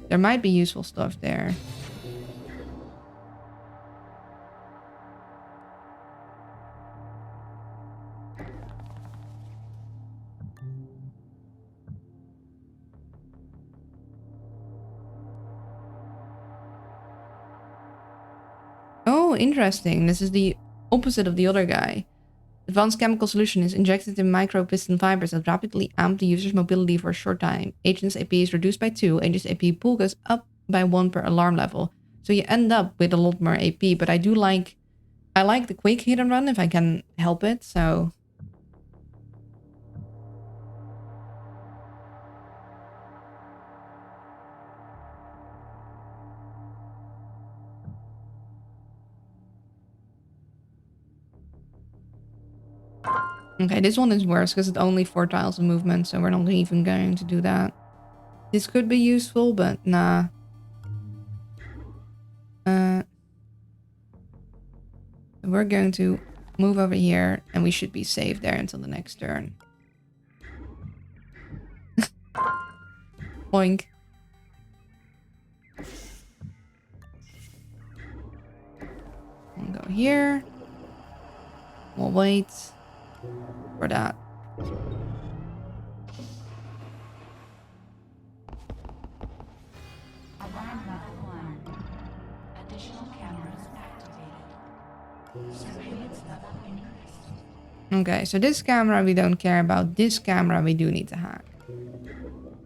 [SPEAKER 1] There might be useful stuff there. Oh, interesting. This is the opposite of the other guy. Advanced chemical solution is injected in micro piston fibers that rapidly amp the user's mobility for a short time. Agent's AP is reduced by 2. Agent's AP pool goes up by 1 per alarm level. So you end up with a lot more AP, but I like the quick hit and run if I can help it, so... Okay, this one is worse because it's only 4 tiles of movement, so we're not even going to do that. This could be useful, but nah. We're going to move over here, and we should be safe there until the next turn. Boink. We'll go here. We'll wait for that.
[SPEAKER 2] Alarm level 1. Additional cameras activated. Surveillance level increased.
[SPEAKER 1] Okay, so this camera we don't care about. This camera we do need to hack.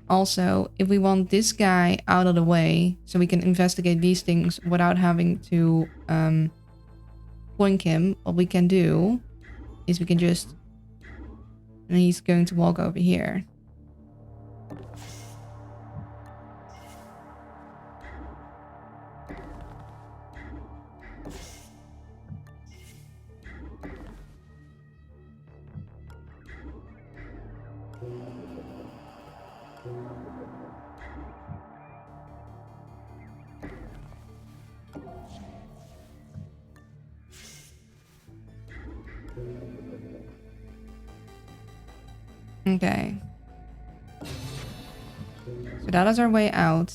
[SPEAKER 1] Also, if we want this guy out of the way so we can investigate these things without having to boink him, what we can do is we can just... And he's going to walk over here. Okay. So that is our way out.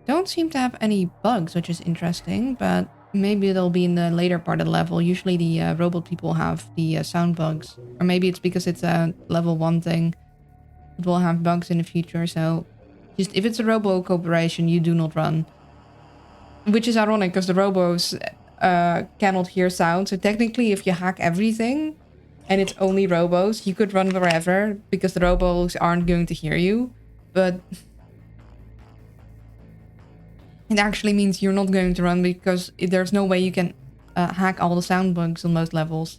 [SPEAKER 1] Don't seem to have any bugs, which is interesting, but maybe they'll be in the later part of the level. Usually the robot people have the sound bugs. Or maybe it's because it's a level 1 thing. It will have bugs in the future, so... Just if it's a robo corporation, you do not run. Which is ironic, because the robos... cannot hear sound. So technically, if you hack everything and it's only robos, you could run wherever because the robos aren't going to hear you. But it actually means you're not going to run because there's no way you can hack all the sound bugs on most levels.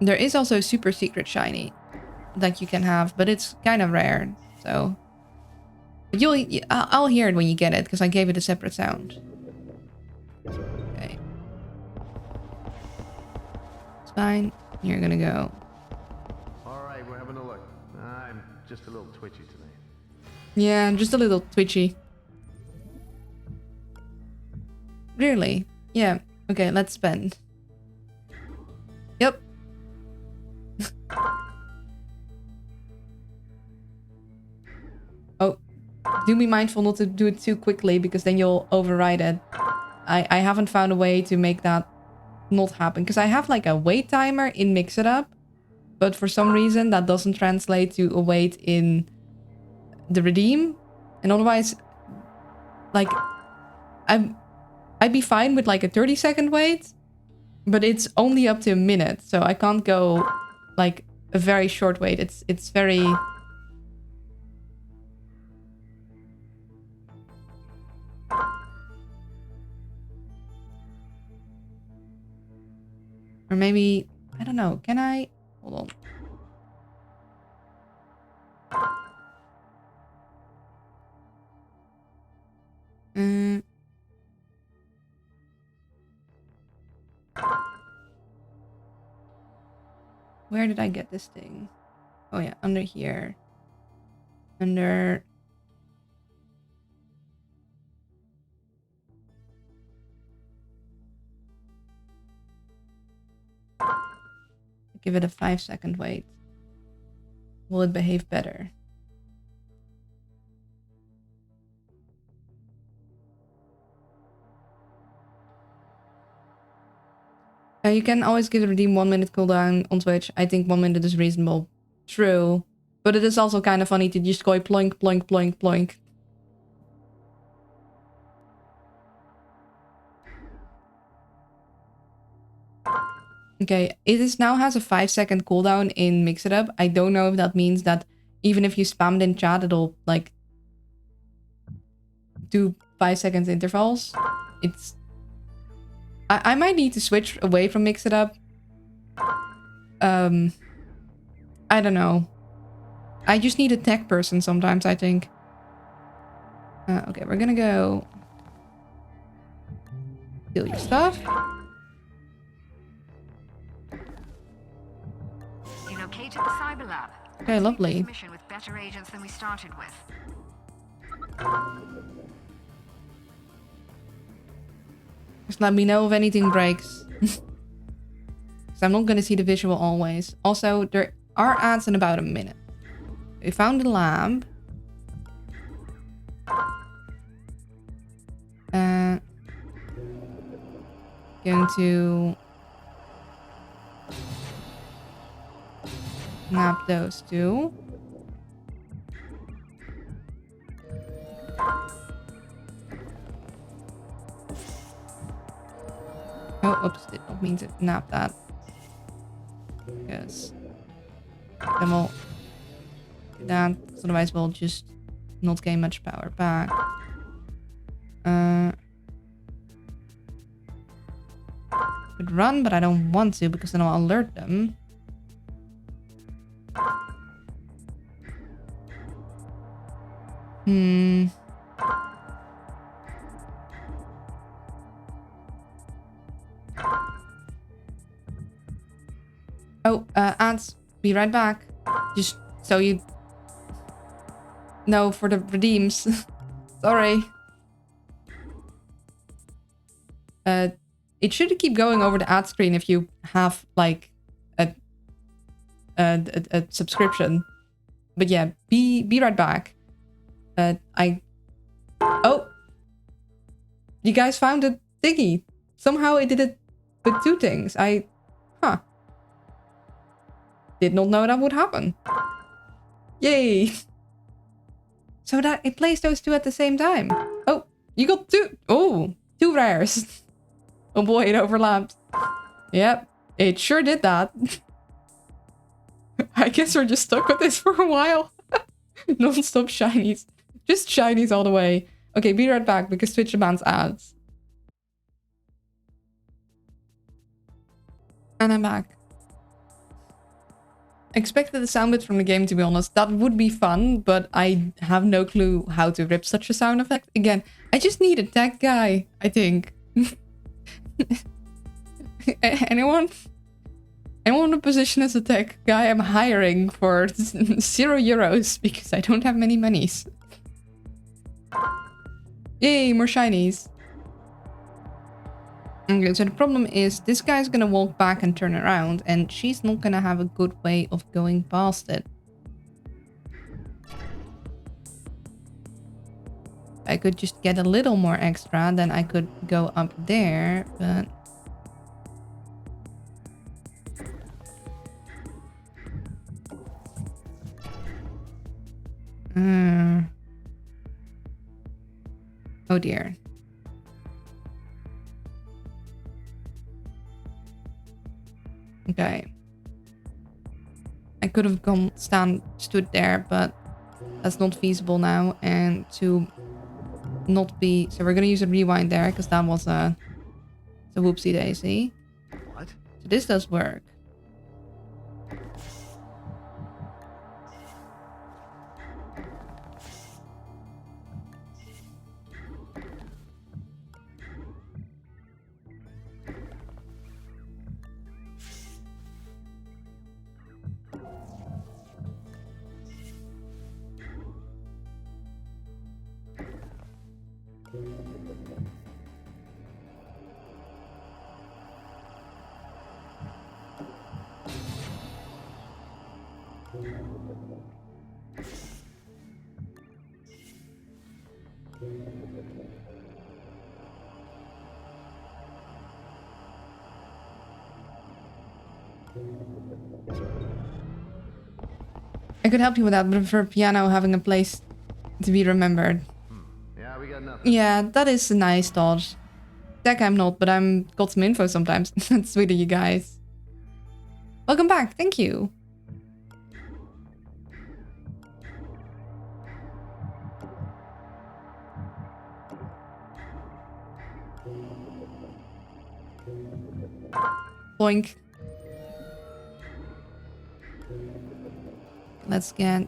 [SPEAKER 1] There is also a super secret shiny that you can have, but it's kind of rare. So... But I'll hear it when you get it, because I gave it a separate sound. Okay. It's fine. You're gonna go.
[SPEAKER 8] Alright, we're having a look. I'm just a little twitchy today.
[SPEAKER 1] Yeah, just a little twitchy. Really? Yeah. Okay, let's spend. Yep. Oh. Do be mindful not to do it too quickly, because then you'll override it. I haven't found a way to make that not happen. Because I have like a wait timer in Mix It Up. But for some reason that doesn't translate to a wait in the redeem. And otherwise, like, I'd be fine with like a 30-second wait. But it's only up to a minute. So I can't go like a very short wait. It's very... Or maybe, I don't know, can I? Hold on. Where did I get this thing? Oh yeah, under here. Under... Give it a 5-second wait. Will it behave better? You can always give the redeem 1 minute cooldown on Twitch. I think 1 minute is reasonable. True. But it is also kind of funny to just go ploink, ploink, ploink, ploink. Okay, it is now has a 5-second cooldown in Mix It Up. I don't know if that means that even if you spammed in chat, it'll like do 5-second intervals. It's... I might need to switch away from Mix It Up. I don't know. I just need a tech person sometimes, I think. Okay, we're gonna go steal your stuff.
[SPEAKER 3] You located the cyber lab.
[SPEAKER 1] Okay, lovely.
[SPEAKER 3] This mission with better agents than we started with.
[SPEAKER 1] Just let me know if anything breaks. Because I'm not gonna see the visual always. Also, there are ads in about a minute. We found the lab. Going to map those two. Oh, oops, did not mean to nap that. Yes. Then we'll do that, because otherwise we'll just not gain much power back. Could run, but I don't want to because then I'll alert them. Oh, ads, be right back. Just so you know for the redeems. Sorry. It should keep going over the ad screen if you have like a subscription. But yeah, be right back. Oh, you guys found a thingy. Somehow I did it with two things. Did not know that would happen. Yay! So that it plays those two at the same time. Oh, you got two. Oh, two rares. Oh boy, it overlapped. Yep, it sure did that. I guess we're just stuck with this for a while. Non-stop shinies. Just shinies all the way. Okay, be right back because Twitch demands ads. And I'm back. Expected a sound bit from the game, to be honest. That would be fun, but I have no clue how to rip such a sound effect. Again, I just need a tech guy, I think. Anyone in a position as a tech guy? I'm hiring for €0 because I don't have many monies. Yay, more shinies. Okay, so the problem is this guy's gonna walk back and turn around, and she's not gonna have a good way of going past it. I could just get a little more extra, then I could go up there, but... Oh dear. Okay. I could have stood there, but that's not feasible now. And to not be... So we're going to use a rewind there, because that was a whoopsie daisy.
[SPEAKER 8] What?
[SPEAKER 1] So this does work. I could help you with that, but for piano having a place to be remembered.
[SPEAKER 8] Yeah, we got nothing.
[SPEAKER 1] Yeah, that is a nice thought. Tech I'm not, but I'm got some info sometimes. That's sweet of you guys. Welcome back, thank you. Boink. Let's get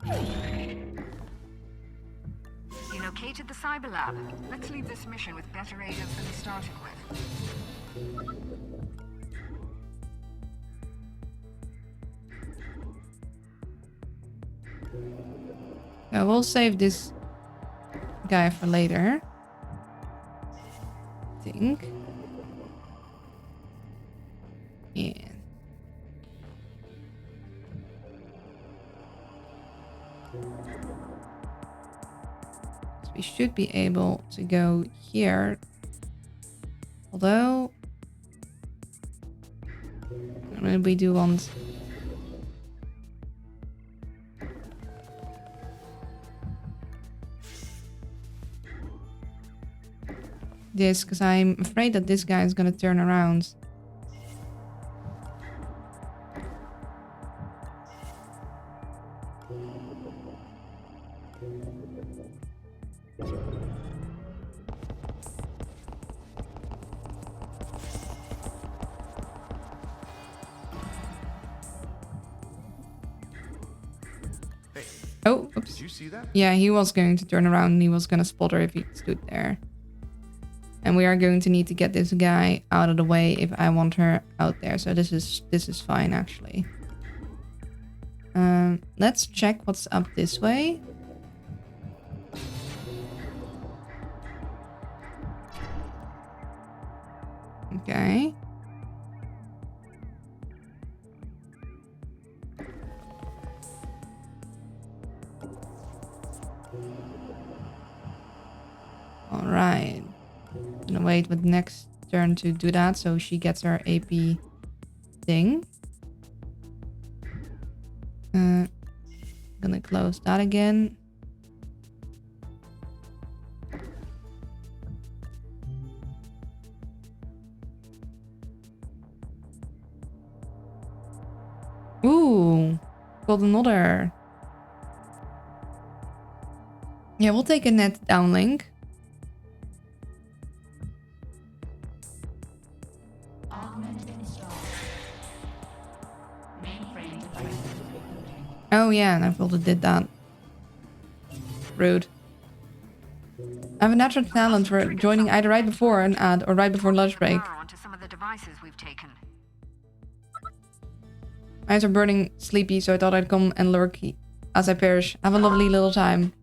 [SPEAKER 3] You located the cyber lab. Let's leave this mission with better agents than we started with.
[SPEAKER 1] Yeah, we'll save this guy for later. I think. Yeah. So we should be able to go here. Although, we do want this, because I'm afraid that this guy is gonna turn around. Oh, oops.
[SPEAKER 8] Did you see that?
[SPEAKER 1] Yeah, he was going to turn around and he was gonna spot her if he stood there. And we are going to need to get this guy out of the way if I want her out there. So this is fine actually. Let's check what's up this way. Okay. All right. Gonna wait with next turn to do that so she gets her AP thing. Gonna close that again. Ooh, got another. Yeah, we'll take a net downlink. Oh yeah, and I thought it did that. Rude. I have a natural talent for joining either right before an ad or right before lunch break.
[SPEAKER 3] Onto some of the devices we've taken.
[SPEAKER 1] My eyes are burning sleepy, so I thought I'd come and lurk as I perish. Have a lovely little time.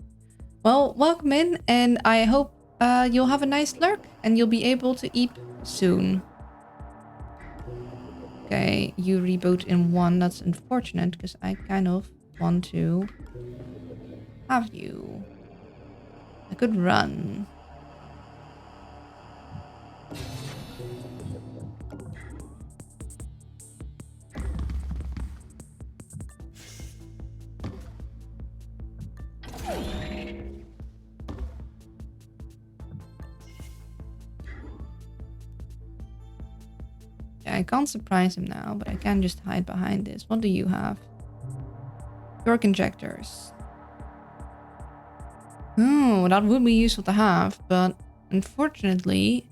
[SPEAKER 1] Well, welcome in, and I hope you'll have a nice lurk and you'll be able to eat soon. Okay, you reboot in one. That's unfortunate because I kind of want to have you. I could run. Yeah, I can't surprise him now, but I can just hide behind this. What do you have? Torque injectors. Oh, that would be useful to have, but unfortunately,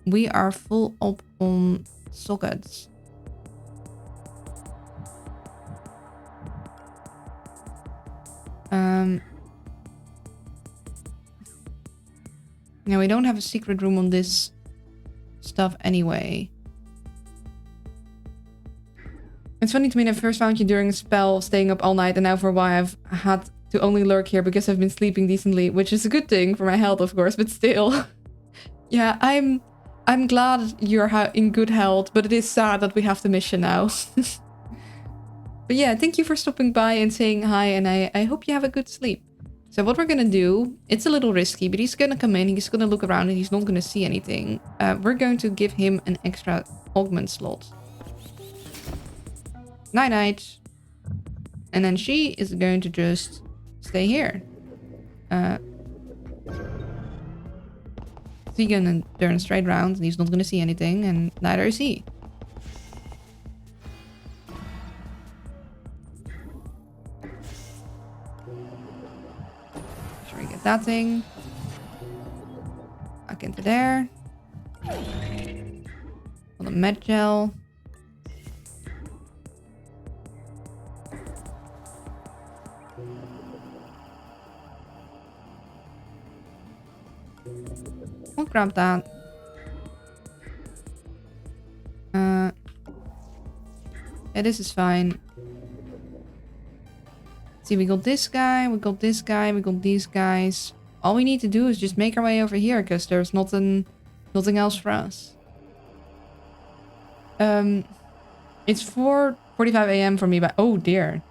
[SPEAKER 1] we are full up on sockets. Yeah, we don't have a secret room on this stuff anyway. It's funny to me that I first found you during a spell, staying up all night, and now for a while I've had to only lurk here because I've been sleeping decently, which is a good thing for my health, of course, but still. Yeah, I'm glad you're in good health, but it is sad that we have the mission now. But yeah, thank you for stopping by and saying hi, and I hope you have a good sleep. So what we're gonna do, it's a little risky, but he's gonna come in, he's gonna look around, and he's not gonna see anything. We're going to give him an extra augment slot. Night-night. And then she is going to just stay here. He's gonna turn straight around, and he's not gonna see anything, and neither is he. Sure we get that thing. Back into there. Got a med gel. I'll grab that. Yeah, this is fine. See, we got this guy, we got this guy, we got these guys. All we need to do is just make our way over here, because there's nothing else for us. It's 4:45 a.m. for me, but oh dear.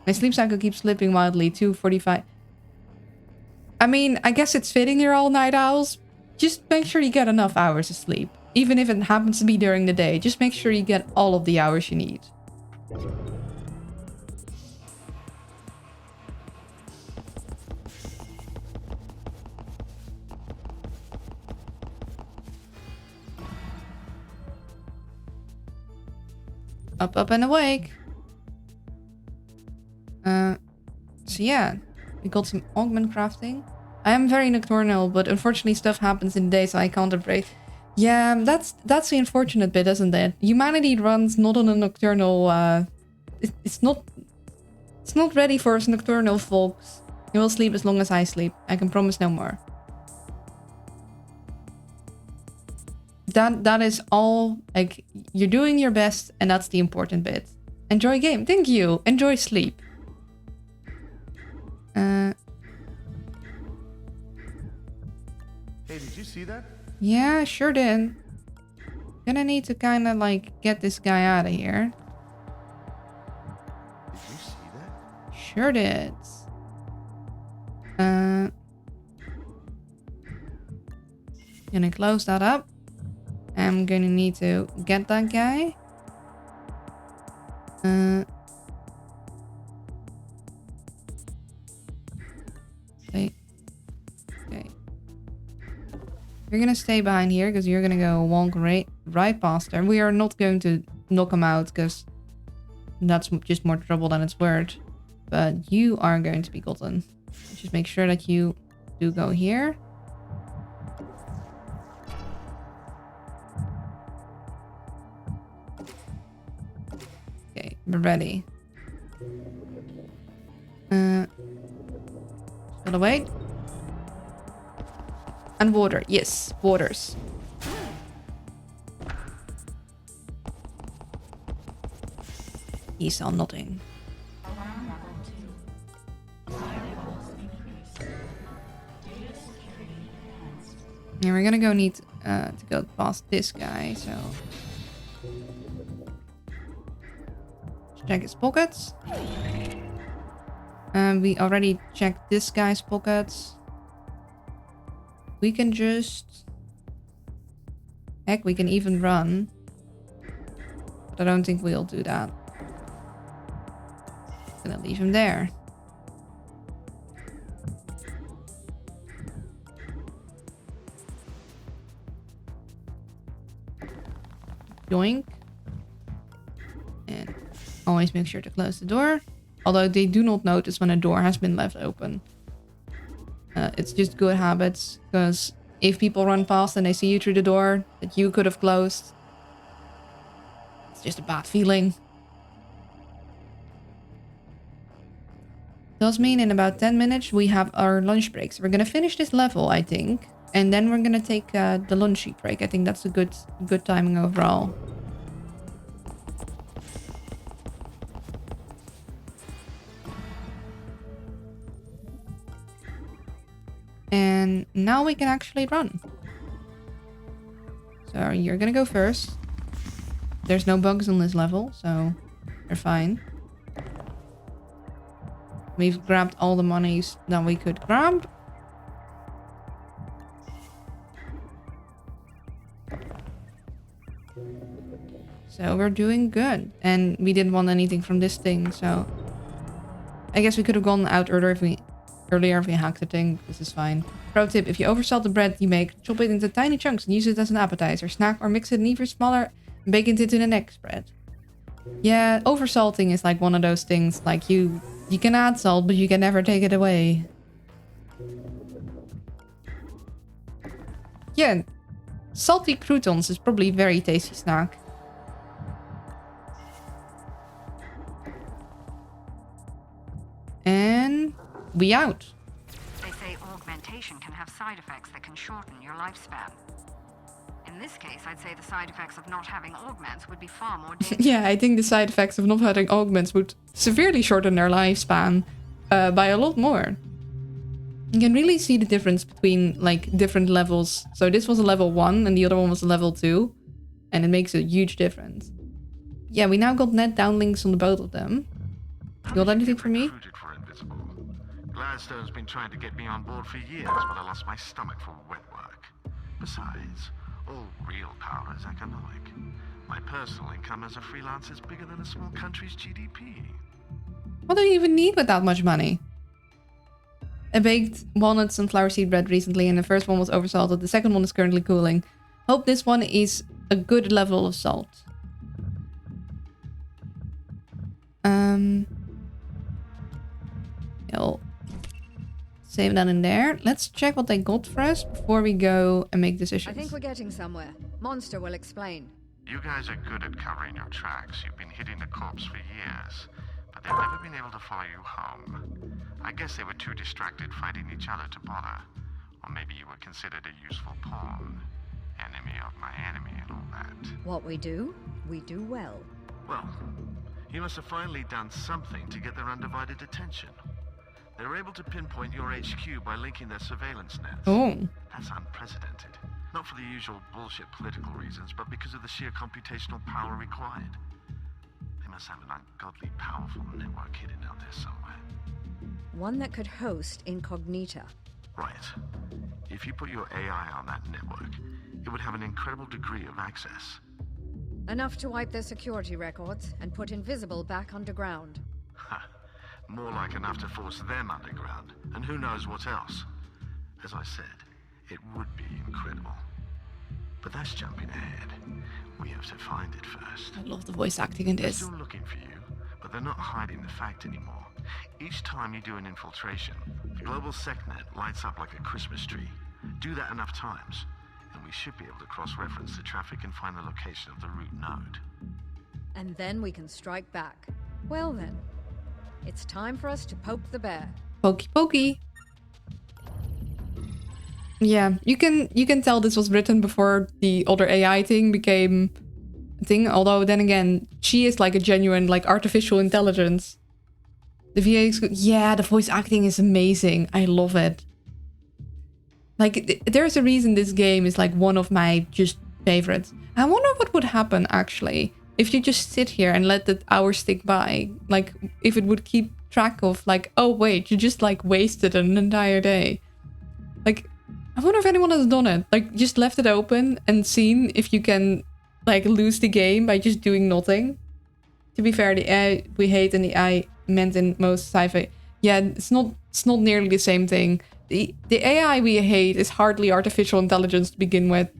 [SPEAKER 1] My sleep cycle keeps slipping wildly. 2:45. I mean, I guess it's fitting you're all night owls. Just make sure you get enough hours of sleep. Even if it happens to be during the day, just make sure you get all of the hours you need. Up, up, and awake. So yeah, we got some augment crafting. I am very nocturnal, but unfortunately stuff happens in the day, so I can't break. Yeah, that's the unfortunate bit, isn't it? Humanity runs not on a nocturnal. It's not ready for us nocturnal folks. You will sleep as long as I sleep. I can promise no more. That is all. Like, you're doing your best, and that's the important bit. Enjoy game. Thank you. Enjoy sleep.
[SPEAKER 8] Hey, did you see that?
[SPEAKER 1] Yeah, sure did. Gonna need to kind of like get this guy out of here.
[SPEAKER 8] Did you see that?
[SPEAKER 1] Sure did. Gonna close that up. I'm gonna need to get that guy. Okay. You're gonna stay behind here because you're gonna go walk right past her. We are not going to knock him out because that's just more trouble than it's worth. But you are going to be gotten. Just make sure that you do go here. Okay, we're ready. Gotta wait. And water. Yes, waters. He saw nothing.
[SPEAKER 2] Alarm level 2. Firewalls increased. Data security enhanced.
[SPEAKER 1] Yeah, we're gonna go need to go past this guy, so... Check his pockets. We already checked this guy's pockets. We can just... Heck, we can even run. But I don't think we'll do that. Gonna leave him there. Yoink. And always make sure to close the door. Although they do not notice when a door has been left open. It's just good habits, because if people run past and they see you through the door that you could have closed, it's just a bad feeling. Does mean in about 10 minutes we have our lunch breaks. We're gonna finish this level, I think, and then we're gonna take the lunch break. I think that's a good timing overall. And now we can actually run. So you're gonna go first. There's no bugs on this level, so you're fine. We've grabbed all the monies that we could grab. So we're doing good. And we didn't want anything from this thing, so... I guess we could have gone out earlier if we hacked the thing. This is fine. Pro tip, if you oversalt the bread you make, chop it into tiny chunks and use it as an appetizer, snack, or mix it in even smaller and bake it into the next bread. Yeah, oversalting is like one of those things, like you can add salt, but you can never take it away. Yeah, salty croutons is probably a very tasty snack. And we out.
[SPEAKER 3] They say augmentation can have side effects that can shorten your lifespan. In this case, I'd say the side effects of not having augments would be far more dangerous.
[SPEAKER 1] Yeah, I think the side effects of not having augments would severely shorten their lifespan by a lot more. You can really see the difference between like different levels. So this was a level 1 and the other one was a level 2. And it makes a huge difference. Yeah, we now got net downlinks on the both of them. You got anything for me?
[SPEAKER 9] Recruited for Invisible. Gladstone's been trying to get me on board for years, but I lost my stomach for wet work. Besides, all real power is economic. My personal income as a freelancer is bigger than a small country's GDP.
[SPEAKER 1] What do you even need with that much money? I baked walnut sunflower seed bread recently and the first one was oversalted. The second one is currently cooling. Hope this one is a good level of salt. I'll save that in there. Let's check what they got for us before we go and make decisions.
[SPEAKER 4] I think we're getting somewhere. Monster will explain.
[SPEAKER 9] You guys are good at covering your tracks. You've been hitting the corpse for years, but they've never been able to follow you home. I guess they were too distracted fighting each other to bother. Or maybe you were considered a useful pawn. Enemy of my enemy and all that.
[SPEAKER 4] What we do well.
[SPEAKER 9] Well, you must have finally done something to get their undivided attention. They were able to pinpoint your HQ by linking their surveillance nets.
[SPEAKER 1] Oh.
[SPEAKER 9] That's unprecedented. Not for the usual bullshit political reasons, but because of the sheer computational power required. They must have an ungodly powerful network hidden out there somewhere.
[SPEAKER 4] One that could host Incognita.
[SPEAKER 9] Right. If you put your AI on that network, it would have an incredible degree of access.
[SPEAKER 4] Enough to wipe their security records and put Invisible back underground.
[SPEAKER 9] Ha. More like enough to force them underground, and who knows what else. As I said, it would be incredible. But that's jumping ahead. We have to find it first.
[SPEAKER 1] I love the voice acting in
[SPEAKER 9] They're
[SPEAKER 1] this.
[SPEAKER 9] still looking for you, but they're not hiding the fact anymore. Each time you do an infiltration, the global SecNet lights up like a Christmas tree. Do that enough times, and we should be able to cross-reference the traffic and find the location of the root node.
[SPEAKER 4] And then we can strike back. Well then, it's time for us to poke the bear.
[SPEAKER 1] Pokey pokey. Yeah, you can tell this was written before the other AI thing became a thing. Although then again, she is like a genuine like artificial intelligence. The VA is good. Yeah, the voice acting is amazing. I love it. Like there's a reason this game is like one of my just favorites. I wonder what would happen actually if you just sit here and let the hours tick by. Like if it would keep track of like, oh wait, you just like wasted an entire day. Like I wonder if anyone has done it. Like just left it open and seen if you can like lose the game by just doing nothing. To be fair, the AI we hate and the AI meant in most sci-fi. Yeah, it's not nearly the same thing. The AI we hate is hardly artificial intelligence to begin with.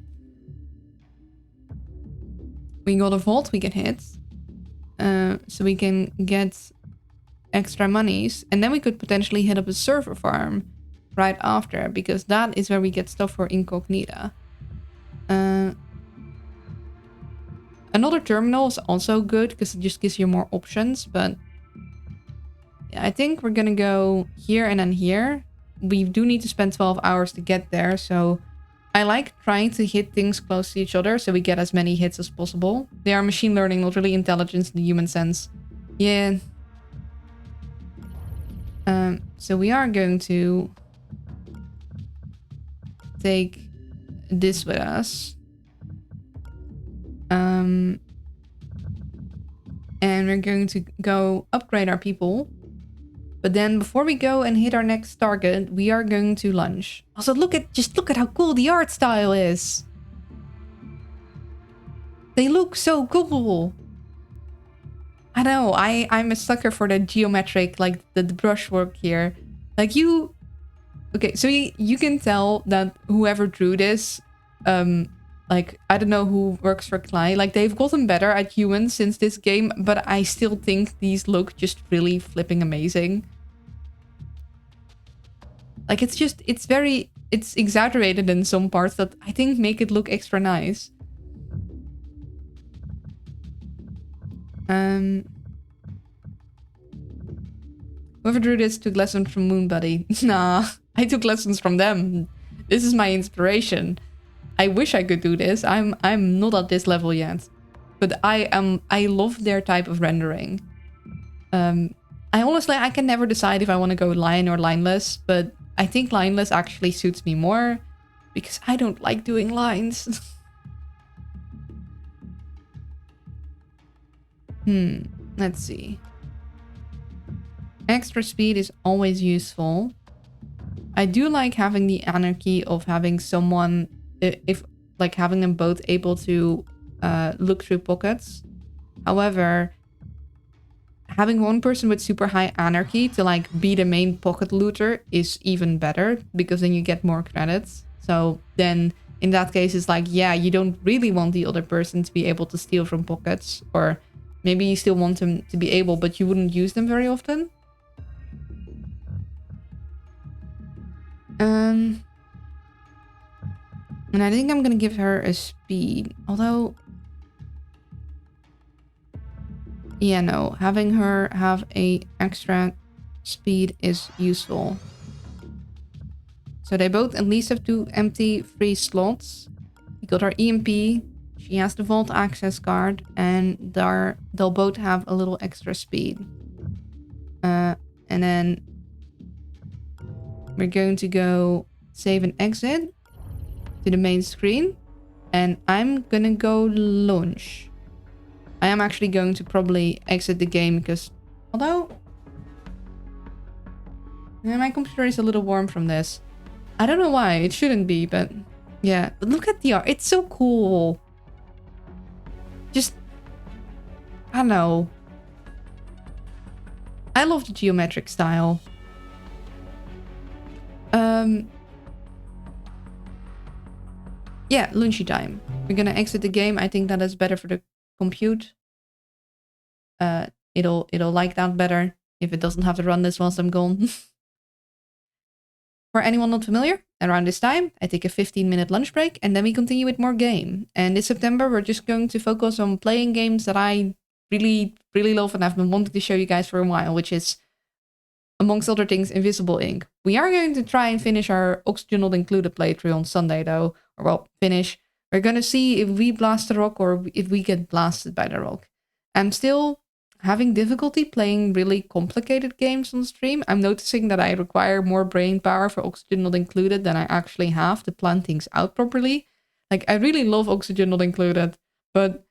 [SPEAKER 1] We got a vault we can hit. So we can get extra monies. And then we could potentially hit up a server farm right after. Because that is where we get stuff for Incognita. Another terminal is also good because it just gives you more options. But yeah, I think we're gonna go here and then here. We do need to spend 12 hours to get there, so I like trying to hit things close to each other so we get as many hits as possible. They are machine learning, not really intelligence in the human sense. Yeah. So we are going to take this with us. And we're going to go upgrade our people. But then before we go and hit our next target, we are going to lunch. Also, look at how cool the art style is. They look so cool. I know, I'm a sucker for the geometric, like the brushwork here. Like you... Okay, so you can tell that whoever drew this, like, I don't know who works for Klei. Like, they've gotten better at humans since this game, but I still think these look just really flipping amazing. Like, it's exaggerated in some parts that I think make it look extra nice. Whoever drew this took lessons from Moon Buddy. Nah, I took lessons from them. This is my inspiration. I wish I could do this. I'm not at this level yet. But I love their type of rendering. I can never decide if I want to go line or lineless, but I think lineless actually suits me more because I don't like doing lines. Let's see. Extra speed is always useful. I do like having the anarchy of having someone, having them both able to look through pockets. However, having one person with super high anarchy to like be the main pocket looter is even better because then you get more credits. So then in that case, it's like, yeah, you don't really want the other person to be able to steal from pockets, or maybe you still want them to be able, but you wouldn't use them very often. And I think I'm gonna give her a speed, although, yeah, no, having her have a extra speed is useful. So they both at least have 2 empty free slots. We got our EMP, she has the vault access card, and they'll both have a little extra speed. And then we're going to go save and exit to the main screen, and I'm gonna go launch. I am actually going to probably exit the game because, although my computer is a little warm from this. I don't know why, it shouldn't be, but yeah. But look at the art, it's so cool. Just, I don't know. I love the geometric style. Yeah, lunchy time. We're gonna exit the game. I think that is better for the compute. It'll like that better if it doesn't have to run this whilst I'm gone. For anyone not familiar, around this time, I take a 15-minute lunch break and then we continue with more game. And this September, we're just going to focus on playing games that I really, really love and I've been wanting to show you guys for a while, which is, amongst other things, Invisible Ink. We are going to try and finish our Oxygen Not Included playthrough on Sunday, though. Or, well, finish. We're going to see if we blast the rock or if we get blasted by the rock. I'm still having difficulty playing really complicated games on stream. I'm noticing that I require more brain power for Oxygen Not Included than I actually have to plan things out properly. Like, I really love Oxygen Not Included, but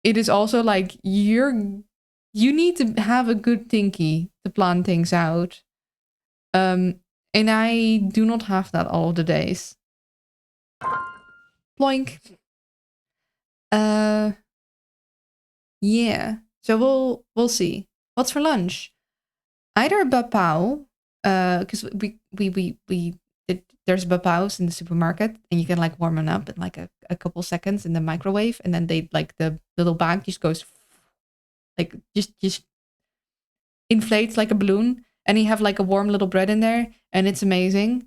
[SPEAKER 1] it is also like you need to have a good thinky to plan things out. And I do not have that all of the days. Ploink. Yeah. So we'll see. What's for lunch? Either bapao, because there's bapaos in the supermarket and you can like warm them up in like a couple seconds in the microwave, and then they like the little bag just goes like just inflates like a balloon, and you have like a warm little bread in there, and it's amazing.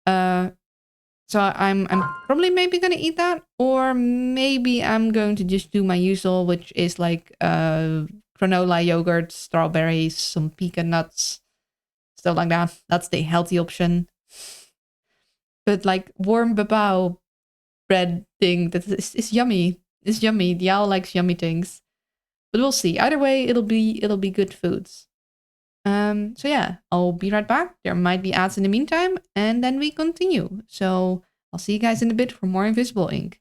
[SPEAKER 1] So I'm probably maybe gonna eat that, or maybe I'm going to just do my usual, which is like granola, yogurt, strawberries, some pecan nuts, stuff like that. That's the healthy option. But like warm bapao bread thing, that is yummy. It's yummy. The owl likes yummy things. But we'll see. Either way, it'll be good foods. So yeah, I'll be right back. There might be ads in the meantime, and then we continue. So I'll see you guys in a bit for more Invisible Ink.